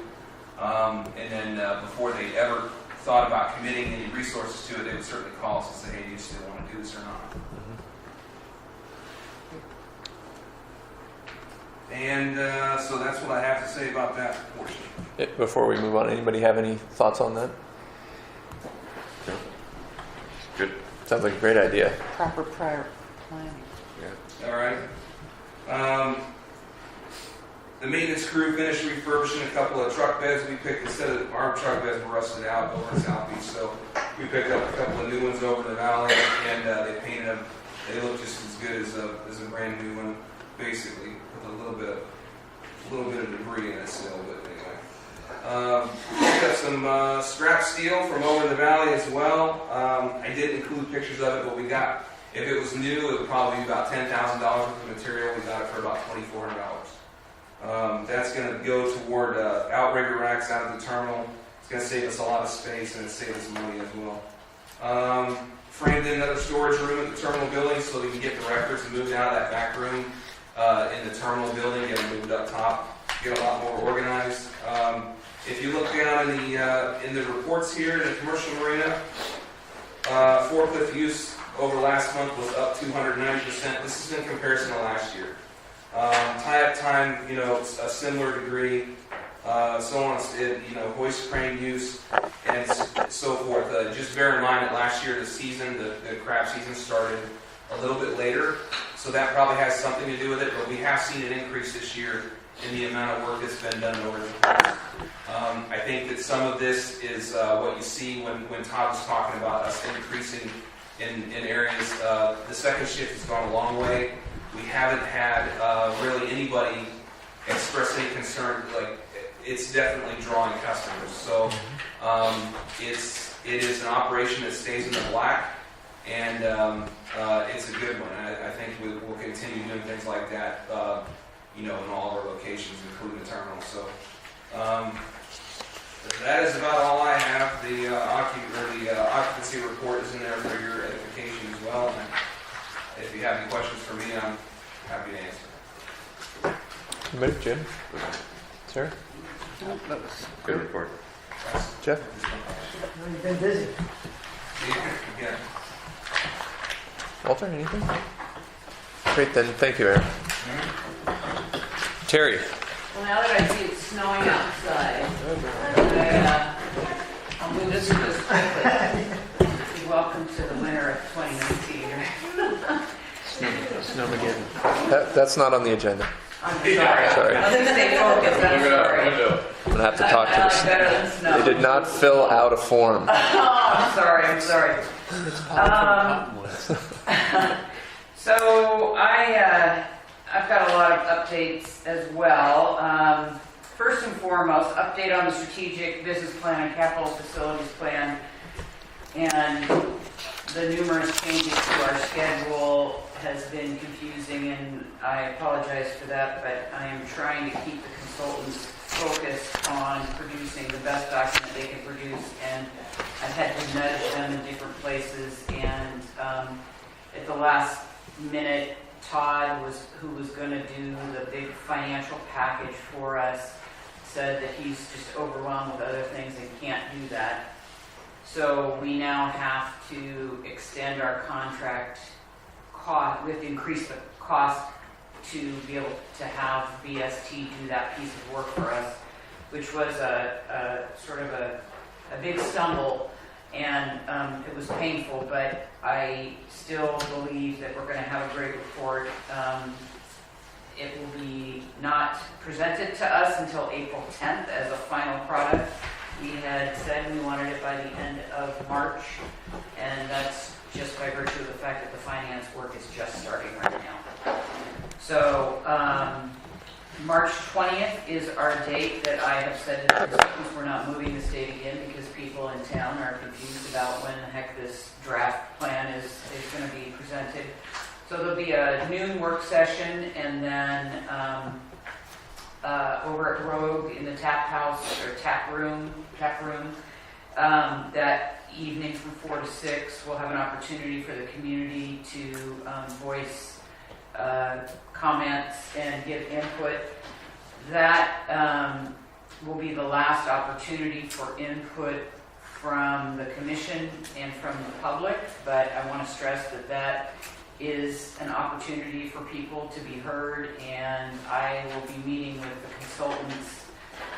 [SPEAKER 11] And then before they ever thought about committing any resources to it, they would certainly call us and say, hey, do you still want to do this or not? And so that's what I have to say about that portion.
[SPEAKER 1] Before we move on, anybody have any thoughts on that?
[SPEAKER 8] Good.
[SPEAKER 1] Sounds like a great idea.
[SPEAKER 9] Proper prior planning.
[SPEAKER 11] All right. The maintenance crew finished refurbishing a couple of truck beds. We picked, instead of our truck beds were rusted out over in South Beach, so we picked up a couple of new ones over the valley, and they painted them. They look just as good as a brand new one, basically, with a little bit of debris in it still, but anyway. Picked up some scrap steel from over in the valley as well. I didn't include pictures of it, but we got, if it was new, it would probably be about $10,000 worth of material. We got it for about $2,400. That's going to go toward outrigger racks out of the terminal. It's going to save us a lot of space, and it's save us money as well. Framed in another storage room at the terminal building so we can get the records moved out of that back room in the terminal building, get them moved up top, get a lot more organized. If you look down in the reports here in the commercial marina, forklift use over last month was up 290%. This is in comparison to last year. Tie-up time, a similar degree, so on, hoist crane use, and so forth. Just bear in mind that last year the crab season started a little bit later, so that probably has something to do with it, but we have seen an increase this year in the amount of work that's been done over the years. I think that some of this is what you see when Todd was talking about us increasing in areas. The second shift has gone a long way. We haven't had really anybody express any concern. Like, it's definitely drawing customers. So it is an operation that stays in the black, and it's a good one. I think we'll continue doing things like that, in all of our locations, including the terminal. So that is about all I have. The occupancy report is in there for your edification as well. And if you have any questions for me, I'm happy to answer.
[SPEAKER 1] Anybody? Jim? Sarah?
[SPEAKER 9] No, that was
[SPEAKER 8] Good report.
[SPEAKER 1] Jeff?
[SPEAKER 4] Well, you've been busy.
[SPEAKER 11] Yeah.
[SPEAKER 1] Walter, anything? Great, then. Thank you, Aaron. Terry?
[SPEAKER 3] Well, now that I see it's snowing outside, I'll move this quickly. Welcome to the winter of 2019.
[SPEAKER 1] Snowmageddon. That's not on the agenda.
[SPEAKER 3] I'm sorry. I was going to say focus, I'm sorry.
[SPEAKER 1] I'm going to have to talk to
[SPEAKER 3] Nothing better than
[SPEAKER 1] this.
[SPEAKER 3] snow.
[SPEAKER 1] They did not fill out a form.
[SPEAKER 3] Oh, I'm sorry. So I've got a lot of updates as well. First and foremost, update on the strategic business plan and capital facilities plan, and the numerous changes to our schedule has been confusing, and I apologize for that, but I am trying to keep the consultants focused on producing the best document they can produce, and I've had to nudge them in different places, and at the last minute, Todd, who was going to do the big financial package for us, said that he's just overwhelmed with other things and can't do that. So we now have to extend our contract cost, we have to increase the cost to be able to have BST do that piece of work for us, which was a sort of a big stumble, and it was painful, but I still believe that we're going to have a great report. It will be not presented to us until April 10th as a final product. We had said we wanted it by the end of March, and that's just by virtue of the fact that the finance work is just starting right now. So March 20th is our date that I have said to the consultants. We're not moving this date again because people in town are confused about when the heck this draft plan is going to be presented. So there'll be a noon work session, and then over at Rogue in the tap room, that evening from 4 to 6, we'll have an opportunity for the community to voice comments and give input. That will be the last opportunity for input from the commission and from the public, but I want to stress that that is an opportunity for people to be heard, and I will be meeting with the consultants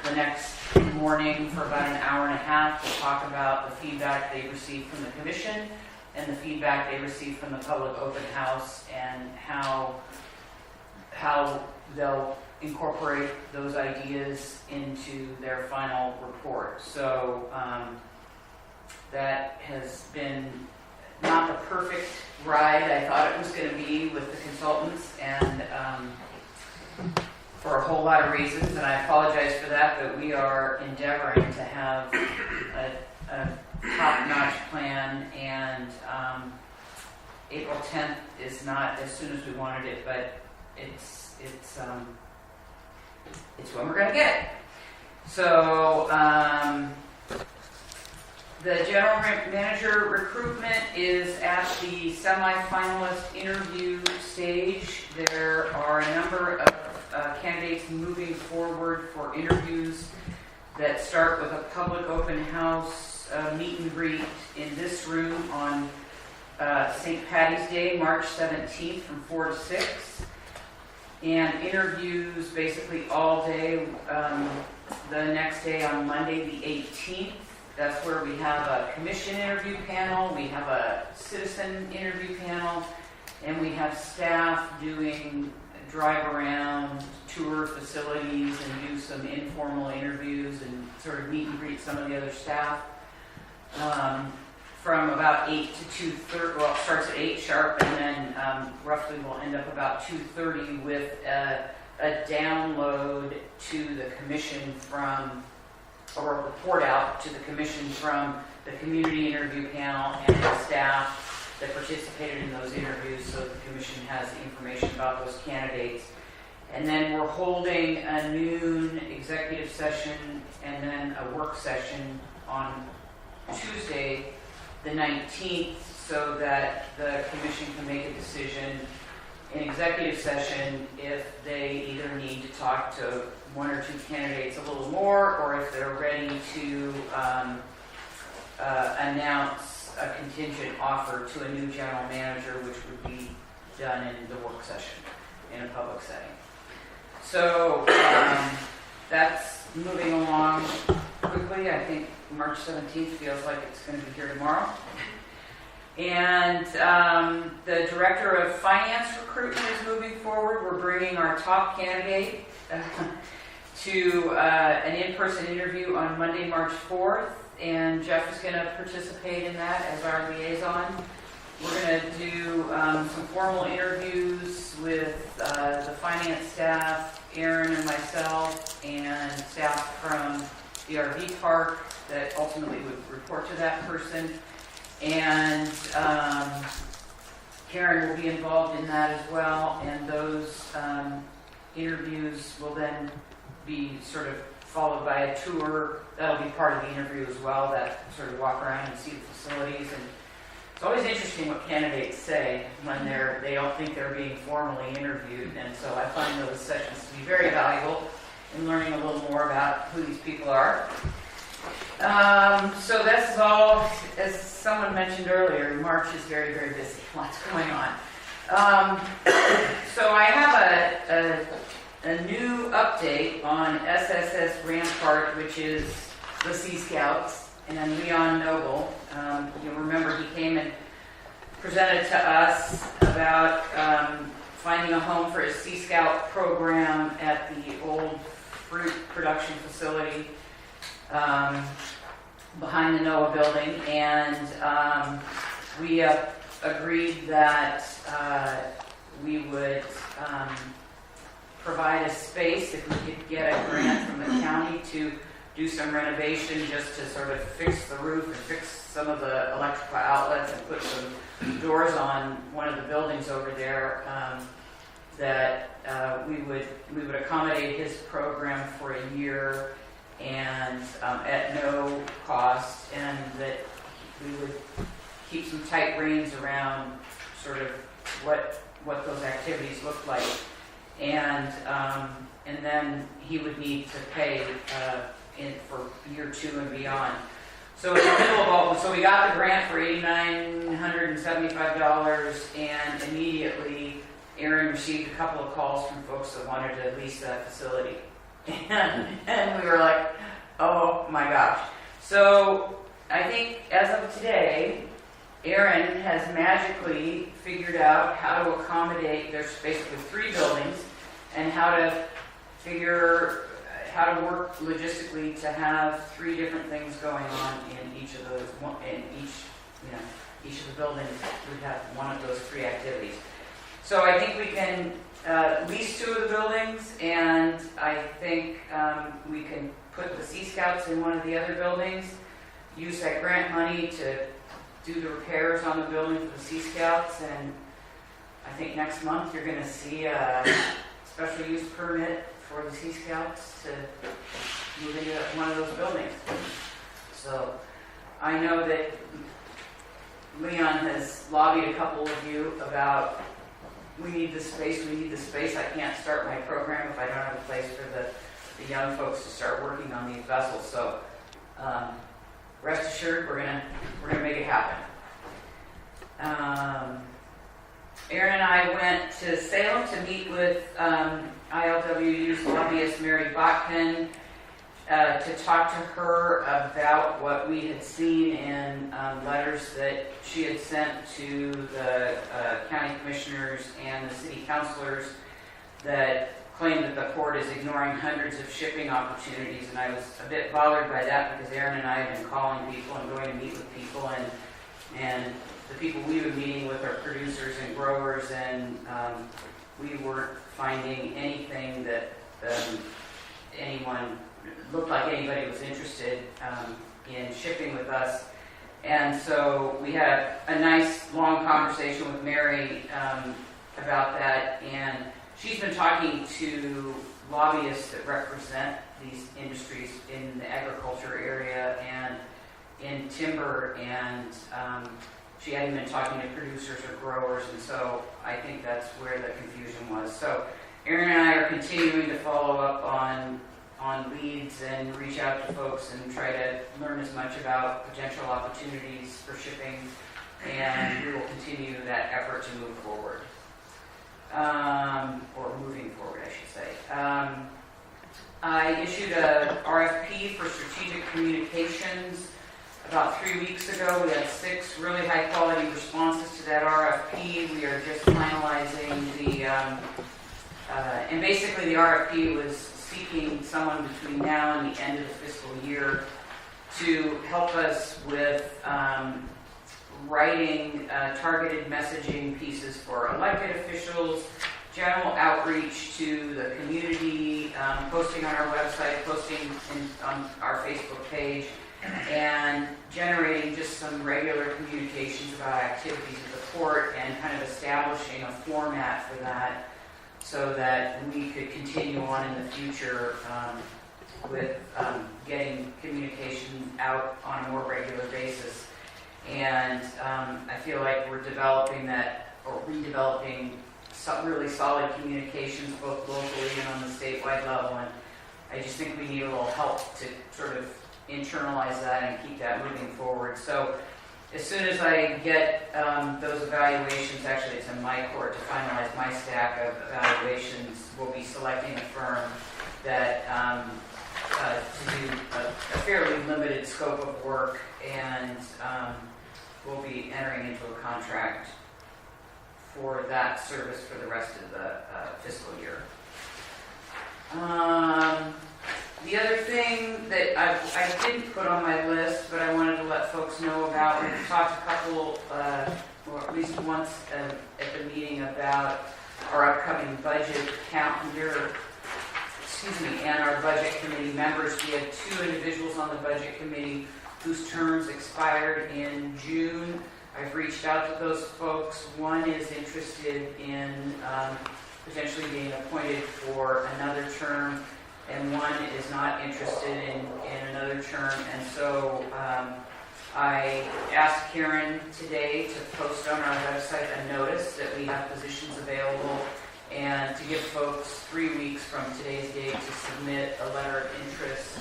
[SPEAKER 3] the next morning for about an hour and a half to talk about the feedback they received from the commission and the feedback they received from the public open house, and how they'll incorporate those ideas into their final report. So that has been not the perfect ride I thought it was going to be with the consultants, and for a whole lot of reasons, and I apologize for that, but we are endeavoring to have a top-notch plan, and April 10th is not as soon as we wanted it, but it's when we're going to get it. So the general manager recruitment is at the semi-finalist interview stage. There are a number of candidates moving forward for interviews that start with a public open house meet and greet in this room on St. Patty's Day, March 17th from 4 to 6. and interviews basically all day. The next day on Monday, the 18th, that's where we have a commission interview panel, we have a citizen interview panel, and we have staff doing drive around, tour facilities, and do some informal interviews and sort of meet and greet some of the other staff. From about 8 to 2:30, well, it starts at 8 sharp, and then roughly we'll end up about 2:30 with a download to the commission from, or a report out to the commission from the community interview panel and the staff that participated in those interviews, so the commission has information about those candidates. And then we're holding a noon executive session and then a work session on Tuesday, the 19th, so that the commission can make a decision in executive session if they either need to talk to one or two candidates a little more, or if they're ready to announce a contingent offer to a new general manager, which would be done in the work session in a public setting. So that's moving along quickly. I think March 17th feels like it's going to be here tomorrow. And the director of finance recruitment is moving forward. We're bringing our top candidate to an in-person interview on Monday, March 4th. And Jeff is going to participate in that as our liaison. We're going to do some formal interviews with the finance staff, Aaron and myself, and staff from the RV park that ultimately would report to that person. And Karen will be involved in that as well. And those interviews will then be sort of followed by a tour. That'll be part of the interview as well, that sort of walk around and see the facilities. And it's always interesting what candidates say when they don't think they're being formally interviewed. And so I find those sessions to be very valuable in learning a little more about who these people are. So this is all, as someone mentioned earlier, March is very, very busy. Lots going on. So I have a new update on SSS Rampart, which is the Sea Scouts, and Leon Noble. You'll remember he came and presented to us about finding a home for his Sea Scout program at the old fruit production facility behind the NOAA building, and we agreed that we would provide a space if we could get a grant from the county to do some renovation, just to sort of fix the roof and fix some of the electrical outlets and put some doors on one of the buildings over there, that we would accommodate his program for a year and at no cost, and that we would keep some tight reins around sort of what those activities look like, and then he would need to pay for year 2 and beyond. So in the middle of all, so we got the grant for $8,975, and immediately Aaron received a couple of calls from folks that wanted to lease that facility. And we were like, oh my gosh. So I think as of today, Aaron has magically figured out how to accommodate, there's basically 3 buildings, and how to work logistically to have 3 different things going on in each of those, in each of the buildings. We have one of those 3 activities. So I think we can lease 2 of the buildings, and I think we can put the Sea Scouts in one of the other buildings, use that grant money to do the repairs on the building for the Sea Scouts, and I think next month you're going to see a special use permit for the Sea Scouts to move into one of those buildings. So I know that Leon has lobbied a couple of you about, we need this space, I can't start my program if I don't have a place for the young folks to start working on these vessels. So rest assured, we're gonna make it happen. Aaron and I went to Salem to meet with ILWU's lobbyist Mary Botkin to talk to her about what we had seen in letters that she had sent to the county commissioners and the city councilors that claimed that the port is ignoring hundreds of shipping opportunities. And I was a bit bothered by that because Aaron and I have been calling people and going to meet with people, and the people we were meeting with are producers and growers, and we weren't finding anything that anyone looked like anybody was interested in shipping with us. And so we had a nice long conversation with Mary about that, and she's been talking to lobbyists that represent these industries in the agriculture area and in timber, and she hadn't been talking to producers or growers, and so I think that's where the confusion was. So Aaron and I are continuing to follow up on leads and reach out to folks and try to learn as much about potential opportunities for shipping, and we will continue that effort to move forward. Or moving forward, I should say. I issued a RFP for strategic communications about 3 weeks ago. We had 6 really high-quality responses to that RFP. We are just finalizing the, and basically the RFP was seeking someone between now and the end of the fiscal year to help us with writing targeted messaging pieces for elected officials, general outreach to the community, posting on our website, posting on our Facebook page, and generating just some regular communications about activities at the port and kind of establishing a format for that so that we could continue on in the future with getting communication out on a more regular basis. And I feel like we're developing that, or redeveloping some really solid communications both locally and on the statewide level, and I just think we need a little help to sort of internalize that and keep that moving forward. So as soon as I get those evaluations, actually it's in my court to finalize my stack of evaluations, we'll be selecting a firm that to do a fairly limited scope of work, and we'll be entering into a contract for that service for the rest of the fiscal year. The other thing that I didn't put on my list, but I wanted to let folks know about, we've talked a couple, or at least once at the meeting about our upcoming budget calendar, and our budget committee members. We had 2 individuals on the budget committee whose terms expired in June. I've reached out to those folks. One is interested in potentially being appointed for another term, and one is not interested in another term. And so I asked Karen today to post on our website a notice that we have positions available, and to give folks 3 weeks from today's date to submit a letter of interest,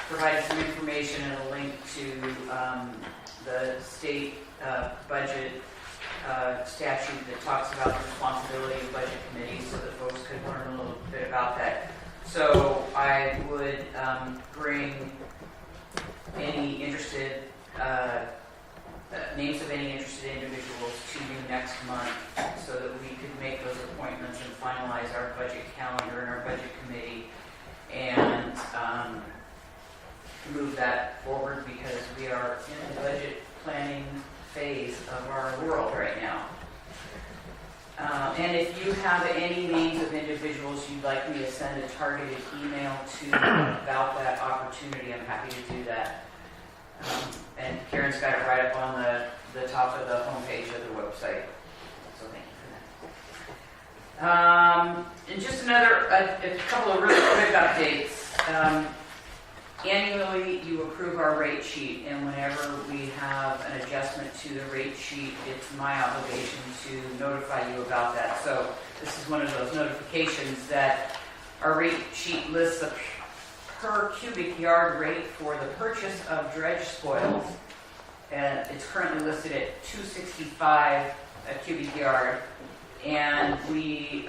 [SPEAKER 3] provide some information and a link to the state budget statute that talks about the responsibility of budget committees, so that folks could learn a little bit about that. So I would bring any interested names of any interested individuals to you next month so that we could make those appointments and finalize our budget calendar and our budget committee and move that forward, because we are in the budget planning phase of our world right now. And if you have any names of individuals you'd like me to send a targeted email to about that opportunity, I'm happy to do that. And Karen's got it right up on the top of the homepage of the website. So thank you for that. And just a couple of really quick updates. Annually, you approve our rate sheet, and whenever we have an adjustment to the rate sheet, it's my obligation to notify you about that. So this is one of those notifications that our rate sheet lists a per cubic yard rate for the purchase of dredge spoils, and it's currently listed at $2.65 a cubic yard. And we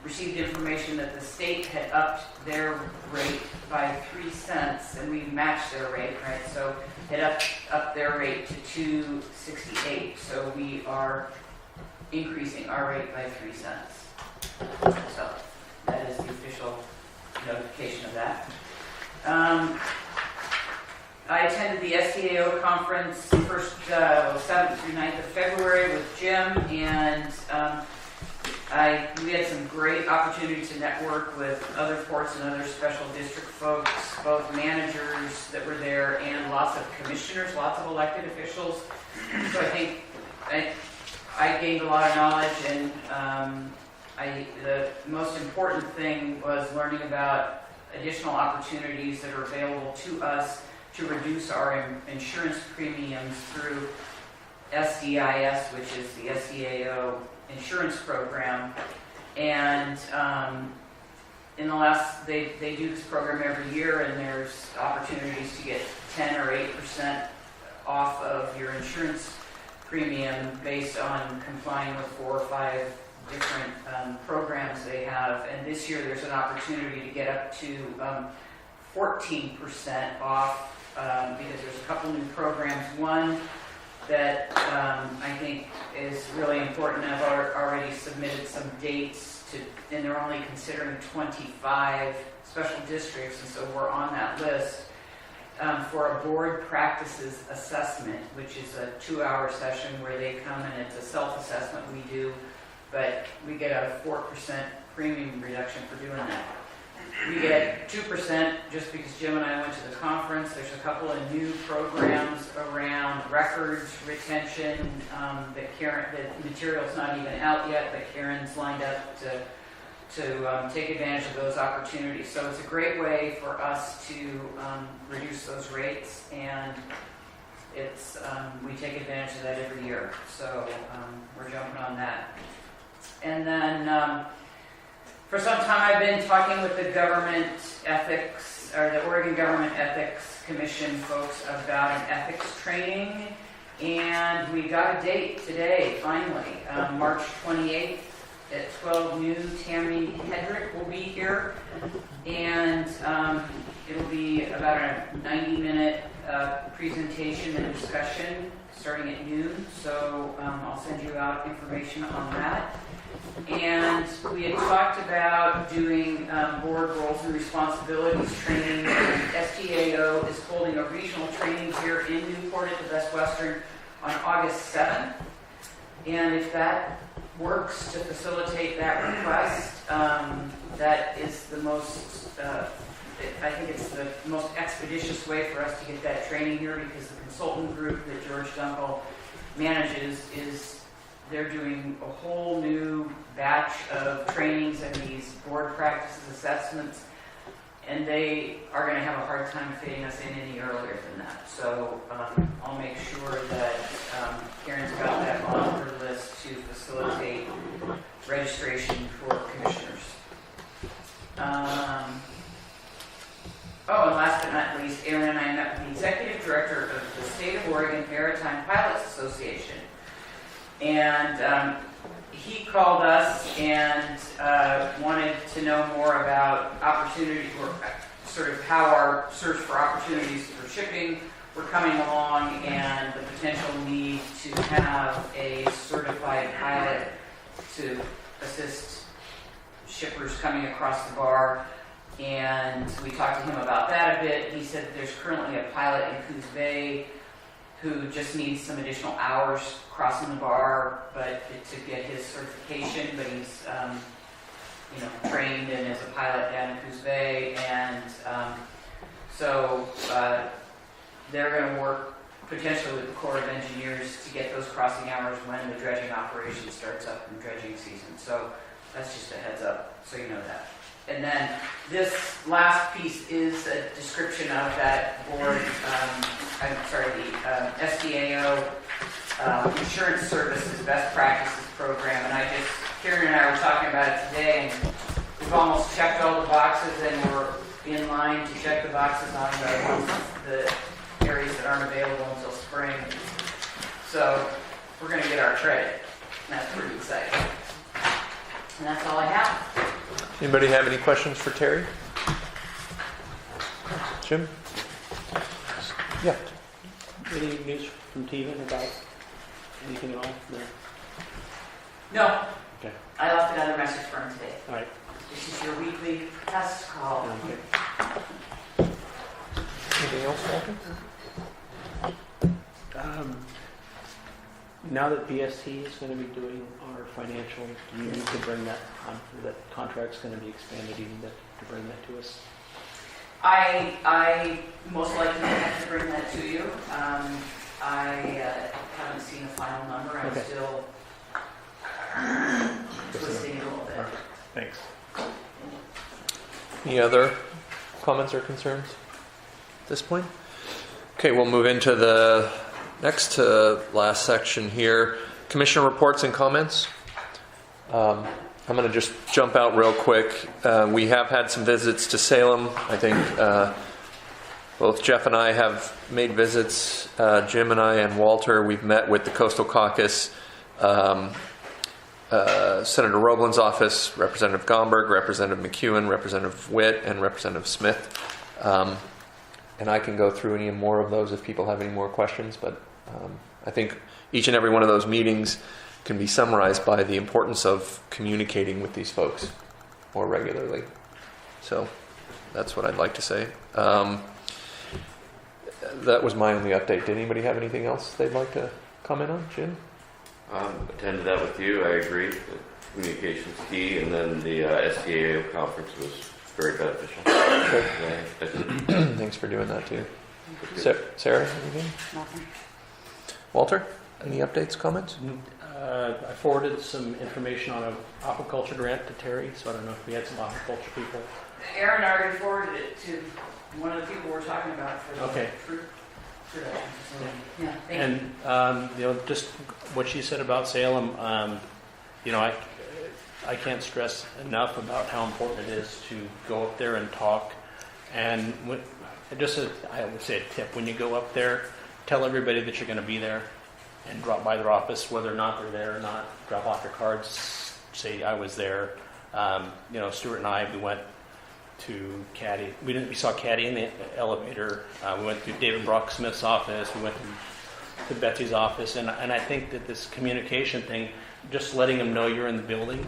[SPEAKER 3] received information that the state had upped their rate by 3 cents, and we matched their rate, right? So it upped their rate to $2.68. So we are increasing our rate by 3 cents. So that is the official notification of that. I attended the SDAO conference 7th through 9th of February with Jim, and we had some great opportunity to network with other ports and other special district folks, both managers that were there and lots of commissioners, lots of elected officials. So I think I gained a lot of knowledge, and the most important thing was learning about additional opportunities that are available to us to reduce our insurance premiums through SDIS, which is the SDAO insurance program. And in the last, they do this program every year, and there's opportunities to get 10 or 8% off of your insurance premium based on complying with 4 or 5 different programs they have. And this year there's an opportunity to get up to 14% off because there's a couple new programs. One that I think is really important. I've already submitted some dates to, and they're only considering 25 special districts, and so we're on that list for a board practices assessment, which is a 2-hour session where they come and it's a self-assessment we do, but we get a 4% premium reduction for doing that. We get 2% just because Jim and I went to the conference. There's a couple of new programs around records retention that the material's not even out yet, but Karen's lined up to take advantage of those opportunities. So it's a great way for us to reduce those rates, and it's we take advantage of that every year. So we're jumping on that. And then for some time I've been talking with the government ethics, or the Oregon Government Ethics Commission folks about an ethics training, and we got a date today, finally, March 28th at 12 noon. Tammy Hedrick will be here, and it'll be about a 90-minute presentation and discussion starting at noon, so I'll send you out information on that. And we had talked about doing board roles and responsibilities training. SDAO is holding a regional training here in Newport at the Best Western on August 7th. And if that works to facilitate that request, that is the most, I think it's the most expeditious way for us to get that training here, because the consultant group that George Dunkel manages they're doing a whole new batch of trainings and these board practices assessments, and they are going to have a hard time fitting us in any earlier than that. So I'll make sure that Karen's got that on her list to facilitate registration for commissioners. And last but not least, Aaron and I met with the executive director of the State of Oregon Maritime Pilots Association. And he called us and wanted to know more about opportunity, or sort of how our search for opportunities for shipping were coming along, and the potential need to have a certified pilot to assist shippers coming across the bar. And we talked to him about that a bit. He said that there's currently a pilot in Coos Bay who just needs some additional hours crossing the bar, but to get his certification. But he's, trained and is a pilot down in Coos Bay, and so they're going to work potentially with the Corps of Engineers to get those crossing hours when the dredging operation starts up in dredging season. So that's just a heads up, so you know that. And then this last piece is a description of that board, the SDAO Insurance Services Best Practices Program. And Karen and I were talking about it today, and we've almost checked all the boxes, and we're in line to check the boxes on the areas that aren't available until spring. So we're going to get our credit, and that's pretty exciting. And that's all I have.
[SPEAKER 1] Anybody have any questions for Terry? Jim? Yeah.
[SPEAKER 2] Any news from Teven about anything at all? No.
[SPEAKER 3] No,
[SPEAKER 2] Okay.
[SPEAKER 3] I left another message for him today.
[SPEAKER 2] All right.
[SPEAKER 3] This is your weekly test call.
[SPEAKER 2] Okay.
[SPEAKER 1] Anything else, Walter?
[SPEAKER 2] Now that BST is going to be doing our financial, do you need to bring that contract's going to be expanded? Do you need to bring that to us?
[SPEAKER 3] I most likely will have to bring that to you. I haven't seen a final number. I'm
[SPEAKER 2] Okay.
[SPEAKER 3] still twisting it a little bit.
[SPEAKER 2] All right. Thanks.
[SPEAKER 1] Any other comments or concerns at this point? Okay, we'll move into the next to last section here. Commissioner reports and comments. I'm going to just jump out real quick. We have had some visits to Salem. I think both Jeff and I have made visits. Jim and I and Walter, we've met with the Coastal Caucus, Senator Roblin's office, Representative Gomberg, Representative McEwen, Representative Witt, and Representative Smith. And I can go through any more of those if people have any more questions, but I think each and every one of those meetings can be summarized by the importance of communicating with these folks more regularly. So that's what I'd like to say. That was my only update. Did anybody have anything else they'd like to comment on? Jim?
[SPEAKER 8] Attended that with you. I agree. The communication's key, and then the STAO conference was very beneficial. Yeah,
[SPEAKER 1] Thanks for doing that too. Sarah, anything?
[SPEAKER 9] Nothing.
[SPEAKER 1] Walter, any updates, comments?
[SPEAKER 2] I forwarded some information on an aquaculture grant to Terry, so I don't know if we had some aquaculture people.
[SPEAKER 3] Aaron already forwarded it to one of the people we're talking about for the
[SPEAKER 2] Okay.
[SPEAKER 3] fruit production facility. Yeah, thank you.
[SPEAKER 2] And just what she said about Salem, I can't stress enough about how important it is to go up there and talk. And I would say a tip: when you go up there, tell everybody that you're going to be there, and drop by their office, whether or not they're there or not. Drop off your cards. Say I was there. Stuart and I, we went to Caddy. We saw Caddy in the elevator. We went to David Brock Smith's office. We went to Betsy's office, and I think that this communication thing, just letting them know you're in the building,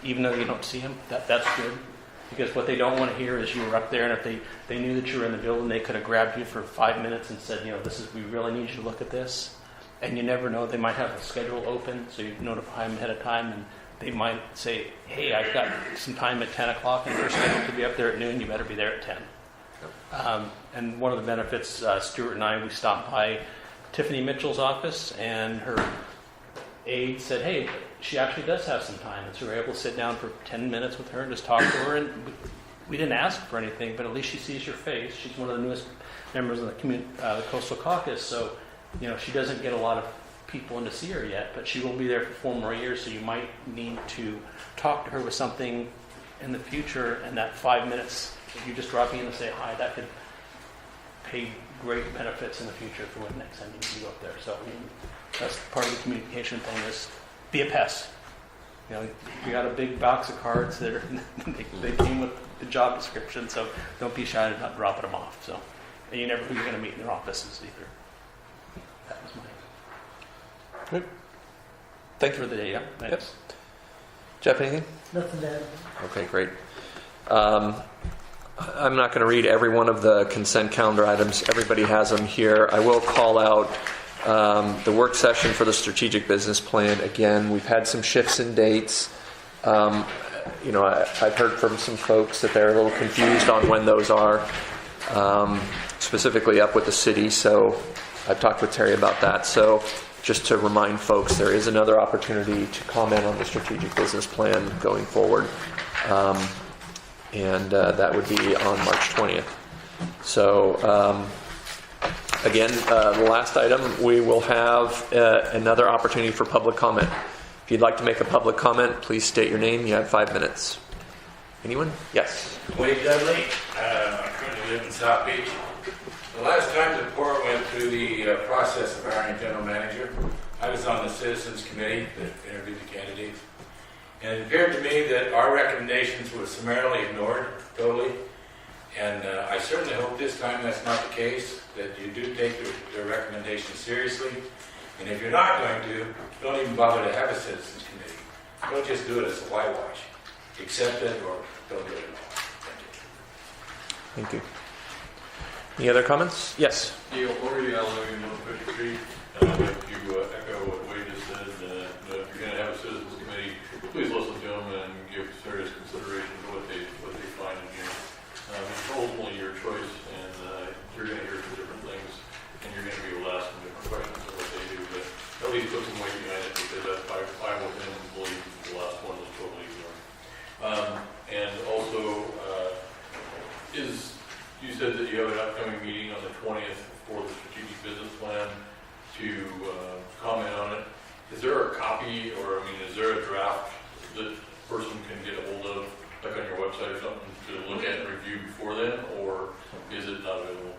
[SPEAKER 2] even though you don't see them, that's good. Because what they don't want to hear is you were up there, and if they knew that you were in the building, they could have grabbed you for 5 minutes and said, we really need you to look at this. And you never know, they might have a schedule open, so you notify them ahead of time, and they might say, hey, I've got some time at 10 o'clock, and we're scheduled to be up there at noon, you better be there at 10. And one of the benefits, Stuart and I, we stopped by Tiffany Mitchell's office, and her aide said, hey, she actually does have some time. And so we were able to sit down for 10 minutes with her and just talk to her. And we didn't ask for anything, but at least she sees your face. She's one of the newest members of the Coastal Caucus. So, she doesn't get a lot of people in to see her yet, but she will be there for 4 more years. So you might need to talk to her with something in the future. And that 5 minutes, if you just drop in and say hi, that could pay great benefits in the future for when next time you need to go up there. So that's part of the communication thing is be a pest. We got a big box of cards that they came with the job description, so don't be shy about dropping them off. So, and you never know who you're going to meet in their offices either. That was my
[SPEAKER 1] Good. Thank
[SPEAKER 2] for
[SPEAKER 1] you.
[SPEAKER 2] the day. Yeah, thanks.
[SPEAKER 1] Yep. Jeff, anything?
[SPEAKER 4] Nothing to add.
[SPEAKER 1] Okay, great. I'm not going to read every one of the consent calendar items. Everybody has them here. I will call out the work session for the strategic business plan. Again, we've had some shifts in dates. I've heard from some folks that they're a little confused on when those are, specifically up with the city. So I've talked with Terry about that. So just to remind folks, there is another opportunity to comment on the strategic business plan going forward. And that would be on March 20th. So again, the last item, we will have another opportunity for public comment. If you'd like to make a public comment, please state your name. You have 5 minutes. Anyone? Yes.
[SPEAKER 12] Wade Dudley. I currently live in South Beach. The last time the port went through the process of hiring a general manager, I was on the Citizens Committee that interviewed the candidates. And it appeared to me that our recommendations were summarily ignored totally. And I certainly hope this time that's not the case, that you do take their recommendations seriously. And if you're not going to, don't even bother to have a citizens committee. Don't just do it as a whitewash. Accept it or don't do it at all. Thank you.
[SPEAKER 1] Thank you. Any other comments? Yes.
[SPEAKER 6] Neil Murray, Allen, 150 Street. I'd like to echo what Wade just said. If you're going to have a citizens committee, please listen to them and give serious consideration to what they find in here. It's ultimately your choice, and you're going to hear some different things, and you're going to be able to ask them different questions of what they do. But at least put some weight behind it, because I will then believe the last one was totally ignored. And also, you said that you have an upcoming meeting on the 20th for the strategic business plan to comment on it. Is there a copy, or is there a draft that a person can get a hold of, like on your website or something, to look at and review before then, or is it not available?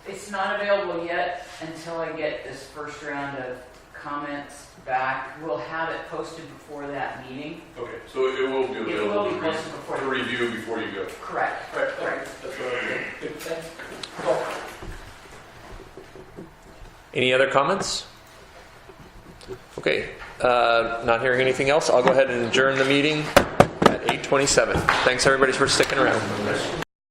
[SPEAKER 3] It's not available yet until I get this first round of comments back. We'll have it posted before that meeting.
[SPEAKER 6] Okay, so it will be
[SPEAKER 3] It
[SPEAKER 6] available
[SPEAKER 3] will be posted before.
[SPEAKER 6] to review before you go.
[SPEAKER 3] Correct. Correct.
[SPEAKER 6] That's what I did. Good, thanks.
[SPEAKER 1] Any other comments? Okay, not hearing anything else, I'll go ahead and adjourn the meeting at 8:27. Thanks everybody for sticking around.